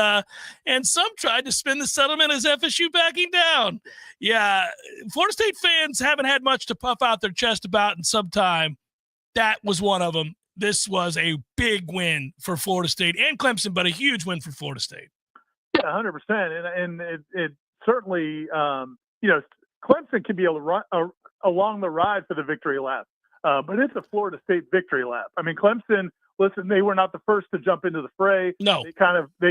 and some tried to spin the settlement as FSU backing down. Yeah, Florida State fans haven't had much to puff out their chest about in some time. That was one of them. This was a big win for Florida State and Clemson, but a huge win for Florida State. Yeah, 100%. And it certainly, Clemson can be along the ride for the victory lap. But it's a Florida State victory lap. I mean, Clemson, listen, they were not the first to jump into the fray. No. They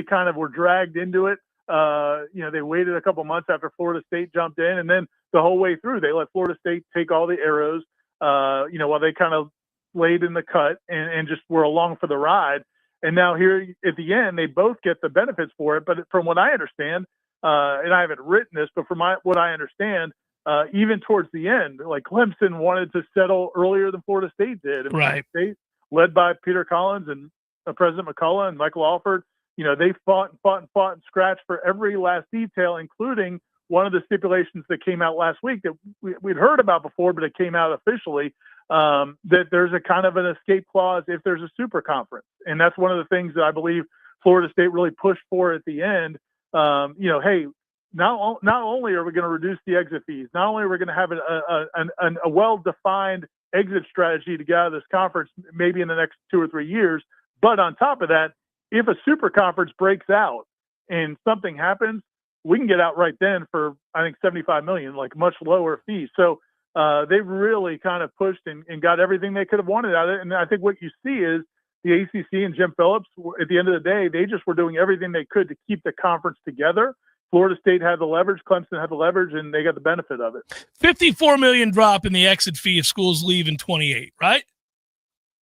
kind of were dragged into it. They waited a couple months after Florida State jumped in, and then the whole way through, they let Florida State take all the arrows, while they kind of laid in the cut and just were along for the ride. And now here at the end, they both get the benefits for it. But from what I understand, and I haven't written this, but from what I understand, even towards the end, like Clemson wanted to settle earlier than Florida State did. And right. Florida State, led by Peter Collins and President McCullough and Michael Alford, they fought and scratched for every last detail, including one of the stipulations that came out last week that we'd heard about before, but it came out officially, that there's a kind of an escape clause if there's a super conference. And that's one of the things that I believe Florida State really pushed for at the end. Hey, not only are we going to reduce the exit fees, not only are we going to have a well-defined exit strategy to get out of this conference maybe in the next 2 or 3 years, but on top of that, if a super conference breaks out and something happens, we can get out right then for, I think, $75 million, like much lower fees. So they've really kind of pushed and got everything they could have wanted out of it. And I think what you see is the ACC and Jim Phillips, at the end of the day, they just were doing everything they could to keep the conference together. Florida State had the leverage, Clemson had the leverage, and they got the benefit of it. $54 million drop in the exit fee if schools leave in 28, right?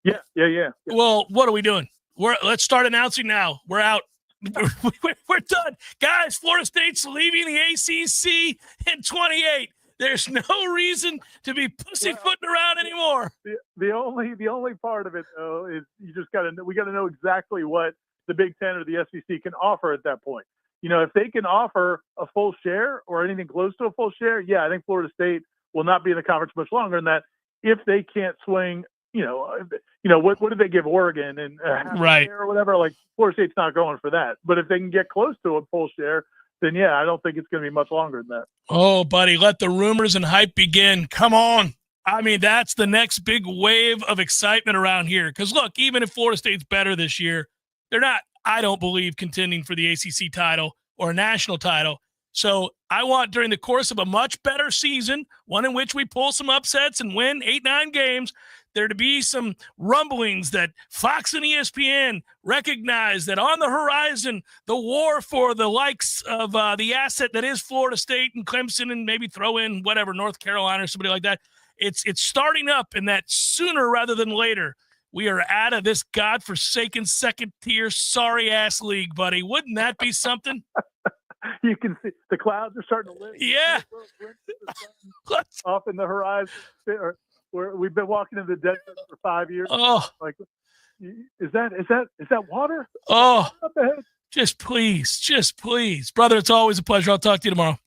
Yeah. Well, what are we doing? Let's start announcing now. We're out. We're done. Guys, Florida State's leaving the ACC in 28. There's no reason to be pussyfooting around anymore. The only part of it, though, is we got to know exactly what the Big Ten or the SEC can offer at that point. If they can offer a full share or anything close to a full share, yeah, I think Florida State will not be in the conference much longer than that. If they can't swing, what did they give Oregon and right or whatever? Like Florida State's not going for that. But if they can get close to a full share, then yeah, I don't think it's going to be much longer than that. Oh, buddy, let the rumors and hype begin. Come on. I mean, that's the next big wave of excitement around here. Because look, even if Florida State's better this year, they're not, I don't believe, contending for the ACC title or a national title. So I want, during the course of a much better season, one in which we pull some upsets and win 8-9 games, there to be some rumblings that Fox and ESPN recognize that on the horizon, the war for the likes of the asset that is Florida State and Clemson, and maybe throw in whatever, North Carolina or somebody like that. It's starting up, and that sooner rather than later, we are out of this godforsaken second-tier sorry-ass league, buddy. Wouldn't that be something? You can see the clouds are starting to lift. Yeah. Off in the horizon. We've been walking in the desert for 5 years. Oh, like, is that water? Oh, just please. Brother, it's always a pleasure. I'll talk to you tomorrow.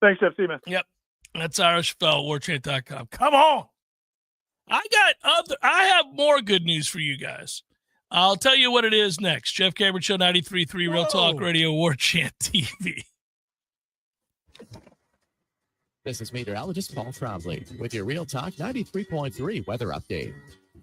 Thanks, Jeff. See you, man. Yep. That's Irish Fell, Warchant.com. Come on. I have more good news for you guys. I'll tell you what it is next. Jeff Cameron Show, 93.3 Real Talk Radio, Warchant TV. This is meteorologist Paul Trombley with your Real Talk 93.3 weather update.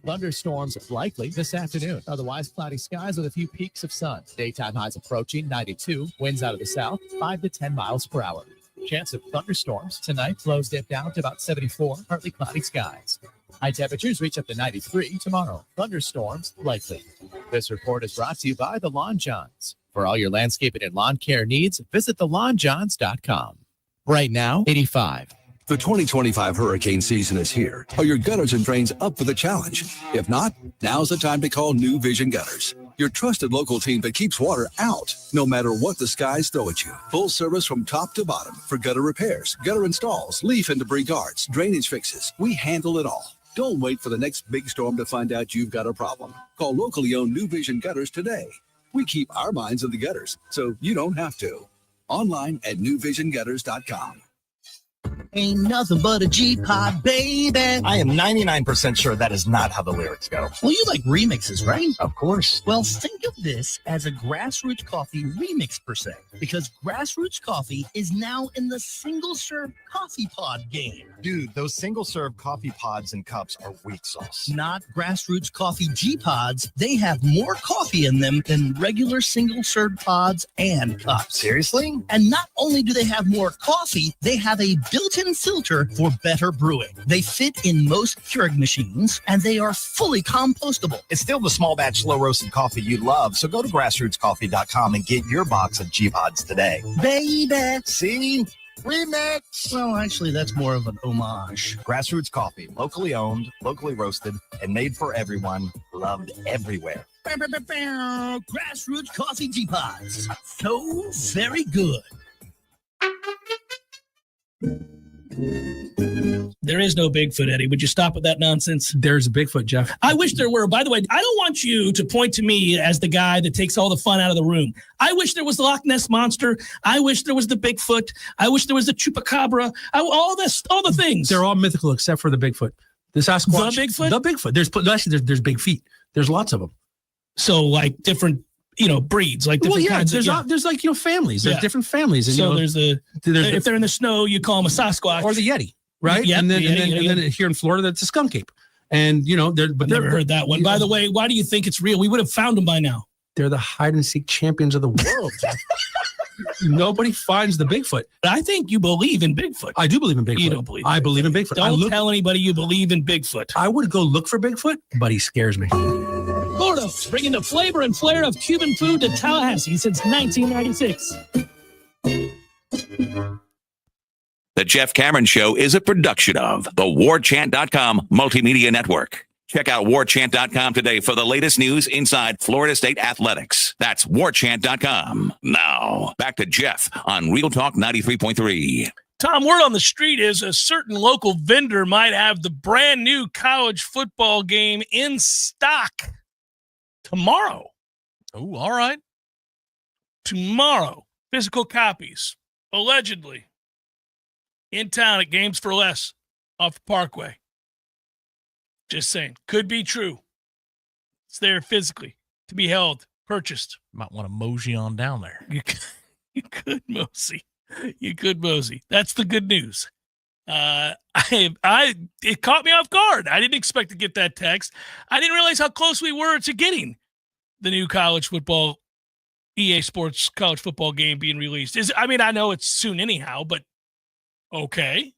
Thunderstorms likely this afternoon. Otherwise, cloudy skies with a few peaks of sun. Daytime highs approaching 92. Winds out of the south, 5 to 10 miles per hour. Chance of thunderstorms tonight. Lows dip down to about 74. Partly cloudy skies. High temperatures reach up to 93 tomorrow. Thunderstorms likely. This report is brought to you by the Lawn Johns. For all your landscaping and lawn care needs, visit thelawnjohns.com. Right now, 85. The 2025 hurricane season is here. Are your gutters and drains up for the challenge? If not, now's the time to call New Vision Gutters, your trusted local team that keeps water out, no matter what the skies throw at you. Full service from top to bottom for gutter repairs, gutter installs, leaf and debris guards, drainage fixes. We handle it all. Don't wait for the next big storm to find out you've got a problem. Call locally owned New Vision Gutters today. We keep our minds in the gutters, so you don't have to. Online at newvisiongutters.com. Ain't nothing but a G-Pod, baby. I am 99% sure that is not how the lyrics go. Well, you like remixes, right? Of course. Well, think of this as a Grassroots Coffee remix per se, because Grassroots Coffee is now in the single-serve coffee pod game. Dude, those single-serve coffee pods and cups are weak sauce. Not Grassroots Coffee G-Pods. They have more coffee in them than regular single-serve pods and cups. Seriously? And not only do they have more coffee, they have a built-in filter for better brewing. They fit in most Keurig machines, and they are fully compostable. It's still the small batch, slow roasted coffee you love, so go to grassrootscoffee.com and get your box of G-Pods today. Baby! See? Remix! Well, actually, that's more of an homage. Grassroots Coffee, locally owned, locally roasted, and made for everyone, loved everywhere. Grassroots Coffee G-Pods. So very good. There is no Bigfoot, Eddie. Would you stop with that nonsense? There's a Bigfoot, Jeff. I wish there were. By the way, I don't want you to point to me as the guy that takes all the fun out of the room. I wish there was the Loch Ness Monster. I wish there was the Bigfoot. I wish there was the Chupacabra. All the things. They're all mythical except for the Bigfoot. The Sasquatch. The Bigfoot? The Bigfoot. There's big feet. There's lots of them. So like different, breeds, like different kinds there's of. There's like families. There's different families. And, so there's if they're in the snow, you call them a Sasquatch or the Yeti, right? Yep, and then here in Florida, that's a skunk ape. And I've never heard that one. By the way, why do you think it's real? We would have found them by now. They're the hide and seek champions of the world. Nobody finds the Bigfoot. I think you believe in Bigfoot. I do believe in Bigfoot. You don't believe. I believe in Bigfoot. Don't tell anybody you believe in Bigfoot. I would go look for Bigfoot, but he scares me. Florida, bringing the flavor and flair of Cuban food to Tallahassee since 1996. The Jeff Cameron Show is a production of the Warchant.com Multimedia Network. Check out Warchant.com today for the latest news inside Florida State athletics. That's Warchant.com. Now, back to Jeff on Real Talk 93.3. Tom, word on the street is a certain local vendor might have the brand new college football game in stock tomorrow. Oh, all right. Tomorrow. Physical copies, allegedly, in town at Games for Less off the Parkway. Just saying. Could be true. It's there physically to be held, purchased. Might want to mosey on down there. You could mosey. You could mosey. That's the good news. It caught me off guard. I didn't expect to get that text. I didn't realize how close we were to getting the new college football, EA Sports college football game being released. I know it's soon anyhow, but okay.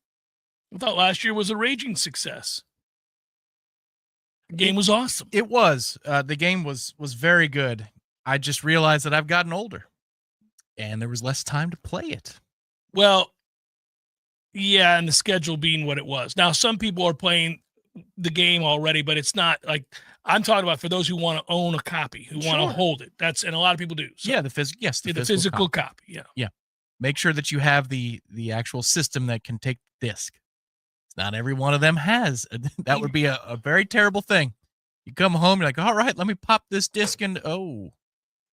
I thought last year was a raging success. The game was awesome. It was. The game was very good. I just realized that I've gotten older, and there was less time to play it. Well, yeah, and the schedule being what it was. Now, some people are playing the game already, but it's not like I'm talking about for those who want to own a copy, who want to hold it. And a lot of people do. So, yeah, the physical copy. Yeah. Yeah. Make sure that you have the actual system that can take disc. Not every one of them has. That would be a very terrible thing. You come home, you're like, all right, let me pop this disc and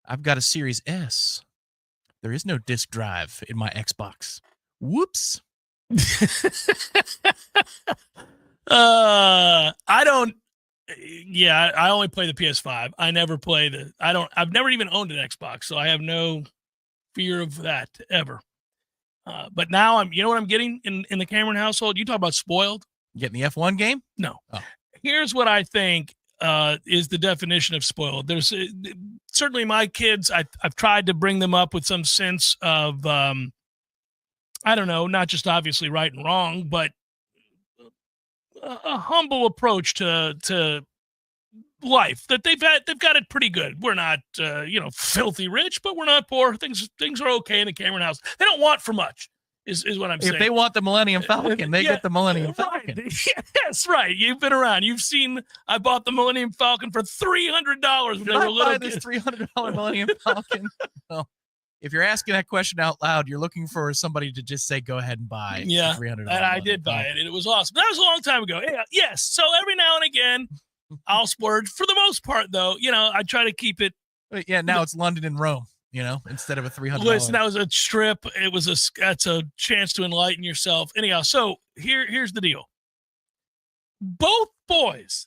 I've got a Series S. There is no disc drive in my Xbox. Whoops. I only play the PS5. I never play I've never even owned an Xbox, so I have no fear of that ever. But now you know what I'm getting in the Cameron household? You talk about spoiled. Getting the F1 game? No. Oh. Here's what I think is the definition of spoiled. There's certainly my kids. I've tried to bring them up with some sense of, I don't know, not just obviously right and wrong, but a humble approach to life that they've got it pretty good. We're not, filthy rich, but we're not poor. Things are okay in the Cameron house. They don't want for much is what I'm saying. If they want the Millennium Falcon, they get the Millennium Falcon. Right. Yes, right. You've been around. You've seen. I bought the Millennium Falcon for $300 when they were little. Buy this $300 Millennium Falcon? Well, if you're asking that question out loud, you're looking for somebody to just say, "Go ahead and buy." Yeah, $300. and I did buy it, and it was awesome. That was a long time ago. Yeah, yes. So every now and again, I'll splurge. For the most part, though, I try to keep it. Yeah, now it's London and Rome. Instead of a $300. Listen, that was a trip. That's a chance to enlighten yourself. Anyhow, so here's the deal. Both boys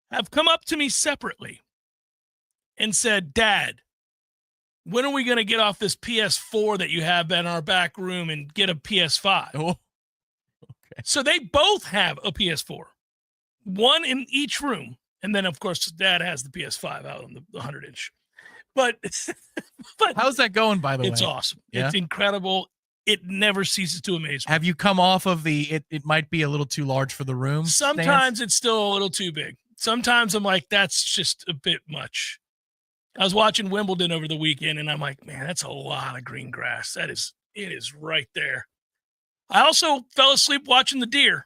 have come up to me separately and said, "Dad, when are we going to get off this PS4 that you have in our back room and get a PS5?" Oh, okay. So they both have a PS4, one in each room. And then, of course, Dad has the PS5 out on the 100-inch. But how's that going, by the way? It's awesome. Yeah? It's incredible. It never ceases to amaze me. Have you come off of it might be a little too large for the room? Sometimes it's still a little too big. Sometimes I'm like, that's just a bit much. I was watching Wimbledon over the weekend, and I'm like, man, that's a lot of green grass. It is right there. I also fell asleep watching the deer,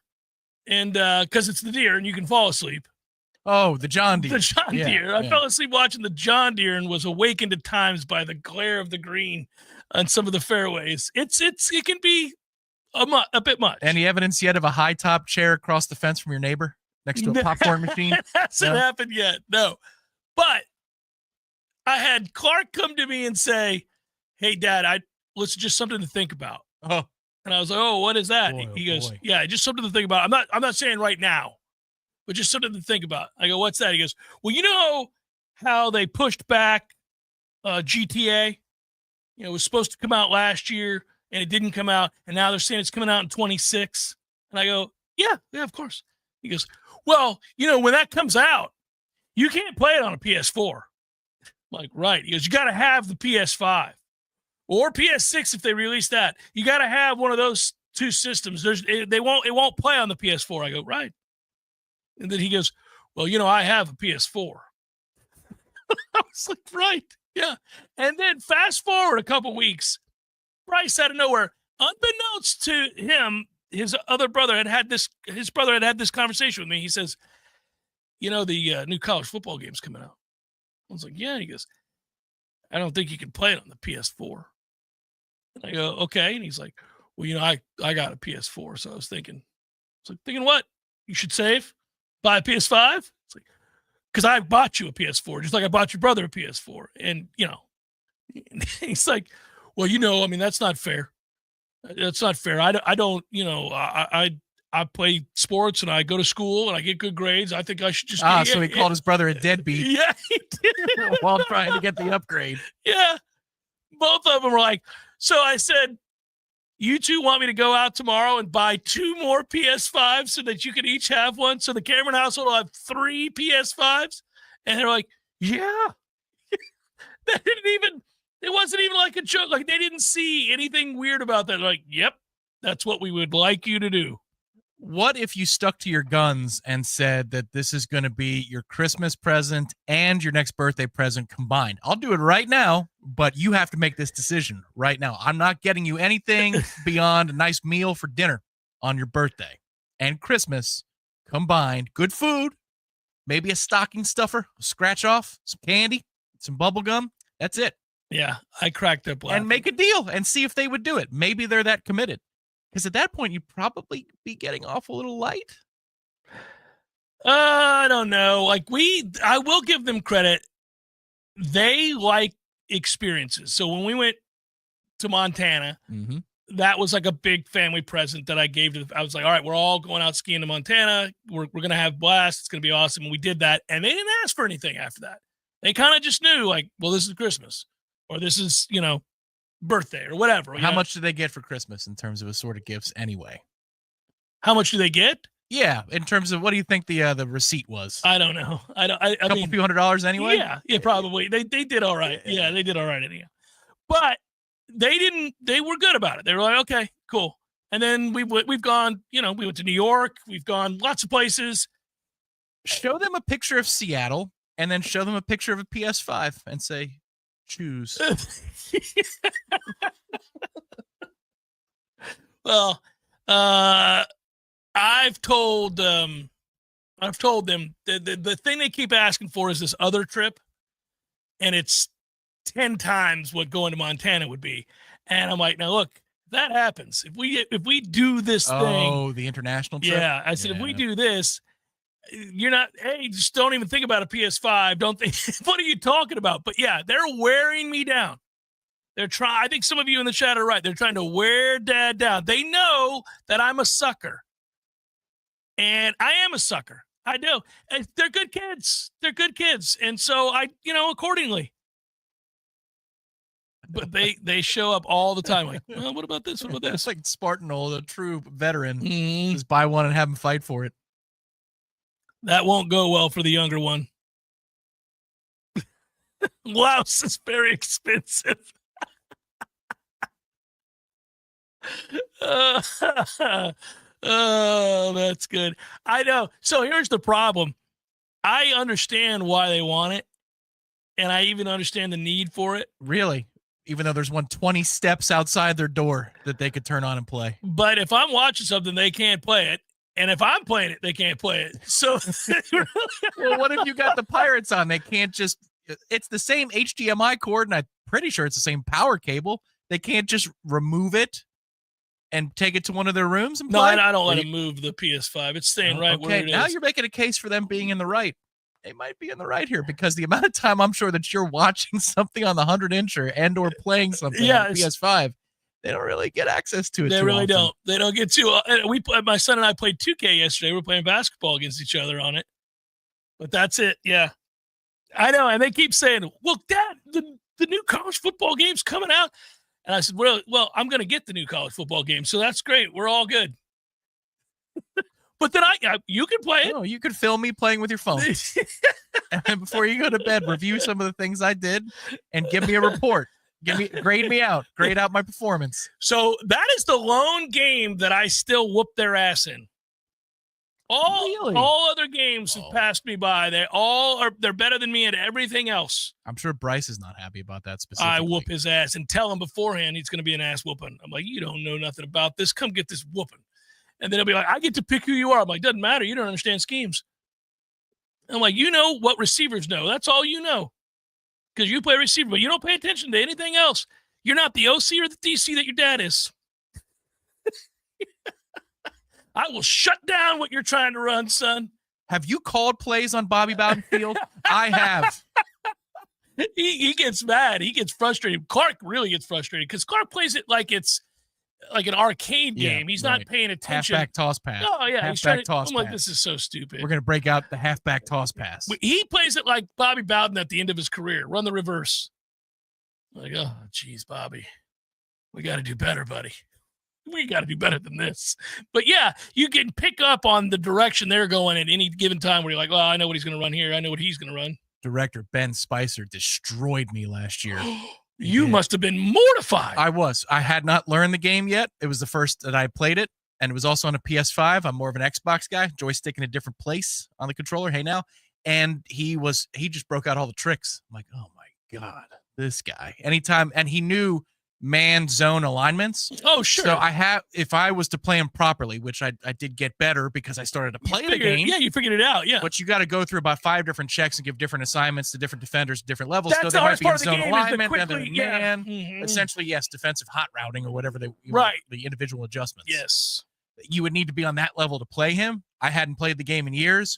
and because it's the deer, and you can fall asleep. Oh, the John Deere. The John Deere. I fell asleep watching the John Deere and was awakened at times by the glare of the green on some of the fairways. It can be a bit much. Any evidence yet of a high top chair across the fence from your neighbor next to a popcorn machine? It hasn't happened yet. No, but I had Clark come to me and say, "Hey, Dad, listen, just something to think about." Oh, and I was like, "Oh, what is that?" Boy, he goes, boy. "Yeah, just something to think about. I'm not saying right now, but just something to think about." I go, "What's that?" He goes, "Well, you know how they pushed back GTA? It was supposed to come out last year, and it didn't come out, and now they're saying it's coming out in 26." And I go, yeah, of course. He goes, "Well, when that comes out, you can't play it on a PS4. I'm like, right. He goes, "You got to have the PS5 or PS6 if they release that. You got to have one of those two systems. It won't play on the PS4. I go, right. And then he goes, "Well, I have a PS4. I was like, right. Yeah. And then fast forward a couple weeks, Bryce out of nowhere, unbeknownst to him, his brother had this conversation with me. He says, the new college football game's coming out. I was like, yeah. He goes, "I don't think you can play it on the PS4. And I go, okay. And he's like, "Well, I got a PS4. So I was thinking what? You should save, buy a PS5? It's like, because I bought you a PS4, just like I bought your brother a PS4. And, he's like, "Well, that's not fair. That's not fair. I don't, I play sports and I go to school and I get good grades. I think I should just." So he called his brother a deadbeat. Yeah, he did. While trying to get the upgrade. Yeah. Both of them were like, so I said, "You two want me to go out tomorrow and buy 2 more PS5s so that you can each have one? So the Cameron household will have 3 PS5s? And they're like, yeah." It wasn't even like a joke. Like, they didn't see anything weird about that. Like, yep, that's what we would like you to do. What if you stuck to your guns and said that this is going to be your Christmas present and your next birthday present combined? I'll do it right now, but you have to make this decision right now. I'm not getting you anything beyond a nice meal for dinner on your birthday and Christmas combined. Good food, maybe a stocking stuffer, a scratch off, some candy, some bubble gum. That's it. Yeah, I cracked up laughing. And make a deal and see if they would do it. Maybe they're that committed. Because at that point, you'd probably be getting off a little light. I don't know. I will give them credit. They like experiences. So when we went to Montana, that was like a big family present that I gave to I was like, all right, we're all going out skiing to Montana. We're going to have blast. It's going to be awesome. And we did that. And they didn't ask for anything after that. They kind of just knew, like, well, this is Christmas or this is, birthday or whatever. How much do they get for Christmas in terms of assorted gifts anyway? How much do they get? Yeah, in terms of what do you think the receipt was? I don't know. I mean, few $100 anyway? Yeah, probably. They did all right. Yeah, they did all right anyhow. But they were good about it. They were like, okay, cool. And then we've gone, we went to New York, we've gone lots of places. Show them a picture of Seattle and then show them a picture of a PS5 and say, choose. Well, I've told them the thing they keep asking for is this other trip, and it's 10 times what going to Montana would be. And I'm like, now look, if that happens, if we do this thing, the international trip. yeah, I said if we do this, you're not. Hey, just don't even think about a PS5. Don't think. What are you talking about? But yeah, they're wearing me down. They're trying. I think some of you in the chat are right. They're trying to wear Dad down. They know that I'm a sucker, and I am a sucker. I do. And they're good kids. They're good kids, and so accordingly. But they show up all the time. Like, well, what about this? What about this? It's like Spartanol, a true veteran. Just buy one and have him fight for it. That won't go well for the younger one. Louse is very expensive. Oh, that's good. I know. So here's the problem. I understand why they want it, and I even understand the need for it. Really? Even though there's 20 steps outside their door that they could turn on and play. But if I'm watching something, they can't play it. And if I'm playing it, they can't play it. So, well, what if you got the Pirates on? They can't just, it's the same HDMI cord, and I'm pretty sure it's the same power cable. They can't just remove it and take it to one of their rooms and play? No, I don't let them move the PS5. It's staying right where it is. Now you're making a case for them being in the right. They might be in the right here because the amount of time I'm sure that you're watching something on the 100-incher and or playing something on the PS5, they don't really get access to it. They really often. don't. They don't get to. My son and I played 2K yesterday. We were playing basketball against each other on it. But that's it. Yeah, I know. And they keep saying, "Well, Dad, the new college football game's coming out." And I said, "Well, I'm going to get the new college football game, so that's great. We're all good." But then you can play it. No, you could film me playing with your phone. And before you go to bed, review some of the things I did and give me a report. Grade me out. Grade out my performance. So that is the lone game that I still whoop their ass in. All other games have passed me by. They're better than me at everything else. I'm sure Bryce is not happy about that specifically. I whoop his ass and tell him beforehand he's going to be an ass whooping. I'm like, you don't know nothing about this. Come get this whooping. And then he'll be like, I get to pick who you are. I'm like, doesn't matter. You don't understand schemes. I'm like, you know what receivers know. That's all you know. Because you play receiver, but you don't pay attention to anything else. You're not the OC or the DC that your dad is. I will shut down what you're trying to run, son. Have you called plays on Bobby Bowden Field? I have. He gets mad. He gets frustrated. Clark really gets frustrated because Clark plays it like it's like an arcade game. He's not paying attention. Halfback toss pass. Oh, yeah. Halfback toss I'm pass. like, this is so stupid. We're going to break out the halfback toss pass. He plays it like Bobby Bowden at the end of his career. Run the reverse. Like, oh, geez, Bobby. We got to do better, buddy. We got to do better than this. But, yeah, you can pick up on the direction they're going at any given time where you're like, well, I know what he's going to run here. I know what he's going to run. Director Ben Spicer destroyed me last year. You must have been mortified. I was. I had not learned the game yet. It was the first that I played it, and it was also on a PS5. I'm more of an Xbox guy, joystick in a different place on the controller. Hey, now. And he just broke out all the tricks. I'm like, oh, my God, this guy. Anytime. And he knew man-zone alignments. Oh, sure. So if I was to play him properly, which I did get better because I started to play the game. Yeah, you figured it out, yeah. But you got to go through about 5 different checks and give different assignments to different defenders at different levels. That's so they the might be in zone alignment, yeah. Essentially, yes, defensive hot routing or whatever the individual adjustments. Yes. You would need to be on that level to play him. I hadn't played the game in years.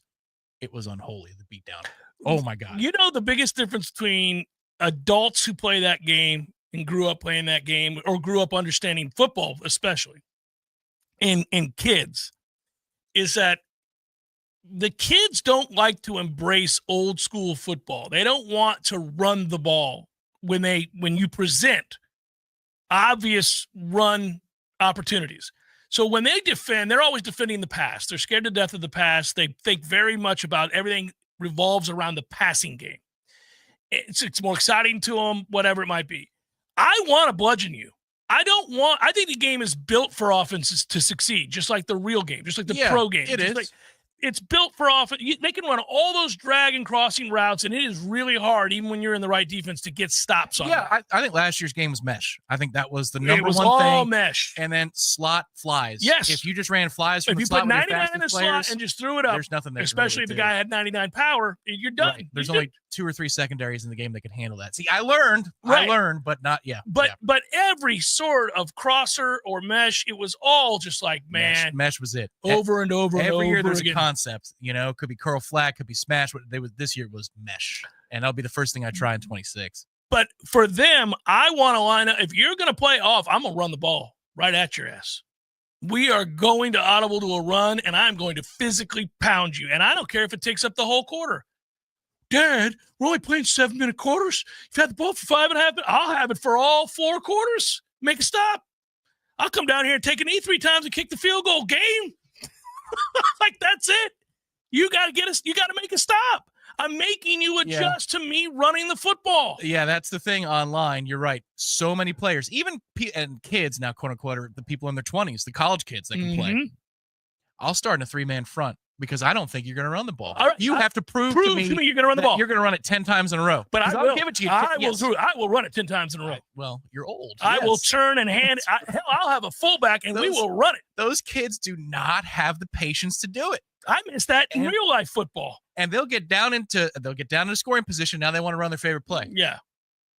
It was unholy, the beatdown. Oh, my God. You know the biggest difference between adults who play that game and grew up playing that game or grew up understanding football, especially, and kids, is that the kids don't like to embrace old school football. They don't want to run the ball when you present obvious run opportunities. So when they defend, they're always defending the pass. They're scared to death of the pass. They think very much about everything revolves around the passing game. It's more exciting to them, whatever it might be. I want to bludgeon you. I think the game is built for offenses to succeed, just like the real game, just like the pro game. It is. It's built for offense. They can run all those drag and crossing routes, and it is really hard, even when you're in the right defense, to get stops on. Yeah, I think last year's game was mesh. I think that was the number one thing. It was all mesh. And then slot flies. Yes. If you just ran flies from if the you slot put with your 99 in the fastest players, slot and just threw it up, there's nothing there. Especially if the guy had 99 power, you're done. Right. There's only 2 or 3 secondaries in the game that can handle that. See, I learned, but not yet. But every sort of crosser or mesh, it was all just like, man, mesh was it over and over and over. Every year there's again. a concept. Could be curl flat, could be smash. What they was this year was mesh, and that'll be the first thing I try in 26. But for them, I want to line up. If you're going to play off, I'm going to run the ball right at your ass. We are going to audible to a run, and I'm going to physically pound you. And I don't care if it takes up the whole quarter. Dad, we're only playing 7-minute quarters. You've had the ball for 5.5 minutes. I'll have it for all 4 quarters. Make a stop. I'll come down here and take an E 3 times and kick the field goal. Game. Like, that's it. You got to make a stop. I'm making you adjust to me running the football. Yeah, that's the thing online. You're right. So many players, even and kids now, quote unquote, are the people in their 20s, the college kids that can play. I'll start in a 3-man front because I don't think you're going to run the ball. You have to prove to me you're going to run the ball. You're going to run it 10 times in a row. But I'll give it to you. I will run it 10 times in a row. Right. Well, you're old. I will turn and hand. I'll have a fullback and we will run it. Those kids do not have the patience to do it. I miss that in real life football. And they'll get down into scoring position. Now they want to run their favorite play. Yeah.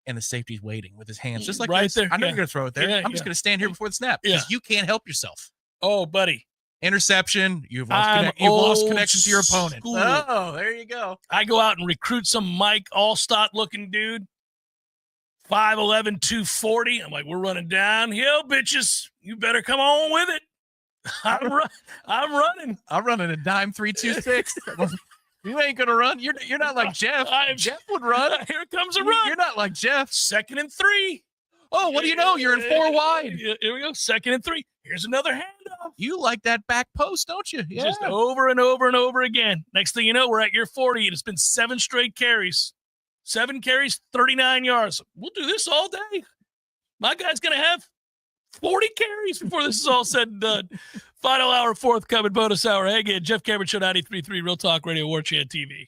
And the safety's waiting with his hands just like right this. there. I know you're going to throw it there. I'm just going to stand here before the snap because you can't help yourself. Oh, buddy. Interception. You've lost connection to your opponent. School. Oh, there you go. I go out and recruit some Mike Allstott looking dude. 5'11", 240. I'm like, we're running downhill, bitches. You better come on with it. I'm running. I'm running a dime 3.26. You ain't gonna run. You're not like Jeff. Jeff would run. Here comes a run. You're not like Jeff. 2nd and 3. Oh, what do you know? You're in 4 wide. Here we go. 2nd and 3. Here's another handoff. You like that back post, don't you? Yeah. Just over and over and over again. Next thing you know, we're at year 40, and it's been 7 straight carries. 7 carries, 39 yards. We'll do this all day. My guy's gonna have 40 carries before this is all said and done. Final hour, forthcoming bonus hour. Hey, again, Jeff Cameron Show, 93.3 Real Talk Radio, Warchant TV.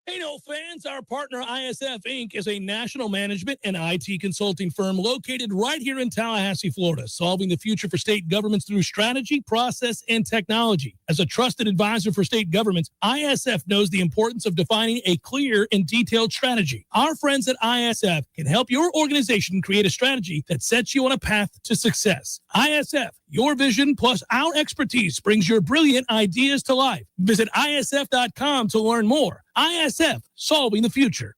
Hey, no fans, our partner ISF Inc. is a national management and IT consulting firm located right here in Tallahassee, Florida, solving the future for state governments through strategy, process, and technology. As a trusted advisor for state governments, ISF knows the importance of defining a clear and detailed strategy. Our friends at ISF can help your organization create a strategy that sets you on a path to success. ISF, your vision plus our expertise brings your brilliant ideas to life. Visit ISF.com to learn more. ISF, solving the future.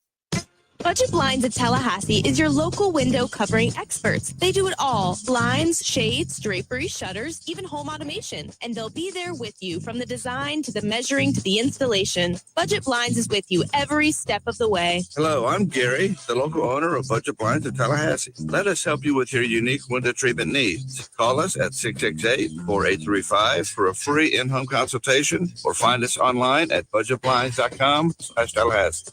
Budget Blinds at Tallahassee is your local window covering experts. They do it all. Blinds, shades, drapery, shutters, even home automation. And they'll be there with you from the design to the measuring to the installation. Budget Blinds is with you every step of the way. Hello, I'm Gary, the local owner of Budget Blinds at Tallahassee. Let us help you with your unique window treatment needs. Call us at 668-4835 for a free in-home consultation or find us online at budgetblinds.com/Tallahassee.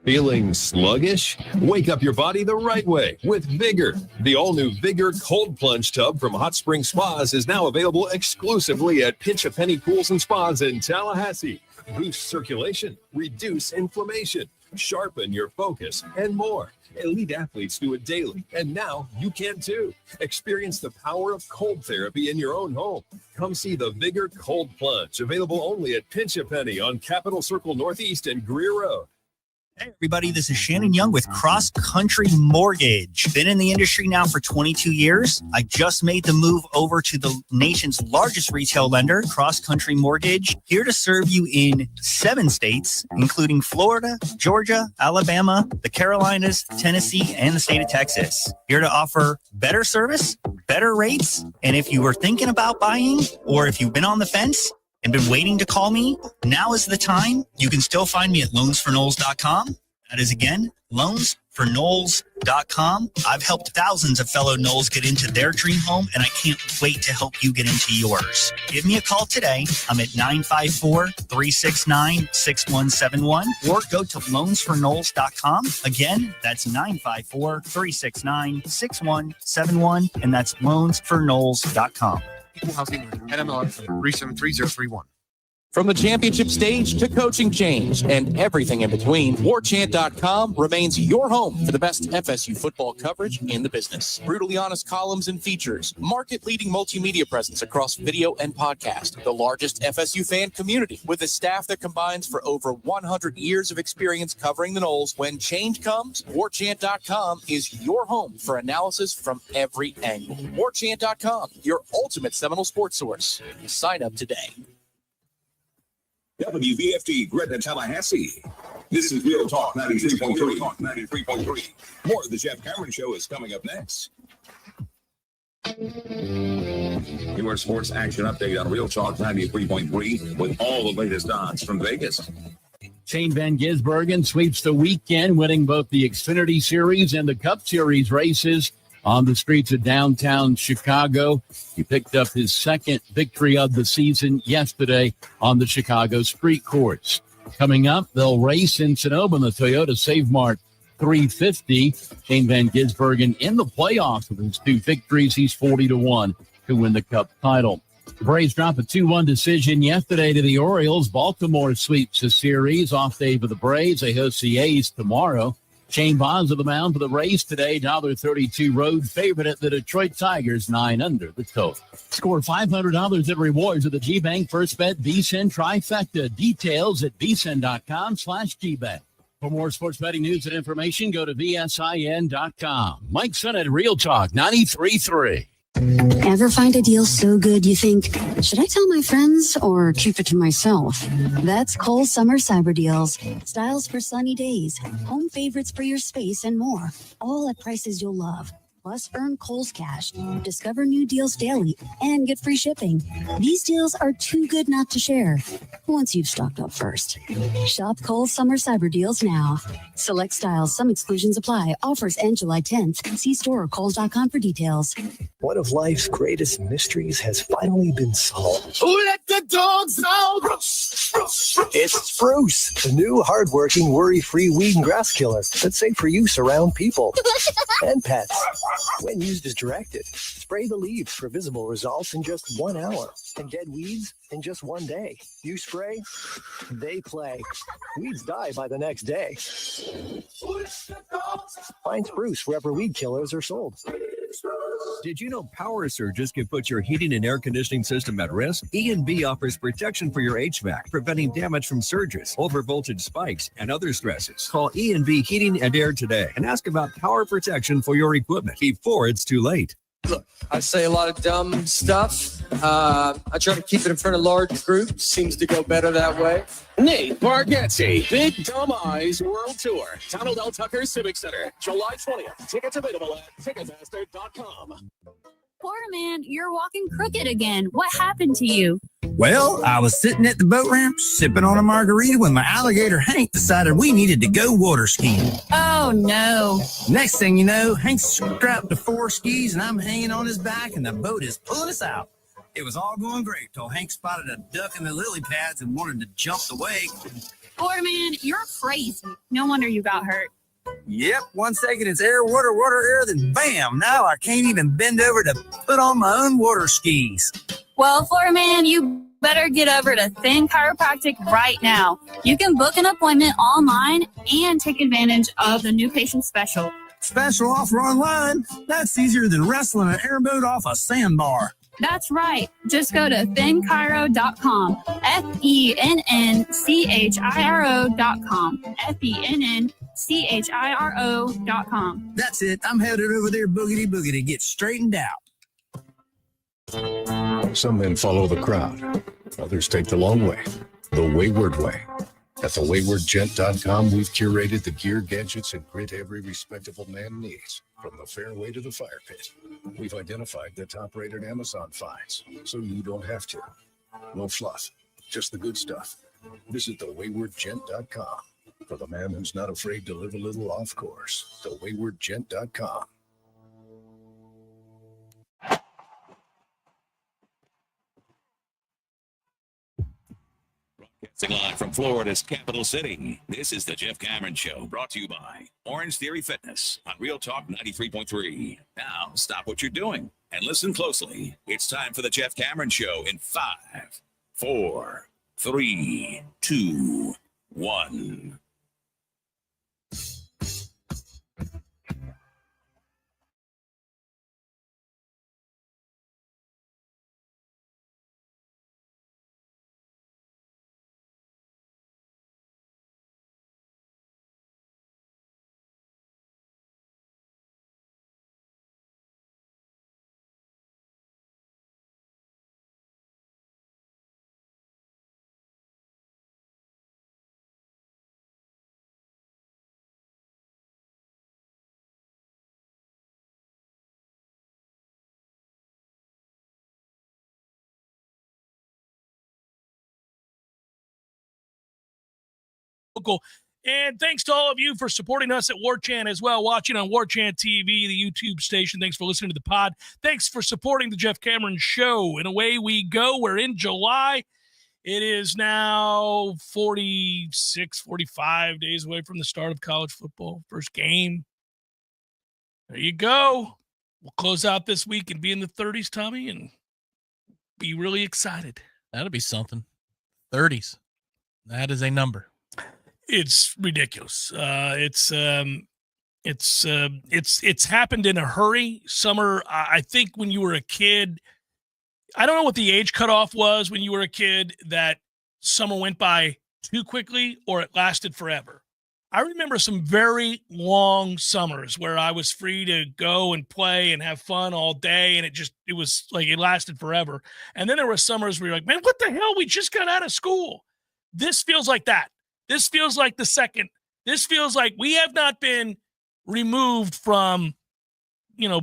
Feeling sluggish? Wake up your body the right way with Vigor. The all-new Vigor Cold Plunge Tub from Hot Spring Spas is now available exclusively at Pinch a Penny Pools and Spas in Tallahassee. Boost circulation, reduce inflammation, sharpen your focus, and more. Elite athletes do it daily, and now you can too. Experience the power of cold therapy in your own home. Come see the Vigor Cold Plunge, available only at Pinch a Penny on Capitol Circle Northeast and Greer Road. Hey everybody, this is Shannon Young with Cross Country Mortgage. Been in the industry now for 22 years. I just made the move over to the nation's largest retail lender, Cross Country Mortgage, here to serve you in 7 states, including Florida, Georgia, Alabama, the Carolinas, Tennessee, and the state of Texas. Here to offer better service, better rates, and if you were thinking about buying or if you've been on the fence and been waiting to call me, now is the time. You can still find me at loansforknowles.com. That is, again, loansforknowles.com. I've helped thousands of fellow Knowles get into their dream home, and I can't wait to help you get into yours. Give me a call today. I'm at 954-369-6171, or go to loansforknowles.com. Again, that's 954-369-6171, and that's loansforknowles.com. Equal housing NMLR 373031. From the championship stage to coaching change and everything in between, Warchant.com remains your home for the best FSU football coverage in the business. Brutally honest columns and features, market-leading multimedia presence across video and podcast, the largest FSU fan community with a staff that combines for over 100 years of experience covering the Noles. When change comes, Warchant.com is your home for analysis from every angle. Warchant.com, your ultimate Seminole sports source. Sign up today. WVFT Gretna, Tallahassee. This is Real Talk 93.3. More of the Jeff Cameron Show is coming up next. Your sports action update on Real Talk 93.3 with all the latest odds from Vegas. Shane Van Gisbergen sweeps the weekend, winning both the Xfinity Series and the Cup Series races on the streets of downtown Chicago. He picked up his second victory of the season yesterday on the Chicago street courts. Coming up, they'll race in Sonoma in the Toyota Save Mart 350. Shane Van Gisbergen in the playoffs with his two victories. He's 40-1 to win the Cup title. The Braves dropped a 2-1 decision yesterday to the Orioles. Baltimore sweeps the series. Off day for the Braves. They host the A's tomorrow. Shane Bonds of the mound for the Rays today. $1.32 road favorite at the Detroit Tigers, 9 under the total. Score $500 in rewards at the G-Bank First Bet VSiN Trifecta. Details at vsin.com/GBank. For more sports betting news and information, go to vsin.com. Mike Son at Real Talk 93.3. Ever find a deal so good you think, should I tell my friends or keep it to myself? That's Kohl's Summer Cyber Deals. Styles for sunny days, home favorites for your space, and more. All at prices you'll love. Plus, earn Kohl's Cash, discover new deals daily, and get free shipping. These deals are too good not to share once you've stocked up first. Shop Kohl's Summer Cyber Deals now. Select styles, some exclusions apply. Offers end July 10th. See store or kohls.com for details. One of life's greatest mysteries has finally been solved. Let the dogs out! It's Spruce, the new hardworking, worry-free weed and grass killer that's safe for use around people and pets. When used as directed, spray the leaves for visible results in just 1 hour and dead weeds in just 1 day. You spray, they play. Weeds die by the next day. Find Spruce wherever weed killers are sold. Did you know power surges can put your heating and air conditioning system at risk? E&B offers protection for your HVAC, preventing damage from surges, overvoltage spikes, and other stresses. Call E&B Heating and Air today and ask about power protection for your equipment before it's too late. Look, I say a lot of dumb stuff. I try to keep it in front of large groups. Seems to go better that way. Nate Bargatze, Big Dumb Eyes World Tour, Donald L. Tucker Civic Center, July 20th. Tickets available at Ticketmaster.com. Porterman, you're walking crooked again. What happened to you? Well, I was sitting at the boat ramp, sipping on a margarita when my alligator Hank decided we needed to go water skiing. Oh, no. Next thing you know, Hank's strapped to 4 skis and I'm hanging on his back and the boat is pulling us out. It was all going great till Hank spotted a duck in the lily pads and wanted to jump the wake. Porterman, you're crazy. No wonder you got hurt. Yep, 1 second it's air, water, air, then bam, now I can't even bend over to put on my own water skis. Well, Porterman, you better get over to Thin Chiropractic right now. You can book an appointment online and take advantage of the new patient special. Special offer online? That's easier than wrestling an airboat off a sandbar. That's right. Just go to thinchiro.com. FENNCHIRO.com. FENNCHIRO.com. That's it. I'm headed over there boogity to get straightened out. Some men follow the crowd. Others take the long way, the wayward way. At thewaywardgent.com, we've curated the gear, gadgets, and grit every respectable man needs. From the fairway to the fire pit, we've identified the top-rated Amazon finds, so you don't have to. No fluff, just the good stuff. Visit thewaywardgent.com. For the man who's not afraid to live a little off course, thewaywardgent.com. Broadcasting live from Florida's capital city, this is the Jeff Cameron Show, brought to you by Orange Theory Fitness on Real Talk 93.3. Now, stop what you're doing and listen closely. It's time for the Jeff Cameron Show in 5, 4, 3, 2, 1. And thanks to all of you for supporting us at Warchant as well, watching on Warchant TV, the YouTube station. Thanks for listening to the pod. Thanks for supporting the Jeff Cameron Show. And away we go. We're in July. It is now 46, 45 days away from the start of college football. First game. There you go. We'll close out this week and be in the 30s, Tommy, and be really excited. That'll be something. 30s. That is a number. It's ridiculous. It's happened in a hurry. Summer, I think when you were a kid, I don't know what the age cutoff was when you were a kid, that summer went by too quickly or it lasted forever. I remember some very long summers where I was free to go and play and have fun all day, and it was like it lasted forever. And then there were summers where you're like, man, what the hell? We just got out of school. This feels like that. This feels like the second. This feels like we have not been removed from,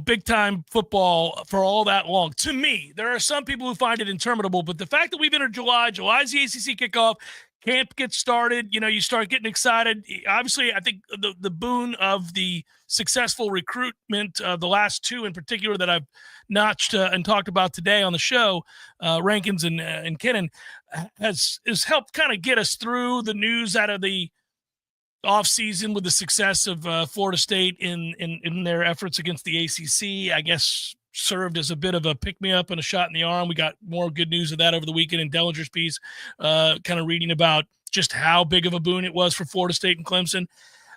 big time football for all that long. To me, there are some people who find it interminable, but the fact that we've entered July's the ACC kickoff, camp gets started, you start getting excited. Obviously, I think the boon of the successful recruitment, the last two in particular that I've notched and talked about today on the show, Rankins and Kinnan, has helped kind of get us through the news out of the offseason with the success of Florida State in their efforts against the ACC. I guess served as a bit of a pick-me-up and a shot in the arm. We got more good news of that over the weekend in Dellinger's piece, kind of reading about just how big of a boon it was for Florida State and Clemson.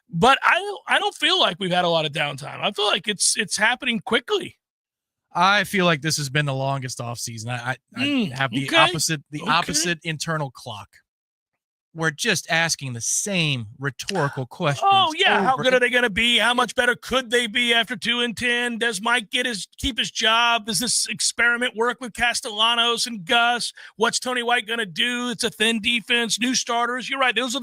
But I don't feel like we've had a lot of downtime. I feel like it's happening quickly. I feel like this has been the longest offseason. I have the opposite internal clock. We're just asking the same rhetorical questions. Oh, yeah. How good are they going to be? How much better could they be after 2-10? Does Mike keep his job? Does this experiment work with Castellanos and Gus? What's Tony White going to do? It's a thin defense, new starters. You're right. That's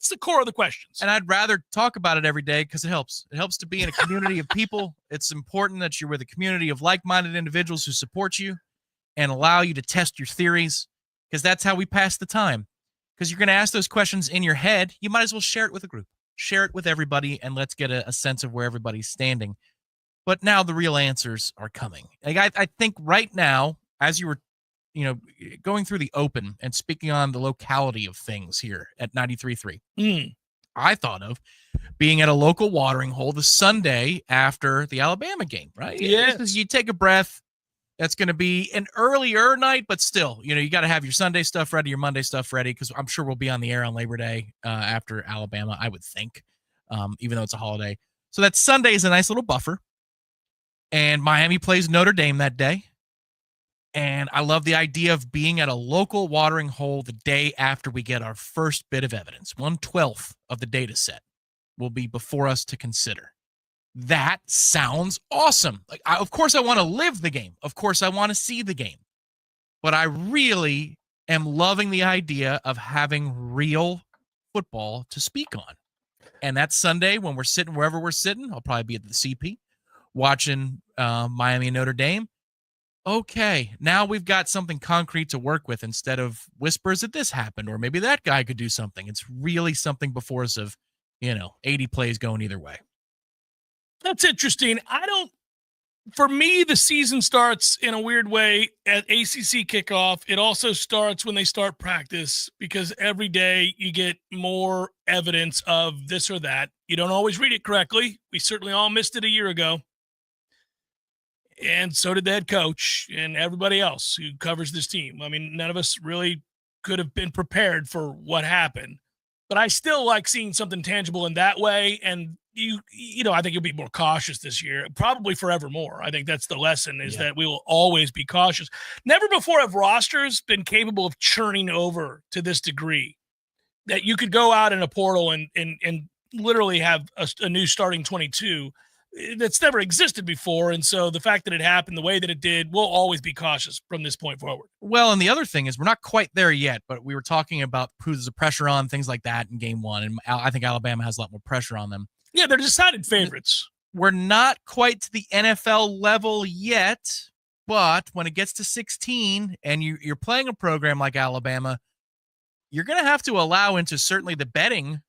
the core of the questions. And I'd rather talk about it every day because it helps. It helps to be in a community of people. It's important that you're with a community of like-minded individuals who support you and allow you to test your theories, because that's how we pass the time. Because you're going to ask those questions in your head, you might as well share it with a group. Share it with everybody, and let's get a sense of where everybody's standing. But now the real answers are coming. Like I think right now, as you were, going through the open and speaking on the locality of things here at 93.3, I thought of being at a local watering hole the Sunday after the Alabama game, right? Yes. You take a breath. That's going to be an earlier night, but still, you got to have your Sunday stuff ready, your Monday stuff ready, because I'm sure we'll be on the air on Labor Day after Alabama, I would think, even though it's a holiday. So that Sunday is a nice little buffer. And Miami plays Notre Dame that day. And I love the idea of being at a local watering hole the day after we get our first bit of evidence. 1/12 of the data set will be before us to consider. That sounds awesome. Of course, I want to live the game. Of course, I want to see the game. But I really am loving the idea of having real football to speak on. And that Sunday, when we're sitting wherever we're sitting, I'll probably be at the CP watching Miami and Notre Dame. Okay, now we've got something concrete to work with instead of whispers that this happened or maybe that guy could do something. It's really something before us of, 80 plays going either way. That's interesting. For me, the season starts in a weird way at ACC kickoff. It also starts when they start practice because every day you get more evidence of this or that. You don't always read it correctly. We certainly all missed it a year ago. And so did the head coach and everybody else who covers this team. I mean, none of us really could have been prepared for what happened. But I still like seeing something tangible in that way. And I think you'll be more cautious this year, probably forevermore. I think that's the lesson is that we will always be cautious. Never before have rosters been capable of churning over to this degree that you could go out in a portal and literally have a new starting 22 that's never existed before. And so the fact that it happened the way that it did, we'll always be cautious from this point forward. Well, and the other thing is we're not quite there yet, but we were talking about who there's a pressure on, things like that in game one. And I think Alabama has a lot more pressure on them. Yeah, they're decided favorites. We're not quite to the NFL level yet, but when it gets to 16 and you're playing a program like Alabama, you're going to have to allow into certainly the betting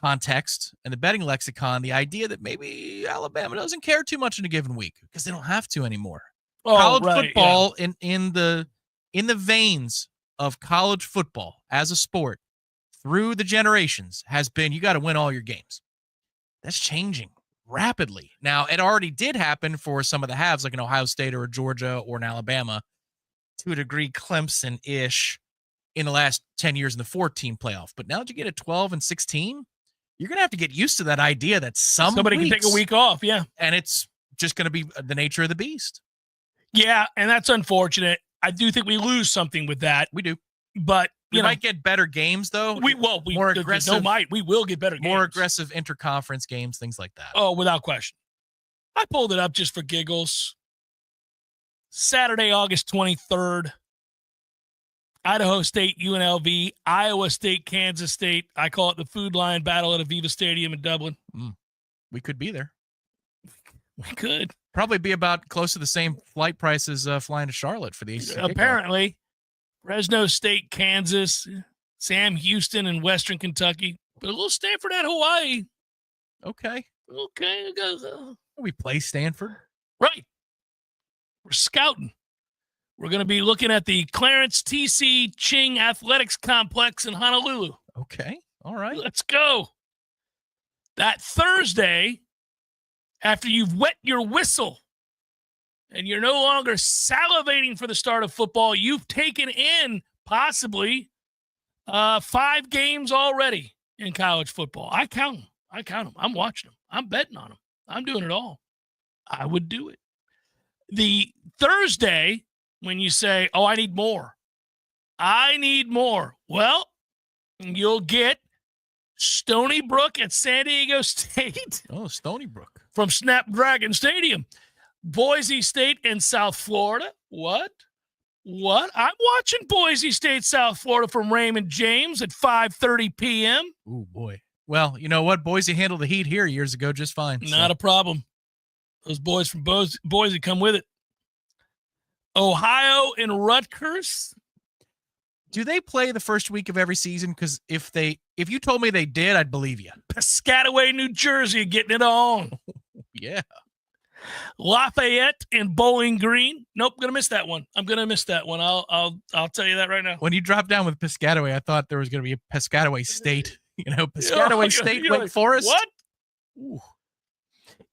context and the betting lexicon the idea that maybe Alabama doesn't care too much in a given week because they don't have to anymore. College football in the veins of college football as a sport through the generations has been you got to win all your games. That's changing rapidly. Now, it already did happen for some of the halves, like an Ohio State or a Georgia or an Alabama, to a degree Clemson-ish in the last 10 years in the 14 playoff. But now that you get a 12 and 16, you're going to have to get used to that idea that somebody can take a week off, yeah. And it's just going to be the nature of the beast. Yeah, and that's unfortunate. I do think we lose something with that. We do. But we might get better games, though. We more aggressive. We will get better games. More aggressive interconference games, things like that. Oh, without question. I pulled it up just for giggles. Saturday, August 23rd. Idaho State, UNLV, Iowa State, Kansas State. I call it the Food Lion Battle at Aviva Stadium in Dublin. We could be there. We could. Probably be about close to the same flight price as flying to Charlotte for the ACC. Apparently. Fresno State, Kansas, Sam Houston, and Western Kentucky. But a little Stanford at Hawaii. Okay. We play Stanford. Right. We're scouting. We're going to be looking at the Clarence T.C. Ching Athletics Complex in Honolulu. Okay. All right. Let's go. That Thursday, after you've wet your whistle and you're no longer salivating for the start of football, you've taken in possibly 5 games already in college football. I count them. I'm watching them. I'm betting on them. I'm doing it all. I would do it. The Thursday, when you say, oh, I need more. Well, you'll get Stony Brook at San Diego State. Oh, Stony Brook. From Snapdragon Stadium. Boise State and South Florida. What? I'm watching Boise State, South Florida from Raymond James at 5:30 p.m. Oh, boy. Well, you know what? Boise handled the heat here years ago just fine. Not a problem. Those boys from Boise come with it. Ohio and Rutgers. Do they play the first week of every season? Because if you told me they did, I'd believe you. Piscataway, New Jersey, getting it on. Yeah. Lafayette and Bowling Green. Nope, I'm gonna miss that one. I'll tell you that right now. When you dropped down with Piscataway, I thought there was gonna be a Piscataway State. Piscataway State, Wake Forest. What? Ooh.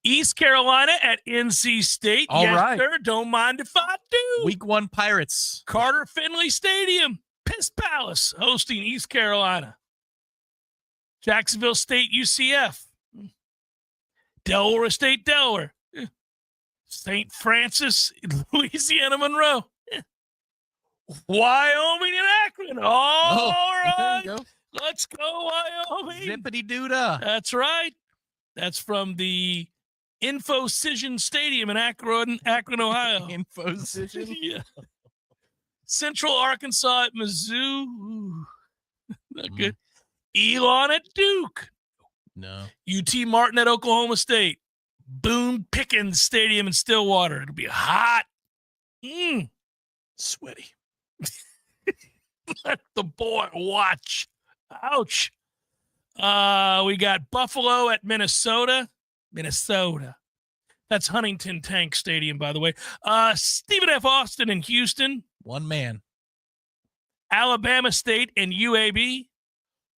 East Carolina at NC State. All right. Sir, don't mind if I do. Week 1 Pirates. Carter Finley Stadium. Piss Palace hosting East Carolina. Jacksonville State, UCF. Delaware State, Delaware. St. Francis, Louisiana, Monroe. Wyoming and Akron. All right. Let's go, Wyoming. Zippity-doo-dah. That's right. That's from the Infocision Stadium in Akron, Ohio. Infocision? Yeah. Central Arkansas at Mizzou. Ooh, not good. Elon at Duke. No. UT Martin at Oklahoma State. Boone Pickens Stadium in Stillwater. It'll be hot. Sweaty. Let the boy watch. Ouch. We got Buffalo at Minnesota. That's Huntington Tank Stadium, by the way. Stephen F. Austin in Houston. One man. Alabama State and UAB.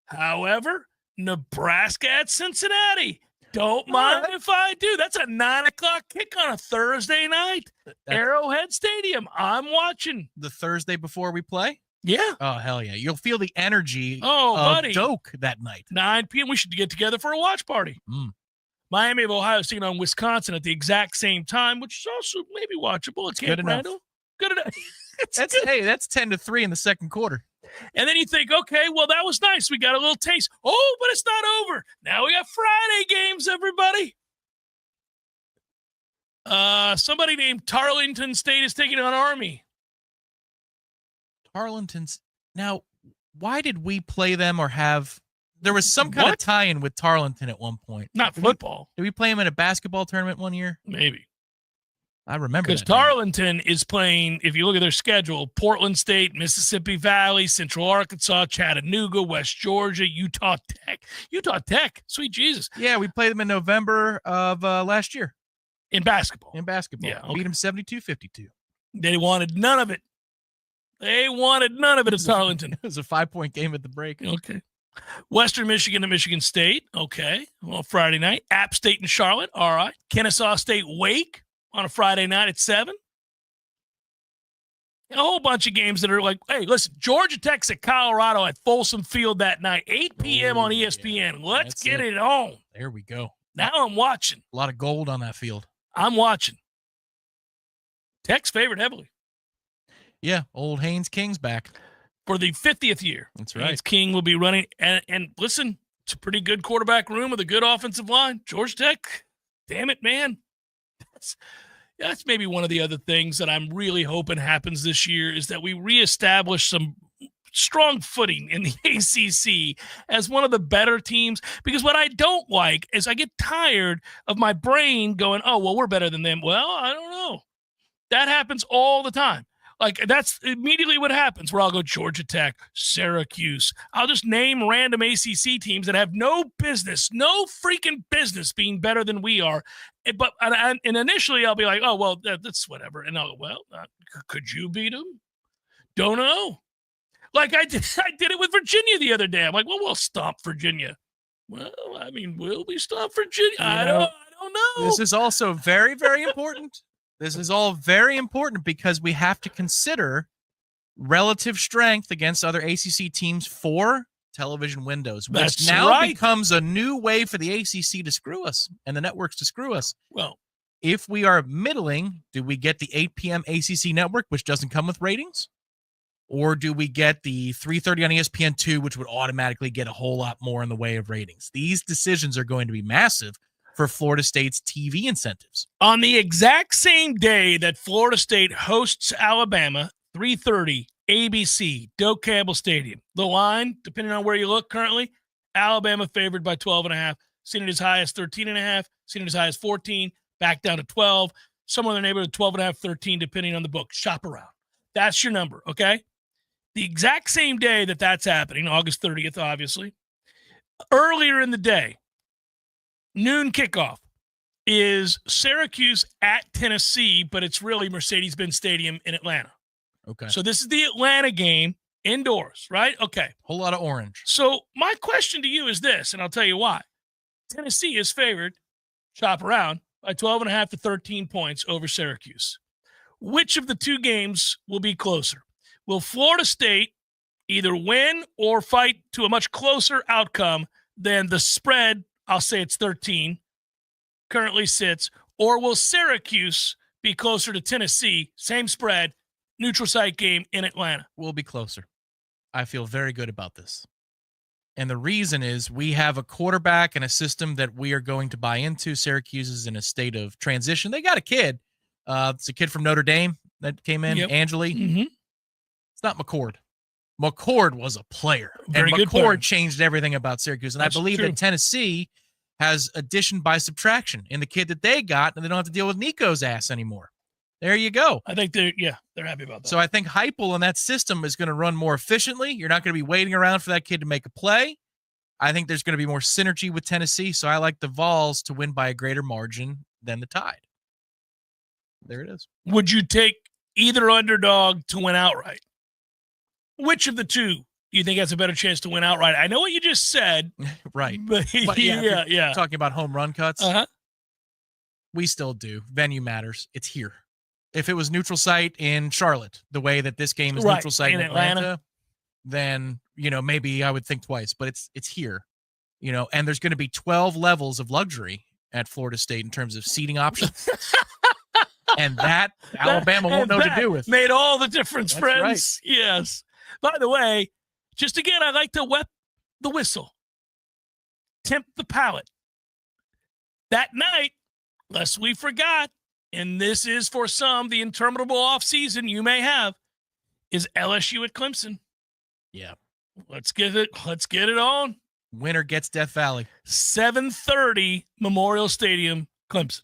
However, Nebraska at Cincinnati. Don't mind if I do. That's a 9 o'clock kick on a Thursday night. Arrowhead Stadium. I'm watching. The Thursday before we play? Yeah. Oh, hell yeah. You'll feel the energy of buddy. Doak that night. 9 p.m. We should get together for a watch party. Miami of Ohio State on Wisconsin at the exact same time, which is also maybe watchable. It's good enough. Good enough. That's 10-3 in the second quarter. And then you think, okay, well, that was nice. We got a little taste. Oh, but it's not over. Now we got Friday games, everybody. Somebody named Tarleton State is taking on Army. Tarleton's. Now, why did we play them or have... There was some kind of tie-in with Tarleton at one point. Not football. Did we play them in a basketball tournament one year? Maybe. I remember because Tarleton is playing, if you look at their schedule, Portland State, Mississippi Valley, Central Arkansas, Chattanooga, West Georgia, Utah Tech. Sweet Jesus. Yeah, we played them in November of last year. In basketball. Yeah. Okay. Beat them 72-52. They wanted none of it. At Tarleton. It was a 5-point game at the break. Okay. Western Michigan to Michigan State. Okay. Well, Friday night. App State and Charlotte. All right. Kennesaw State Wake on a Friday night at 7. A whole bunch of games that are like, hey, listen, Georgia Tech's at Colorado at Folsom Field that night, 8 p.m. on ESPN. Yeah, Let's get it on. There we go. Now I'm watching. A lot of gold on that field. I'm watching. Tech's favored heavily. Yeah, old Haynes King's back. For the 50th year. That's right. Haynes King will be running. And listen, it's a pretty good quarterback room with a good offensive line. Georgia Tech, damn it, man. That's maybe one of the other things that I'm really hoping happens this year is that we reestablish some strong footing in the ACC as one of the better teams. Because what I don't like is I get tired of my brain going, oh, well, we're better than them. Well, I don't know. That happens all the time. Like, that's immediately what happens where I'll go Georgia Tech, Syracuse. I'll just name random ACC teams that have no freaking business being better than we are. But initially I'll be like, oh, well, that's whatever. And I'll go, well, could you beat them? Don't know. Like I did it with Virginia the other day. I'm like, well, we'll stomp Virginia. Well, I mean, will we stomp Virginia? I don't know. This is also very, very important. This is all very important because we have to consider relative strength against other ACC teams for television windows, which becomes a new way for the ACC to screw us and the networks to screw us. Well, if we are middling, do we get the 8 p.m. ACC network, which doesn't come with ratings? Or do we get the 3:30 on ESPN2, which would automatically get a whole lot more in the way of ratings? These decisions are going to be massive for Florida State's TV incentives. On the exact same day that Florida State hosts Alabama, 3:30, ABC, Doak Campbell Stadium. The line, depending on where you look currently, Alabama favored by 12.5, seen it as high as 13.5, seen it as high as 14, back down to 12, somewhere in the neighborhood of 12.5, 13, depending on the book. Shop around. That's your number, okay? The exact same day that that's happening, August 30th, obviously, earlier in the day, noon kickoff, is Syracuse at Tennessee, but it's really Mercedes-Benz Stadium in Atlanta. Okay. So this is the Atlanta game indoors, right? Okay. Whole lot of orange. So my question to you is this, and I'll tell you why. Tennessee is favored, shop around, by 12.5 to 13 points over Syracuse. Which of the two games will be closer? Will Florida State either win or fight to a much closer outcome than the spread, I'll say it's 13, currently sits, or will Syracuse be closer to Tennessee, same spread, neutral site game in Atlanta? We'll be closer. I feel very good about this. And the reason is we have a quarterback and a system that we are going to buy into. Syracuse is in a state of transition. They got a kid. It's a kid from Notre Dame that came in, Angeli. Mm-hmm. It's not McCord. McCord was a player. Very and good player. McCord changed everything about Syracuse. And That's I believe true. that Tennessee has addition by subtraction in the kid that they got, and they don't have to deal with Nico's ass anymore. There you go. I think they're happy about that. So I think Heupel and that system is going to run more efficiently. You're not going to be waiting around for that kid to make a play. I think there's going to be more synergy with Tennessee, so I like the Vols to win by a greater margin than the Tide. There it is. Would you take either underdog to win outright? Which of the two do you think has a better chance to win outright? I know what you just said. Right. But yeah. Talking about home run cuts. Uh-huh. We still do. Venue matters. It's here. If it was neutral site in Charlotte, the way that this game is neutral site in Atlanta, then, maybe I would think twice, but it's here, and there's going to be 12 levels of luxury at Florida State in terms of seating options. And that Alabama won't know what to do with. Made all the difference, That's friends. right. Yes. By the way, just again, I like to wet the whistle. Tempt the palate. That night, lest we forgot, and this is for some the interminable offseason you may have, is LSU at Clemson. Yeah. Let's get it on. Winner gets Death Valley. 7:30 Memorial Stadium, Clemson.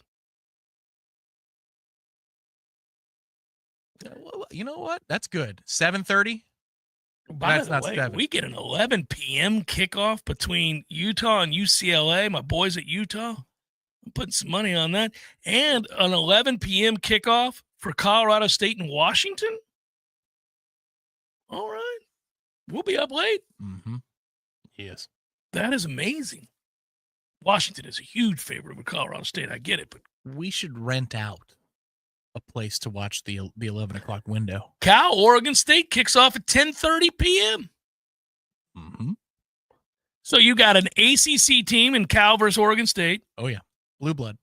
You know what? That's good. 7:30. By That's the not way, 7. we get an 11 p.m. kickoff between Utah and UCLA. My boys at Utah. I'm putting some money on that. And an 11 p.m. kickoff for Colorado State and Washington. All right. We'll be up late. Mm-hmm. Yes. That is amazing. Washington is a huge favorite with Colorado State. I get it, but We should rent out a place to watch the 11 o'clock window. Cal, Oregon State kicks off at 10:30 p.m. Mm-hmm. So you got an ACC team in Cal versus Oregon State. Oh, yeah. Blue blood.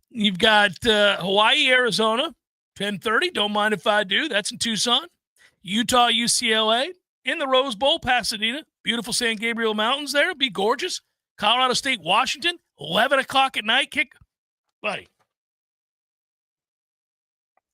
You've got Hawaii, Arizona, 10:30. Don't mind if I do. That's in Tucson. Utah, UCLA in the Rose Bowl, Pasadena. Beautiful San Gabriel Mountains there. Be gorgeous. Colorado State, Washington, 11 o'clock at night kick. Buddy.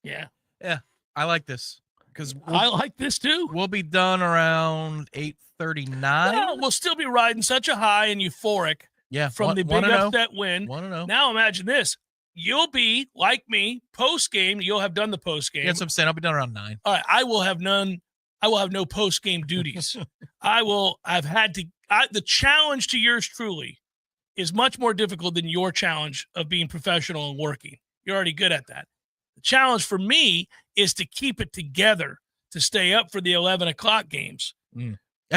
Yeah. Yeah. I like this because I like this too. We'll be done around 8:39. Well, we'll still be riding such a high and euphoric. Yeah, from the big upset win. 1-0. Now imagine this. You'll be, like me, post-game. You'll have done the post-game. That's what I'm saying. I'll be done around 9. All right. I will have no post-game duties. The challenge to yours truly is much more difficult than your challenge of being professional and working. You're already good at that. The challenge for me is to keep it together, to stay up for the 11 o'clock games.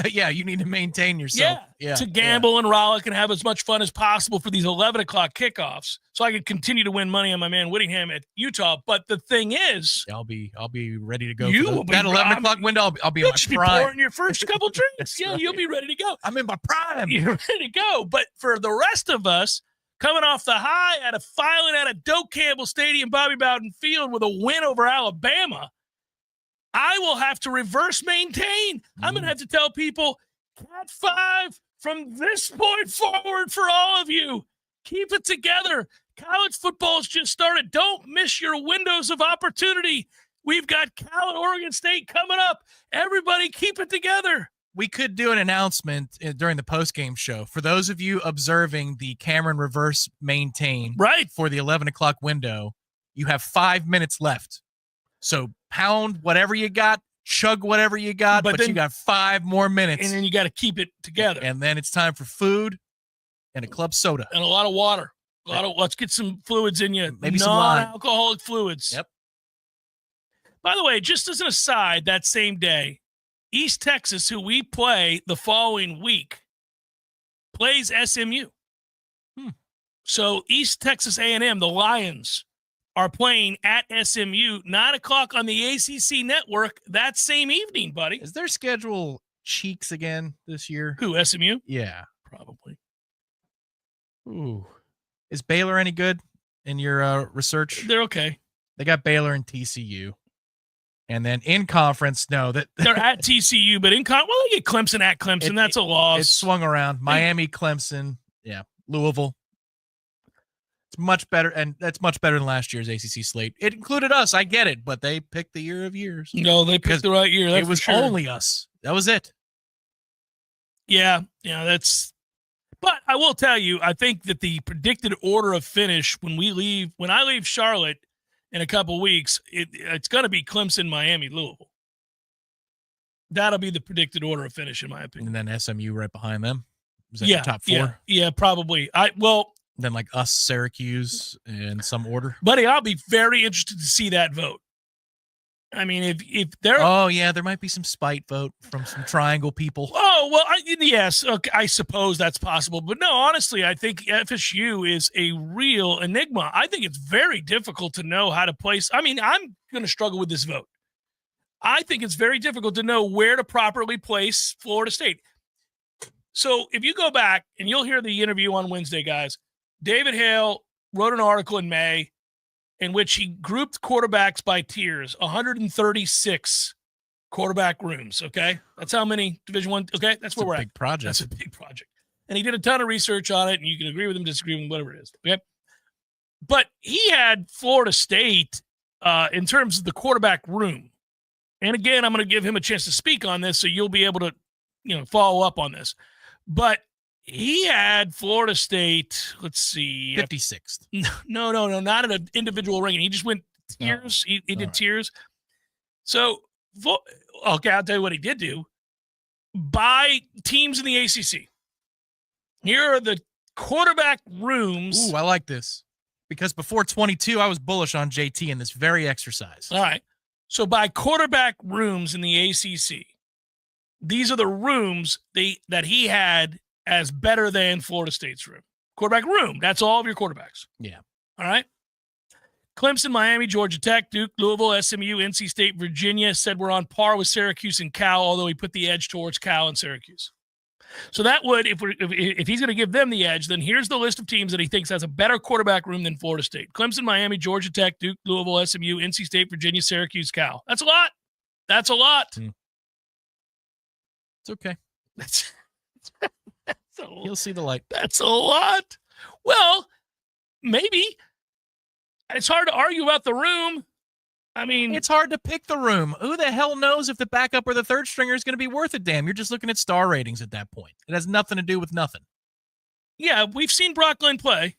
Yeah, you need to maintain yourself. Yeah, to gamble and rollick and have as much fun as possible for these 11 o'clock kickoffs, so I can continue to win money on my man Whittingham at Utah. But the thing is, I'll be ready to go. You will be that 11 o'clock window. I'll be in my be prime. pouring your first couple drinks. Yeah, right. You'll be ready to go. I'm in my prime. You're ready to go. But for the rest of us, coming off the high filing out of Doak Campbell Stadium, Bobby Bowden Field with a win over Alabama, I will have to reverse maintain. I'm going to have to tell people, Cat 5 from this point forward for all of you. Keep it together. College football's just started. Don't miss your windows of opportunity. We've got Cal and Oregon State coming up. Everybody keep it together. We could do an announcement during the post-game show. For those of you observing the Cameron reverse maintain for the 11 o'clock window, you have 5 minutes left. So pound whatever you got, chug whatever you got, but then, you got 5 more minutes. And then you got to keep it together. And then it's time for food and a club soda. And a lot of water. Let's get some fluids in you. Maybe some lime. Non-alcoholic fluids. Yep. By the way, just as an aside, that same day, East Texas, who we play the following week, plays SMU. So East Texas A&M, the Lions, are playing at SMU, 9 o'clock on the ACC network that same evening, buddy. Is their schedule cheeks again this year? Who, SMU? Yeah. Probably. Ooh. Is Baylor any good in your research? They're okay. They got Baylor and TCU. And then in conference, no. They're at TCU, but in conference, well, they get Clemson at Clemson. That's a loss. It's swung around. Miami, Clemson, Louisville. It's much better, and that's much better than last year's ACC slate. It included us, I get it, but they picked the year of years. No, they picked the right year. That's it was for sure. only us. That was it. Yeah, that's. But I will tell you, I think that the predicted order of finish when I leave Charlotte, in a couple weeks, it's going to be Clemson, Miami, Louisville. That'll be the predicted order of finish, in my opinion. And then SMU right behind them. Is that your top four? Yeah, probably. Then like us, Syracuse, in some order. Buddy, I'll be very interested to see that vote. I mean, if there. Oh yeah, there might be some spite vote from some triangle people. Oh well, yes, okay, I suppose that's possible. But no, honestly, I think FSU is a real enigma. I think it's very difficult to know how to place. I mean, I'm going to struggle with this vote. I think it's very difficult to know where to properly place Florida State. So if you go back and you'll hear the interview on Wednesday, guys, David Hale wrote an article in May in which he grouped quarterbacks by tiers, 136 quarterback rooms. Okay. That's how many Division I. Okay. That's where we're at. Big project. That's a big project. And he did a ton of research on it, and you can agree with him, disagree with him, whatever it is. Okay. But he had Florida State in terms of the quarterback room. And again, I'm going to give him a chance to speak on this, so you'll be able to, follow up on this. But he had Florida State, let's see. 56th. No, not at an individual ranking. He just went tiers. He did tiers. So, okay, I'll tell you what he did do. By teams in the ACC. Here are the quarterback rooms. Ooh, I like this. Because before 22, I was bullish on JT in this very exercise. All right. So by quarterback rooms in the ACC, these are the rooms that he had as better than Florida State's room. Quarterback room. That's all of your quarterbacks. Yeah. All right. Clemson, Miami, Georgia Tech, Duke, Louisville, SMU, NC State, Virginia said we're on par with Syracuse and Cal, although he put the edge towards Cal and Syracuse. So that would, if he's going to give them the edge, then here's the list of teams that he thinks has a better quarterback room than Florida State. Clemson, Miami, Georgia Tech, Duke, Louisville, SMU, NC State, Virginia, Syracuse, Cal. That's a lot. That's a lot. It's okay. That's You'll see the light. That's a lot. Well, maybe. It's hard to argue about the room. I mean, it's hard to pick the room. Who the hell knows if the backup or the third stringer is going to be worth a damn? You're just looking at star ratings at that point. It has nothing to do with nothing. Yeah, we've seen Brock Glenn play.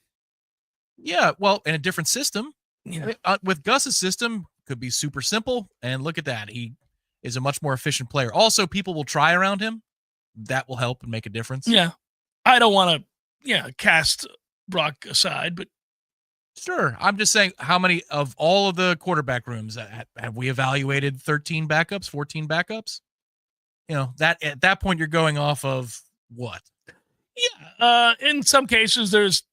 Yeah, well, in a different system. Yeah. With Gus's system, could be super simple. And look at that. He is a much more efficient player. Also, people will try around him. That will help and make a difference. Yeah. I don't want to, cast Brock aside, but. Sure. I'm just saying, how many of all of the quarterback rooms have we evaluated? 13 backups, 14 backups? That at that point you're going off of what? Yeah. In some cases, there's,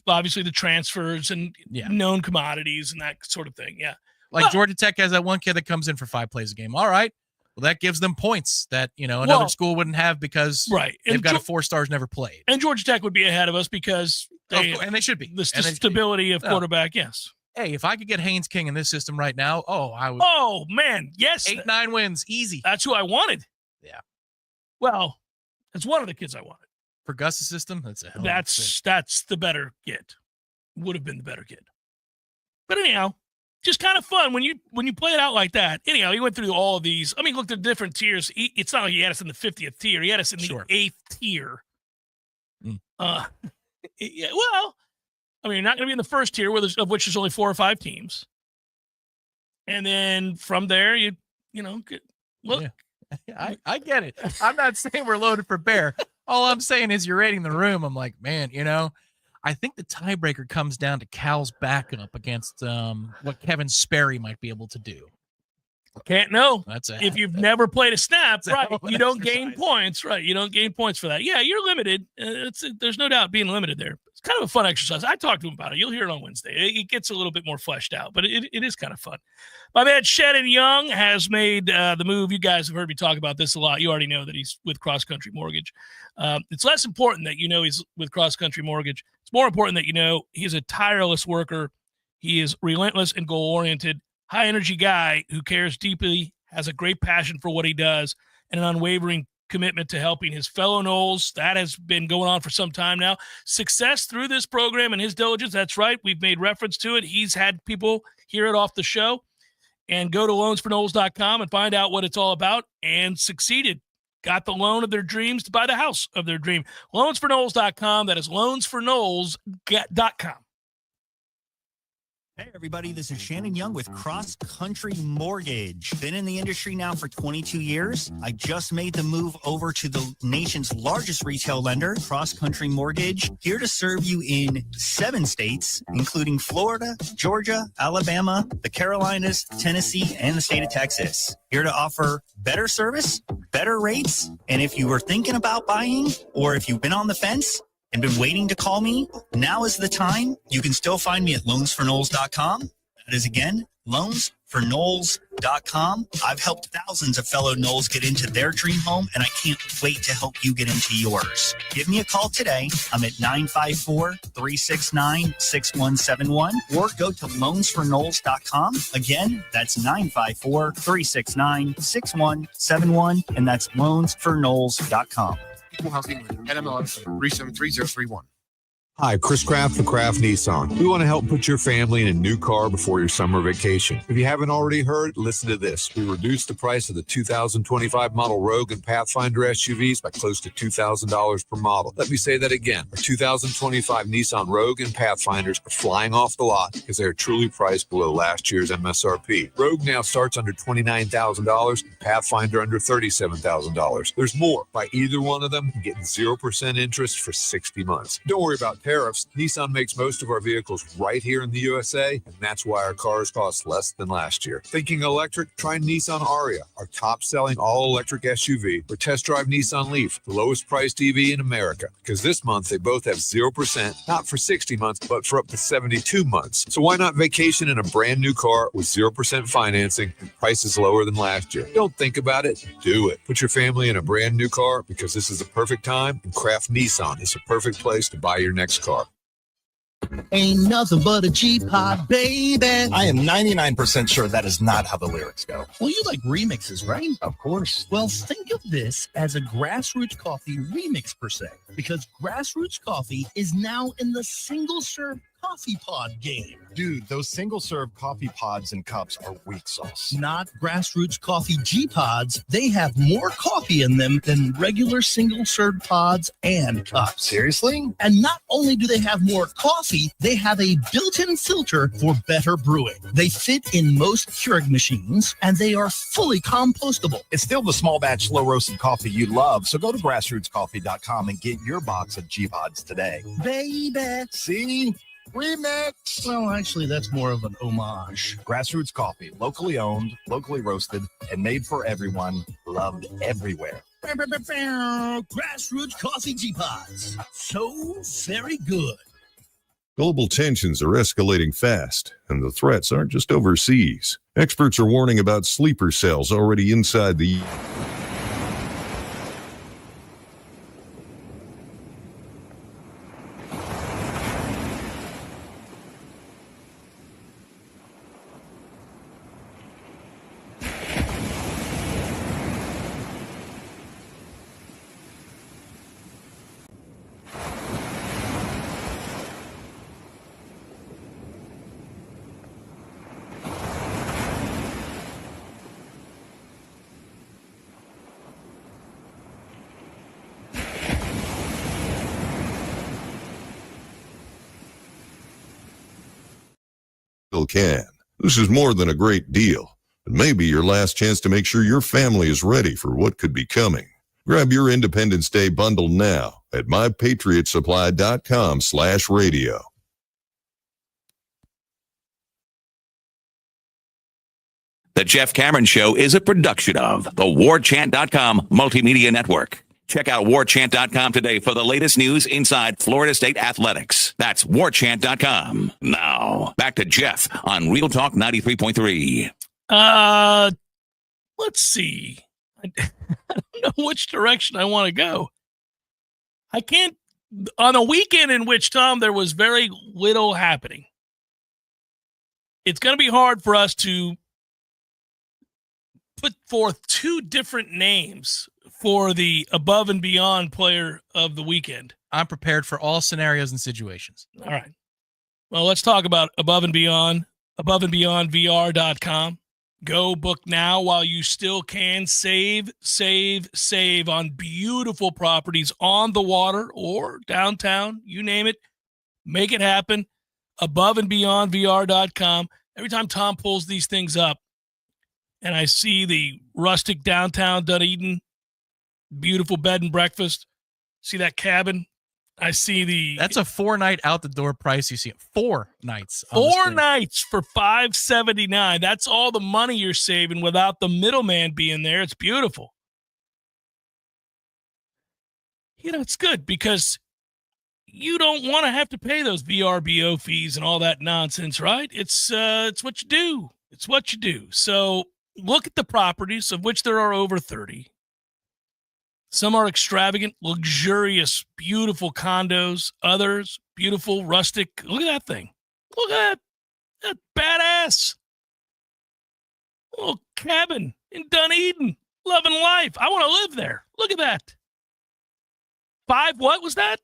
obviously the transfers and known commodities and that sort of thing. Yeah. Like Georgia Tech has that one kid that comes in for 5 plays a game. All right. Well, that gives them points that, another school wouldn't have because they've got a 4 stars never played. And Georgia Tech would be ahead of us because and they should be. The stability of quarterback, yes. Hey, if I could get Haynes King in this system right now, I would. Oh, man, yes. 8-9 wins, easy. That's who I wanted. Yeah. Well, that's one of the kids I wanted. For Gus's system, that's a hell of a fit. That's the better kid. Would have been the better kid. But anyhow, just kind of fun when you play it out like that. Anyhow, he went through all of these. I mean, looked at different tiers. It's not like he had us in the 50th tier. He had us in the 8th tier. Yeah, well, I mean, you're not going to be in the first tier, of which there's only 4 or 5 teams. And then from there, look. Yeah. I get it. I'm not saying we're loaded for bear. All I'm saying is you're rating the room. I'm like, man, I think the tiebreaker comes down to Cal's backup against what Kevin Sperry might be able to do. Can't know. If you've never played a snap, right? You don't gain points, right? You don't gain points for that. Yeah, you're limited. There's no doubt being limited there. It's kind of a fun exercise. I talked to him about it. You'll hear it on Wednesday. It gets a little bit more fleshed out, but it is kind of fun. My man Shannon Young has made the move. You guys have heard me talk about this a lot. You already know that he's with Cross Country Mortgage. It's less important that he's with Cross Country Mortgage. It's more important that he's a tireless worker. He is relentless and goal-oriented. High-energy guy who cares deeply, has a great passion for what he does, and an unwavering commitment to helping his fellow Noles. That has been going on for some time now. Success through this program and his diligence, that's right. We've made reference to it. He's had people hear it off the show. And go to loansfornoles.com and find out what it's all about, and succeeded. Got the loan of their dreams to buy the house of their dream. Loansfornoles.com. That is loansfornoles.com. Hey, everybody, this is Shannon Young with Cross Country Mortgage. Been in the industry now for 22 years. I just made the move over to the nation's largest retail lender, Cross Country Mortgage, here to serve you in 7 states, including Florida, Georgia, Alabama, the Carolinas, Tennessee, and the state of Texas. Here to offer better service, better rates, and if you were thinking about buying or if you've been on the fence and been waiting to call me, now is the time. You can still find me at loansforknowles.com. That is, again, loansforknowles.com. I've helped thousands of fellow Knowles get into their dream home, and I can't wait to help you get into yours. Give me a call today. I'm at 954-369-6171, or go to loansforknowles.com. Again, that's 954-369-6171, and that's loansforknowles.com. Equal housing NMLS 373031. Hi, Chris Kraft for Kraft Nissan. We want to help put your family in a new car before your summer vacation. If you haven't already heard, listen to this. We reduced the price of the 2025 model Rogue and Pathfinder SUVs by close to $2,000 per model. Let me say that again. Our 2025 Nissan Rogue and Pathfinders are flying off the lot because they are truly priced below last year's MSRP. Rogue now starts under $29,000 and Pathfinder under $37,000. There's more. Buy either one of them and get 0% interest for 60 months. Don't worry about tariffs. Nissan makes most of our vehicles right here in the USA, and that's why our cars cost less than last year. Thinking electric? Try Nissan Aria, our top-selling all-electric SUV, or test drive Nissan Leaf, the lowest-priced EV in America, because this month they both have 0%, not for 60 months, but for up to 72 months. So why not vacation in a brand-new car with 0% financing and prices lower than last year? Don't think about it. Do it. Put your family in a brand-new car because this is the perfect time, and Kraft Nissan is the perfect place to buy your next car. Ain't nothing but a G-Pod, baby. I am 99% sure that is not how the lyrics go. Well, you like remixes, right? Of course. Well, think of this as a Grassroots Coffee remix per se, because Grassroots Coffee is now in the single-serve coffee pod game. Dude, those single-serve coffee pods and cups are weak sauce. Not Grassroots Coffee G-Pods. They have more coffee in them than regular single-serve pods and cups. Seriously? And not only do they have more coffee, they have a built-in filter for better brewing. They fit in most Keurig machines, and they are fully compostable. It's still the small batch, slow roasted coffee you love, so go to grassrootscoffee.com and get your box of G-Pods today. Baby. See? Remix. Well, actually, that's more of an homage. Grassroots Coffee, locally owned, locally roasted, and made for everyone, loved everywhere. Grassroots Coffee G-Pods. So very good. Global tensions are escalating fast, and the threats aren't just overseas. Experts are warning about sleeper cells already inside the can. This is more than a great deal, but maybe your last chance to make sure your family is ready for what could be coming. Grab your Independence Day bundle now at mypatriotsupply.com/radio. The Jeff Cameron Show is a production of the Warchant.com Multimedia Network. Check out Warchant.com today for the latest news inside Florida State athletics. That's Warchant.com. Now, back to Jeff on Real Talk 93.3. Let's see. I don't know which direction I want to go. I can't. On a weekend in which, Tom, there was very little happening, it's going to be hard for us to put forth two different names for the above and beyond player of the weekend. I'm prepared for all scenarios and situations. All right. Well, let's talk about above and beyondvr.com. Go book now while you still can. Save on beautiful properties on the water or downtown. You name it. Make it happen. aboveandbeyondvr.com. Every time Tom pulls these things up and I see the rustic downtown Dunedin, beautiful bed and breakfast, see that cabin, I see That's a 4-night out the door price. You see it 4 nights. 4 nights for $579. That's all the money you're saving without the middleman being there. It's beautiful. It's good because you don't want to have to pay those VRBO fees and all that nonsense, right? It's what you do. It's what you do. So look at the properties, of which there are over 30. Some are extravagant, luxurious, beautiful condos. Others, beautiful, rustic. Look at that thing. Look at that badass little cabin in Dunedin. Loving life. I want to live there. Look at that. What was that?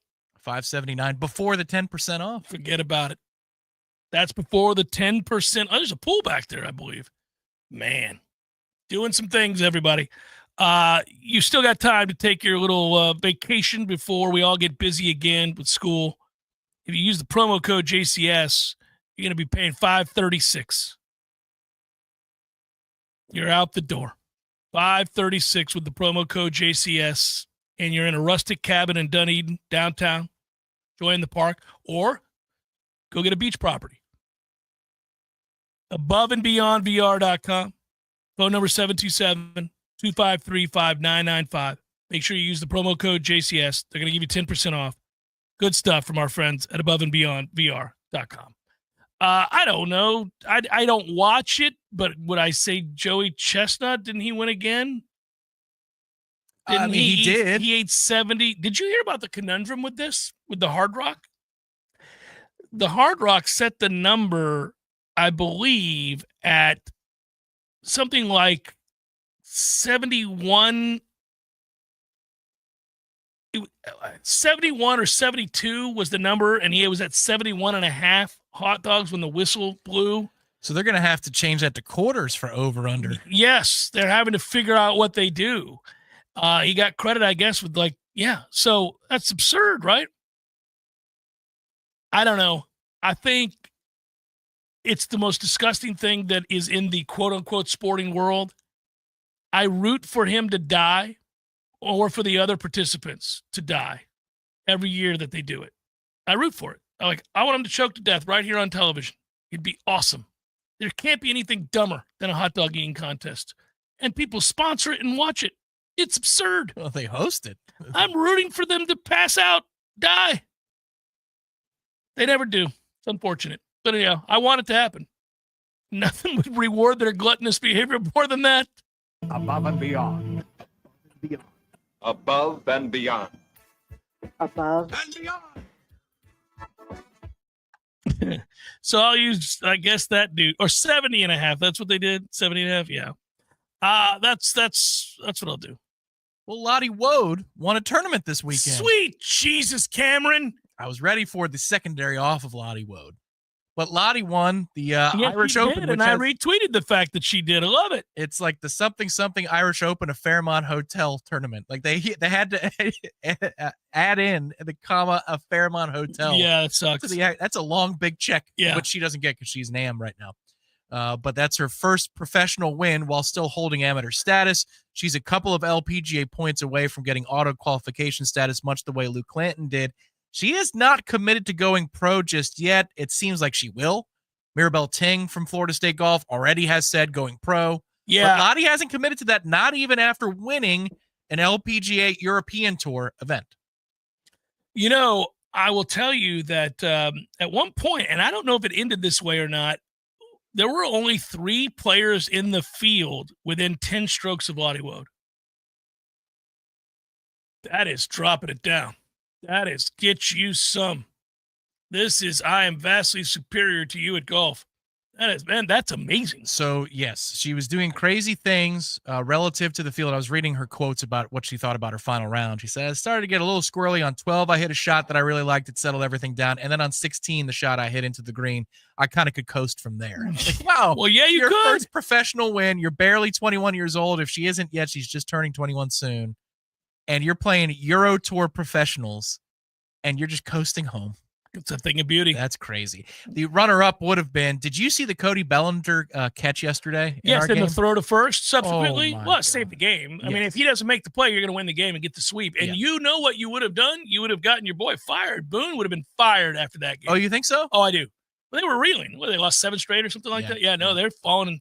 $579 before the 10% off. Forget about it. That's before the 10%. Oh, there's a pool back there, I believe. Man, doing some things, everybody. You still got time to take your little vacation before we all get busy again with school. If you use the promo code JCS, you're going to be paying $536. You're out the door. $536 with the promo code JCS, and you're in a rustic cabin in Dunedin, downtown, enjoying the park, or go get a beach property. Aboveandbeyondvr.com. Phone number 727-253-5995. Make sure you use the promo code JCS. They're going to give you 10% off. Good stuff from our friends at aboveandbeyondvr.com. I don't know. I don't watch it, but would I say Joey Chestnut? Didn't he win again? He did. He ate 70. Did you hear about the conundrum with this, with the Hard Rock? The Hard Rock set the number, I believe, at something like 71 or 72 was the number, and he was at 71 and a half hot dogs when the whistle blew. So they're going to have to change that to quarters for over-under. Yes, they're having to figure out what they do. He got credit, I guess, with so that's absurd, right? I don't know. I think it's the most disgusting thing that is in the quote-unquote sporting world. I root for him to die or for the other participants to die every year that they do it. I root for it. I want him to choke to death right here on television. It'd be awesome. There can't be anything dumber than a hot dog eating contest. And people sponsor it and watch it. It's absurd. Well, they host it. I'm rooting for them to pass out, die. They never do. It's unfortunate. But anyhow, I want it to happen. Nothing would reward their gluttonous behavior more than that. Above and beyond. Above and beyond. Above and beyond. So I'll use, I guess, that dude. Or 70 and a half. That's what they did? 70 and a half? Yeah. That's what I'll do. Well, Lottie Wode won a tournament this weekend. Sweet Jesus, Cameron. I was ready for the secondary off of Lottie Wode. But Lottie won the Irish Open. And I retweeted the fact that she did. I love it. It's like the something Irish Open, a Fairmont Hotel tournament. Like they had to add in the comma a Fairmont Hotel. Yeah, it sucks. That's a long, big check, yeah, which she doesn't get because she's an AM right now. But that's her first professional win while still holding amateur status. She's a couple of LPGA points away from getting auto qualification status, much the way Lou Clanton did. She is not committed to going pro just yet. It seems like she will. Mirabelle Ting from Florida State Golf already has said going pro. Yeah. But Lottie hasn't committed to that, not even after winning an LPGA European Tour event. You know, I will tell you that at one point, and I don't know if it ended this way or not, there were only 3 players in the field within 10 strokes of Lottie Wode. That is dropping it down. That is get you some. This is I am vastly superior to you at golf. That is, man, that's amazing. So, yes, she was doing crazy things relative to the field. I was reading her quotes about what she thought about her final round. She said, I started to get a little squirrely on 12. I hit a shot that I really liked. It settled everything down. And then on 16, the shot I hit into the green, I kind of could coast from there. Like, wow. Well, yeah, you your could. First professional win. You're barely 21 years old. If she isn't yet, she's just turning 21 soon. And you're playing Euro Tour professionals, and you're just coasting home. It's a thing of beauty. That's crazy. The runner-up would have been, did you see the Cody Bellinger catch yesterday? Yes, in the throw to first subsequently. Oh, Well, save the game. I mean, if he doesn't make the play, you're going to win the game and get the sweep. And you know what you would have done? You would have gotten your boy fired. Boone would have been fired after that game. Oh, you think so? Oh, I do. Well, they were reeling. Well, they lost 7 straight or something like that. Yeah, no, they're falling.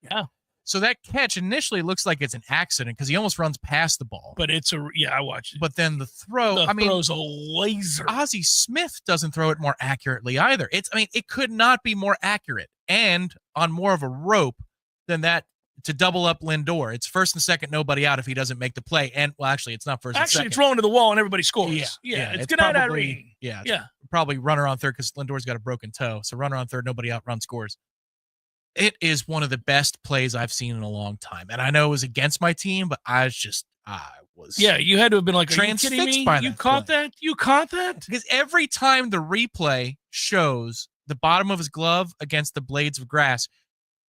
Yeah. So that catch initially looks like it's an accident because he almost runs past the ball. But it's I watched it. But then the throw, The throw's a laser. Ozzie Smith doesn't throw it more accurately either. It could not be more accurate and on more of a rope than that to double up Lindor. It's first and second, nobody out if he doesn't make the play. And well, actually, it's not first and second. Actually, it's rolling to the wall and everybody scores. Yeah. It's good night, probably, Irene. Yeah. Probably runner on third because Lindor's got a broken toe. So runner on third, nobody out, run scores. It is one of the best plays I've seen in a long time. And I know it was against my team, but I was. Yeah, you had to have been like, are you kidding transfixed me? by You that caught play. that? You caught that? Because every time the replay shows the bottom of his glove against the blades of grass,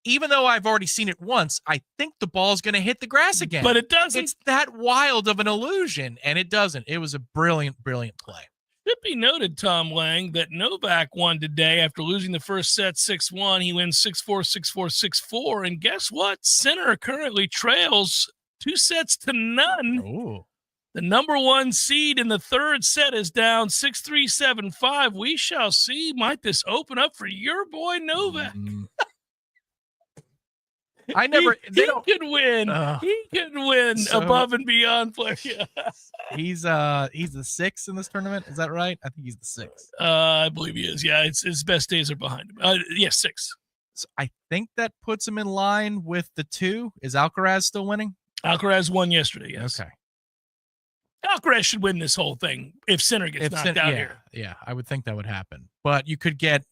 even though I've already seen it once, I think the ball's going to hit the grass again. But it doesn't. It's that wild of an illusion, and it doesn't. It was a brilliant, brilliant play. Should be noted, Tom Lang, that Novak won today after losing the first set 6-1. He wins 6-4, 6-4, 6-4. And guess what? Sinner currently trails 2-0. Ooh. The number 1 seed in the third set is down 6-3, 7-5. We shall see. Might this open up for your boy Novak? I never. He could win. He could win above and beyond play. He's the 6th in this tournament. Is that right? I think he's the 6th. I believe he is. Yeah, his best days are behind him. 6. So I think that puts him in line with the 2. Is Alcaraz still winning? Alcaraz won yesterday. Yes. Okay. Alcaraz should win this whole thing if Sinner gets knocked out here. Yeah, I would think that would happen. But you could get.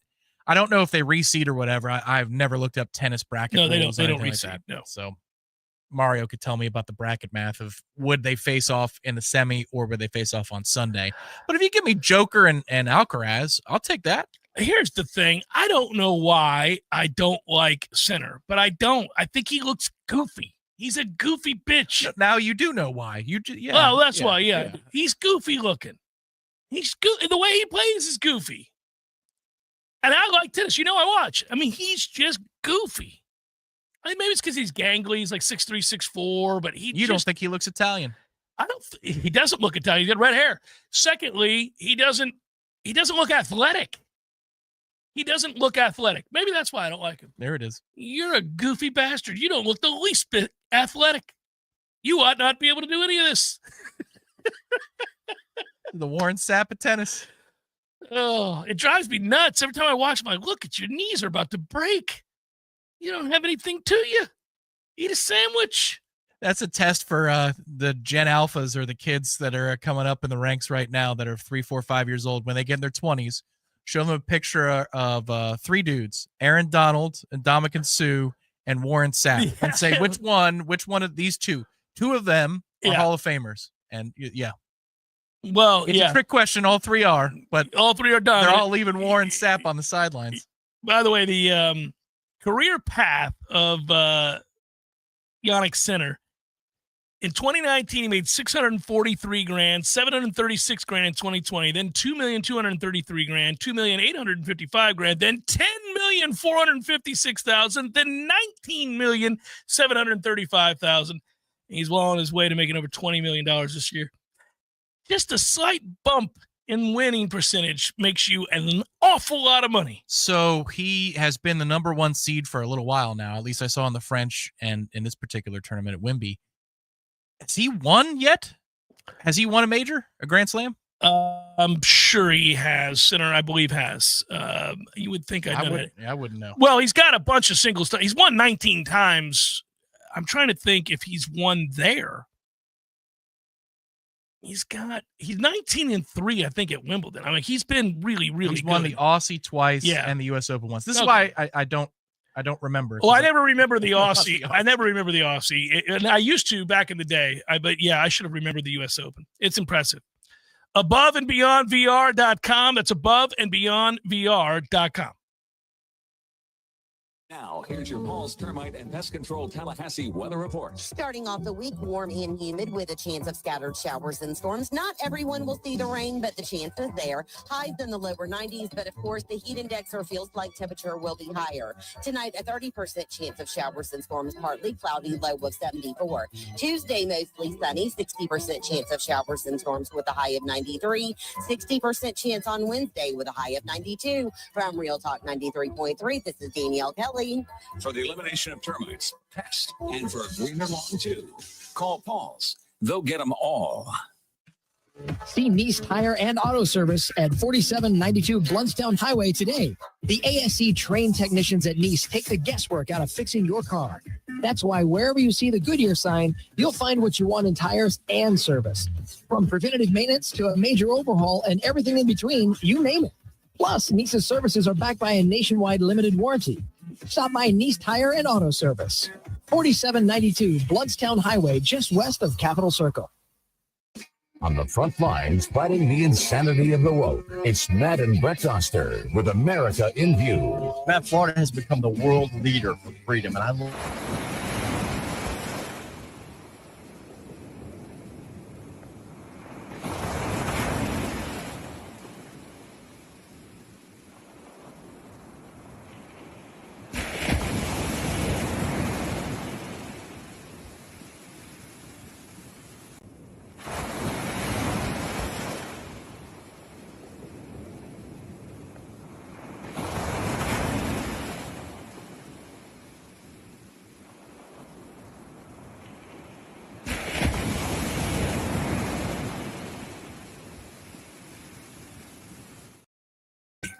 I don't know if they reseed or whatever. I've never looked up tennis bracket. No, they rules don't. They or don't anything reseed. like that. No. So Mario could tell me about the bracket math of would they face off in the semi or would they face off on Sunday. But if you give me Joker and Alcaraz, I'll take that. Here's the thing. I don't know why I don't like Sinner, but I don't. I think he looks goofy. He's a goofy bitch. Now you do know why. Well, that's why. Yeah. He's goofy looking. The way he plays is goofy. And I like tennis. I watch. I mean, he's just goofy. I mean, maybe it's because he's gangly. He's like 6'3", 6'4", but You don't think he looks Italian? He doesn't look Italian. He's got red hair. Secondly, he doesn't look athletic. He doesn't look athletic. Maybe that's why I don't like him. There it is. You're a goofy bastard. You don't look the least bit athletic. You ought not be able to do any of this. The Warren Sapp of tennis. Oh, it drives me nuts. Every time I watch him, I'm like, look at your knees are about to break. You don't have anything to you. Eat a sandwich. That's a test for the Gen Alphas or the kids that are coming up in the ranks right now that are 3, 4, 5 years old. When they get in their 20s, show them a picture of 3 dudes, Aaron Donald, Ndamukong Suh, and Warren Sapp, and say which one of these two of them are Hall of Famers. And Well, it's a trick question. All 3 are, but all 3 are done. They're all leaving Warren Sapp on the sidelines. By the way, the career path of Yannick Sinner. In 2019, he made $643,000, $736,000 in 2020, then $2,233,000, $2,855,000, then $10,456,000, then $19,735,000. He's well on his way to making over $20 million this year. Just a slight bump in winning percentage makes you an awful lot of money. So he has been the number 1 seed for a little while now. At least I saw in the French and in this particular tournament at Wimby. Has he won yet? Has he won a major, a Grand Slam? I'm sure he has. Sinner, I believe, has. You would think I wouldn't know. Well, he's got a bunch of singles. He's won 19 times. I'm trying to think if he's won there. He's 19-3, I think, at Wimbledon. I mean, he's been really, really He's good. won the Aussie twice and the U.S. Open once. This is why I don't remember. Well, I never remember the Aussie. I never remember the Aussie. And I used to back in the day. But I should have remembered the U.S. Open. It's impressive. AboveandBeyondVR.com. That's AboveandBeyondVR.com. Now, here's your Paul's Termite and Pest Control Tallahassee weather report. Starting off the week warm and humid with a chance of scattered showers and storms. Not everyone will see the rain, but the chance is there. Highs in the lower 90s, but of course the heat index or feels like temperature will be higher. Tonight, a 30% chance of showers and storms, partly cloudy, low of 74. Tuesday, mostly sunny, 60% chance of showers and storms with a high of 93. 60% chance on Wednesday with a high of 92. From Real Talk 93.3, this is Danielle Kelly. For the elimination of termites, pests, and for a greener lawn too, call Paul's. They'll get them all. See Nice Tire and Auto Service at 4792 Bluntstown Highway today. The ASE trained technicians at Nice take the guesswork out of fixing your car. That's why wherever you see the Goodyear sign, you'll find what you want in tires and service. From preventative maintenance to a major overhaul and everything in between, you name it. Plus, Nice's services are backed by a nationwide limited warranty. Stop by Nice Tire and Auto Service. 4792 Bluntstown Highway, just west of Capitol Circle. On the front lines, fighting the insanity of the woke, it's Matt and Brett Oster with America in View. Matt, Florida has become the world leader for freedom, and I love.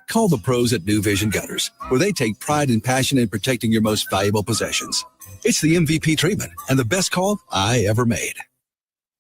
Call the pros at New Vision Gutters, where they take pride and passion in protecting your most valuable possessions. It's the MVP treatment and the best call I ever made.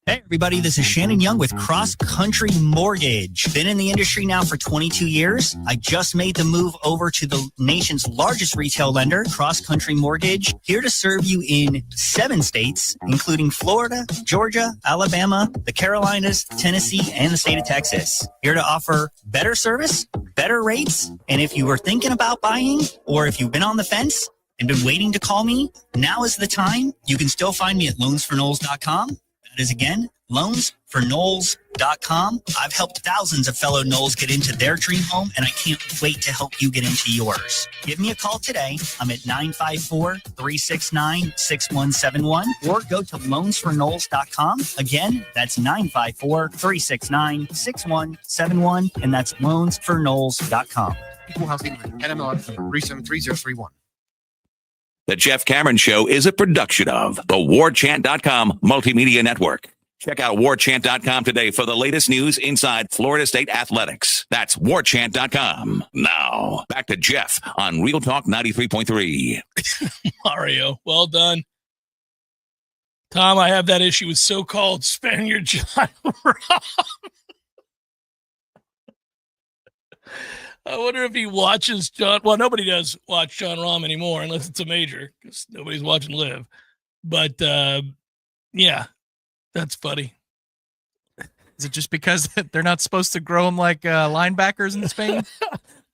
Hey, everybody, this is Shannon Young with Cross Country Mortgage. Been in the industry now for 22 years. I just made the move over to the nation's largest retail lender, Cross Country Mortgage, here to serve you in 7 states, including Florida, Georgia, Alabama, the Carolinas, Tennessee, and the state of Texas. Here to offer better service, better rates, and if you were thinking about buying, or if you've been on the fence and been waiting to call me, now is the time. You can still find me at loansforknowles.com. That is, again, loansforknowles.com. I've helped thousands of fellow Knowles get into their dream home, and I can't wait to help you get into yours. Give me a call today. I'm at 954-369-6171, or go to loansforknowles.com. Again, that's 954-369-6171, and that's loansforknowles.com. Equal housing NMLS 373031. The Jeff Cameron Show is a production of the Warchant.com Multimedia Network. Check out Warchant.com today for the latest news inside Florida State athletics. That's Warchant.com. Now, back to Jeff on Real Talk 93.3. Mario, well done. Tom, I have that issue with so-called Spaniard John Rahm. I wonder if he watches John. Well, nobody does watch John Rahm anymore unless it's a major because nobody's watching live. But, yeah, that's funny. Is it just because they're not supposed to grow them like linebackers in Spain?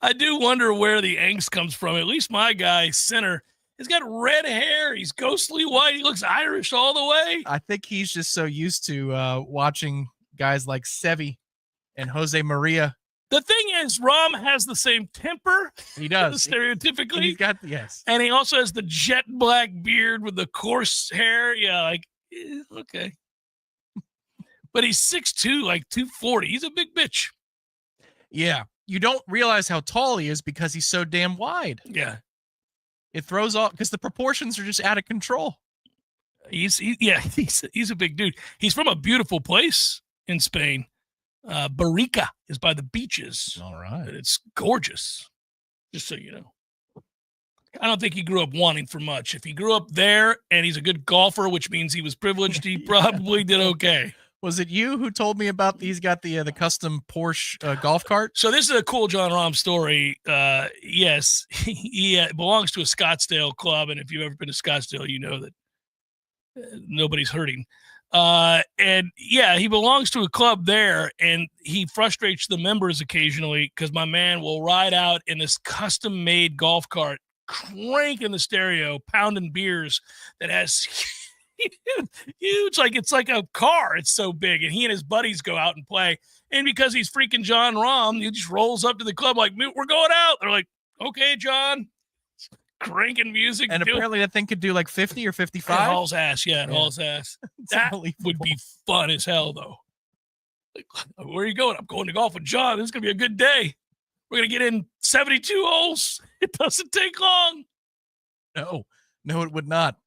I do wonder where the angst comes from. At least my guy, center, he's got red hair. He's ghostly white. He looks Irish all the way. I think he's just so used to watching guys like Sevi and Jose Maria. The thing is, Rahm has the same temper. He does. Stereotypically. He's got, yes. And he also has the jet black beard with the coarse hair. Yeah, like, okay. But he's 6'2", like 240. He's a big bitch. Yeah. You don't realize how tall he is because he's so damn wide. Yeah. It throws off because the proportions are just out of control. He's a big dude. He's from a beautiful place in Spain. Barrica is by the beaches. All right. It's gorgeous, just so you know. I don't think he grew up wanting for much. If he grew up there and he's a good golfer, which means he was privileged, he probably did okay. Was it you who told me about he's got the custom Porsche golf cart? So this is a cool John Rahm story. Yes, he belongs to a Scottsdale club, and if you've ever been to Scottsdale, you know that nobody's hurting. And yeah, he belongs to a club there, and he frustrates the members occasionally because my man will ride out in this custom-made golf cart cranking the stereo, pounding beers that has huge, like it's like a car. It's so big. And he and his buddies go out and play. And because he's freaking John Rahm, he just rolls up to the club like, we're going out. They're like, okay, John. Cranking music. And apparently that thing could do like 50 or 55. It hauls ass. Yeah, it hauls ass. That would be fun as hell, though. Like, where are you going? I'm going to golf with John. This is going to be a good day. We're going to get in 72 holes. It doesn't take long. No, it would not.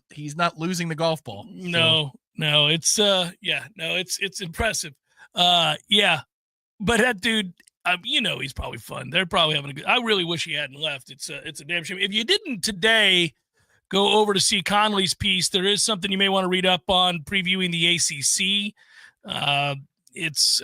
He's not losing the golf ball. No, it's it's impressive. Yeah, but that dude, he's probably fun. They're probably having a good. I really wish he hadn't left. It's a damn shame. If you didn't today go over to see Conley's piece, there is something you may want to read up on previewing the ACC.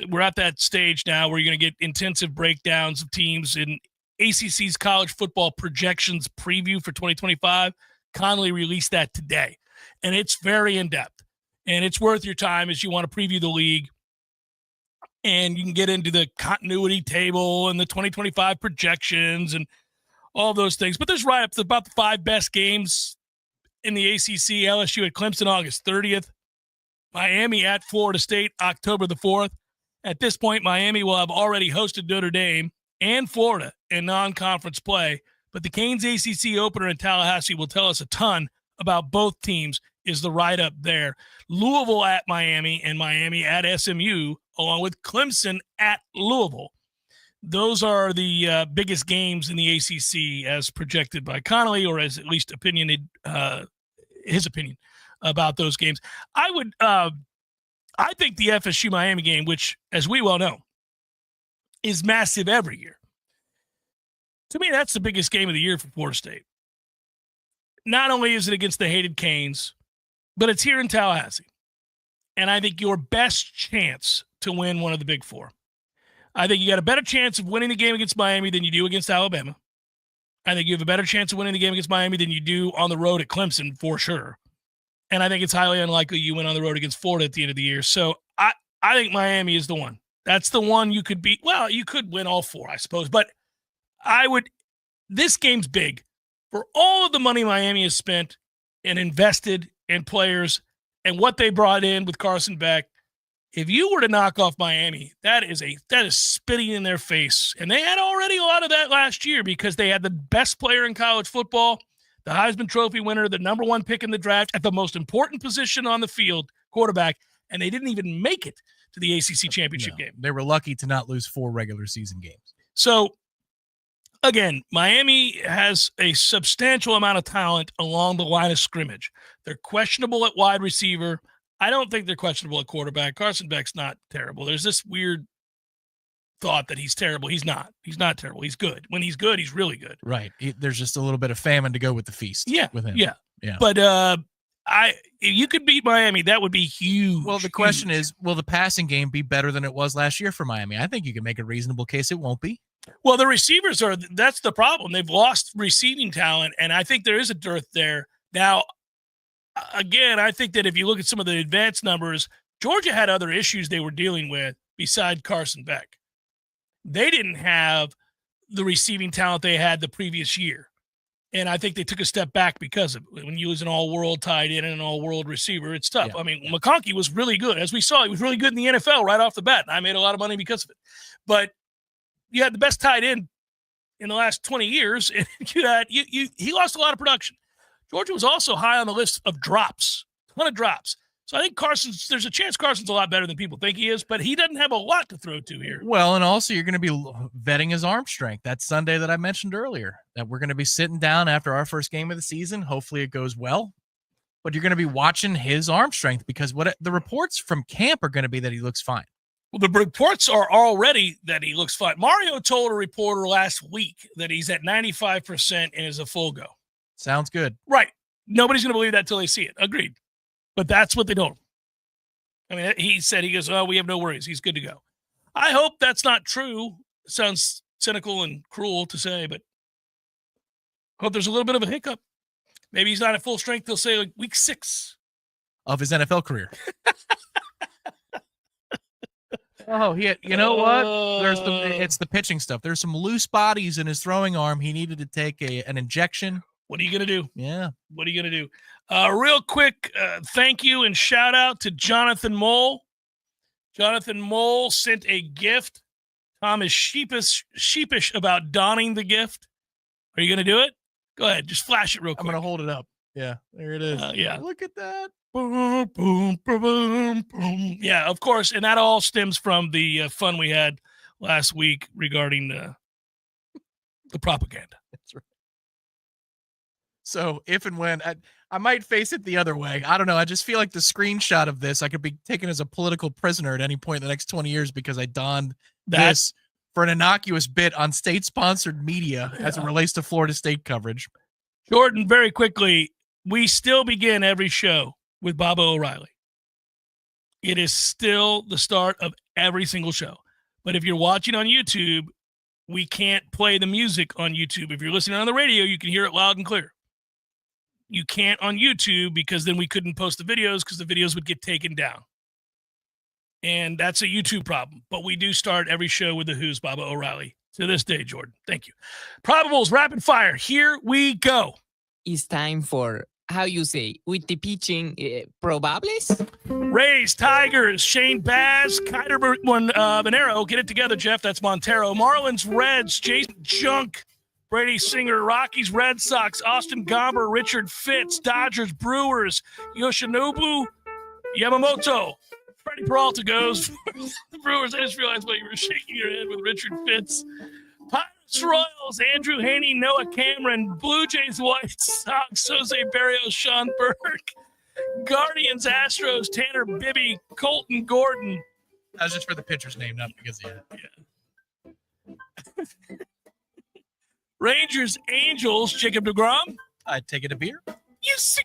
We're at that stage now where you're going to get intensive breakdowns of teams in ACC's college football projections preview for 2025. Conley released that today, and it's very in-depth, and it's worth your time as you want to preview the league, and you can get into the continuity table and the 2025 projections and all those things. But there's write-ups about the 5 best games in the ACC. LSU at Clemson August 30th. Miami at Florida State, October the 4th. At this point, Miami will have already hosted Notre Dame and Florida in non-conference play, but the Canes ACC opener in Tallahassee will tell us a ton about both teams is the write-up there. Louisville at Miami and Miami at SMU, along with Clemson at Louisville. Those are the biggest games in the ACC as projected by Connolly, or as at least his opinion about those games. I think the FSU Miami game, which, as we well know, is massive every year. To me, that's the biggest game of the year for Florida State. Not only is it against the hated Canes, but it's here in Tallahassee. And I think your best chance to win one of the Big Four. I think you got a better chance of winning the game against Miami than you do against Alabama. I think you have a better chance of winning the game against Miami than you do on the road at Clemson, for sure. And I think it's highly unlikely you win on the road against Florida at the end of the year. So I think Miami is the one. That's the one you could beat. Well, you could win all 4, I suppose. But this game's big. For all of the money Miami has spent and invested in players and what they brought in with Carson Beck, if you were to knock off Miami, that is spitting in their face. And they had already a lot of that last year because they had the best player in college football, the Heisman Trophy winner, the number 1 pick in the draft at the most important position on the field, quarterback, and they didn't even make it to the ACC championship game. They were lucky to not lose 4 regular season games. So, again, Miami has a substantial amount of talent along the line of scrimmage. They're questionable at wide receiver. I don't think they're questionable at quarterback. Carson Beck's not terrible. There's this weird thought that he's terrible. He's not. He's not terrible. He's good. When he's good, he's really good. Right. There's just a little bit of famine to go with the feast. Yeah. With him. Yeah. Yeah. But if you could beat Miami, that would be huge. Well, the question is, will the passing game be better than it was last year for Miami? I think you can make a reasonable case it won't be. Well, the receivers that's the problem. They've lost receiving talent, and I think there is a dearth there. Now, again, I think that if you look at some of the advanced numbers, Georgia had other issues they were dealing with besides Carson Beck. They didn't have the receiving talent they had the previous year. And I think they took a step back because of it. When you lose an all-world tight end and an all-world receiver, it's tough. Yeah, McConkey was really good. As we saw, he was really good in the NFL right off the bat, and I made a lot of money because of it. But you had the best tight end in the last 20 years, and he lost a lot of production. Georgia was also high on the list of drops, a ton of drops. So I think there's a chance Carson's a lot better than people think he is, but he doesn't have a lot to throw to here. Well, and also you're going to be vetting his arm strength. That Sunday that I mentioned earlier, that we're going to be sitting down after our first game of the season. Hopefully it goes well, but you're going to be watching his arm strength because the reports from camp are going to be that he looks fine. Well, the reports are already that he looks fine. Mario told a reporter last week that he's at 95% and is a full go. Sounds good. Right. Nobody's going to believe that till they see it. Agreed. But that's what they told him. He goes, oh, we have no worries. He's good to go. I hope that's not true. It sounds cynical and cruel to say, but I hope there's a little bit of a hiccup. Maybe he's not at full strength. They'll say like week 6 of his NFL career. Oh, you know what? It's the pitching stuff. There's some loose bodies in his throwing arm. He needed to take an injection. What are you going to do? Yeah. What are you going to do? Real quick, thank you and shout out to Jonathan Mole. Jonathan Mole sent a gift. Tom is sheepish about donning the gift. Are you going to do it? Go ahead. Just flash it real quick. I'm going to hold it up. Yeah, there it is. Yeah. Look at that. Boom, boom, boom, boom, boom. Yeah, of course. And that all stems from the fun we had last week regarding the propaganda. That's right. So if and when I might face it the other way. I don't know. I just feel like the screenshot of this, I could be taken as a political prisoner at any point in the next 20 years because I donned this for an innocuous bit on state-sponsored media as it relates to Florida State coverage. Jordan, very quickly, we still begin every show with Bobo O'Reilly. It is still the start of every single show. But if you're watching on YouTube, we can't play the music on YouTube. If you're listening on the radio, you can hear it loud and clear. You can't on YouTube because then we couldn't post the videos because the videos would get taken down. And that's a YouTube problem. But we do start every show with the Who's Bobo O'Reilly. To this day, Jordan. Thank you. Probables, rapid fire. Here we go. It's time for, how you say, with the pitching, probables? Rays, Tigers, Shane Baz, Kiter Monero. Get it together, Jeff. That's Montero. Marlins, Reds, Jason Junk, Brady Singer, Rockies, Red Sox, Austin Gomber, Richard Fitz, Dodgers, Brewers, Yoshinobu, Yamamoto. Freddie Peralta goes for the Brewers. I just realized why you were shaking your head with Richard Fitz. Pirates, Royals, Andrew Haney, Noah Cameron, Blue Jays, White Sox, Jose Barrios, Sean Burke, Guardians, Astros, Tanner Bibby, Colton Gordon. That was just for the pitcher's name, not because Rangers, Angels, Jacob DeGrom. I'd take it a beer. Yes.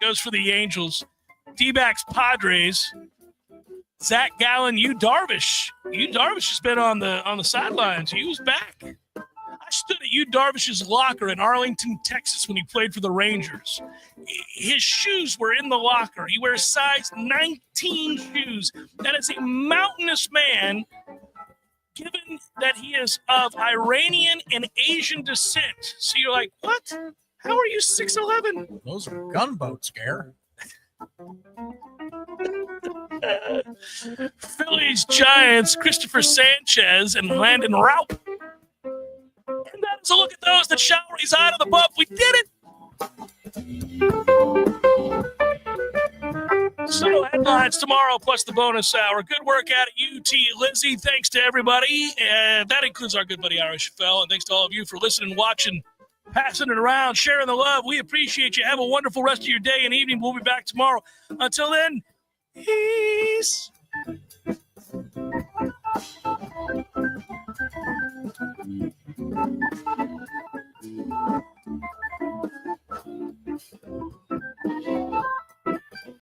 Goes for the Angels. D-backs, Padres. Zach Gallen, Darvish. Darvish has been on the sidelines. He was back. I stood at Darvish's locker in Arlington, Texas when he played for the Rangers. His shoes were in the locker. He wears size 19 shoes. That is a mountainous man, given that he is of Iranian and Asian descent. So you're like, what? How are you 6'11"? Those are gunboats, Gare. Phillies, Giants, Christopher Sanchez, and Landon Raup. And that is a look at those that shall reside on the bump. We did it! So headlines tomorrow plus the bonus hour. Good work out at UT Lizzie. Thanks to everybody. And that includes our good buddy Irish Fell. And thanks to all of you for listening, watching, passing it around, sharing the love. We appreciate you. Have a wonderful rest of your day and evening. We'll be back tomorrow. Until then, peace.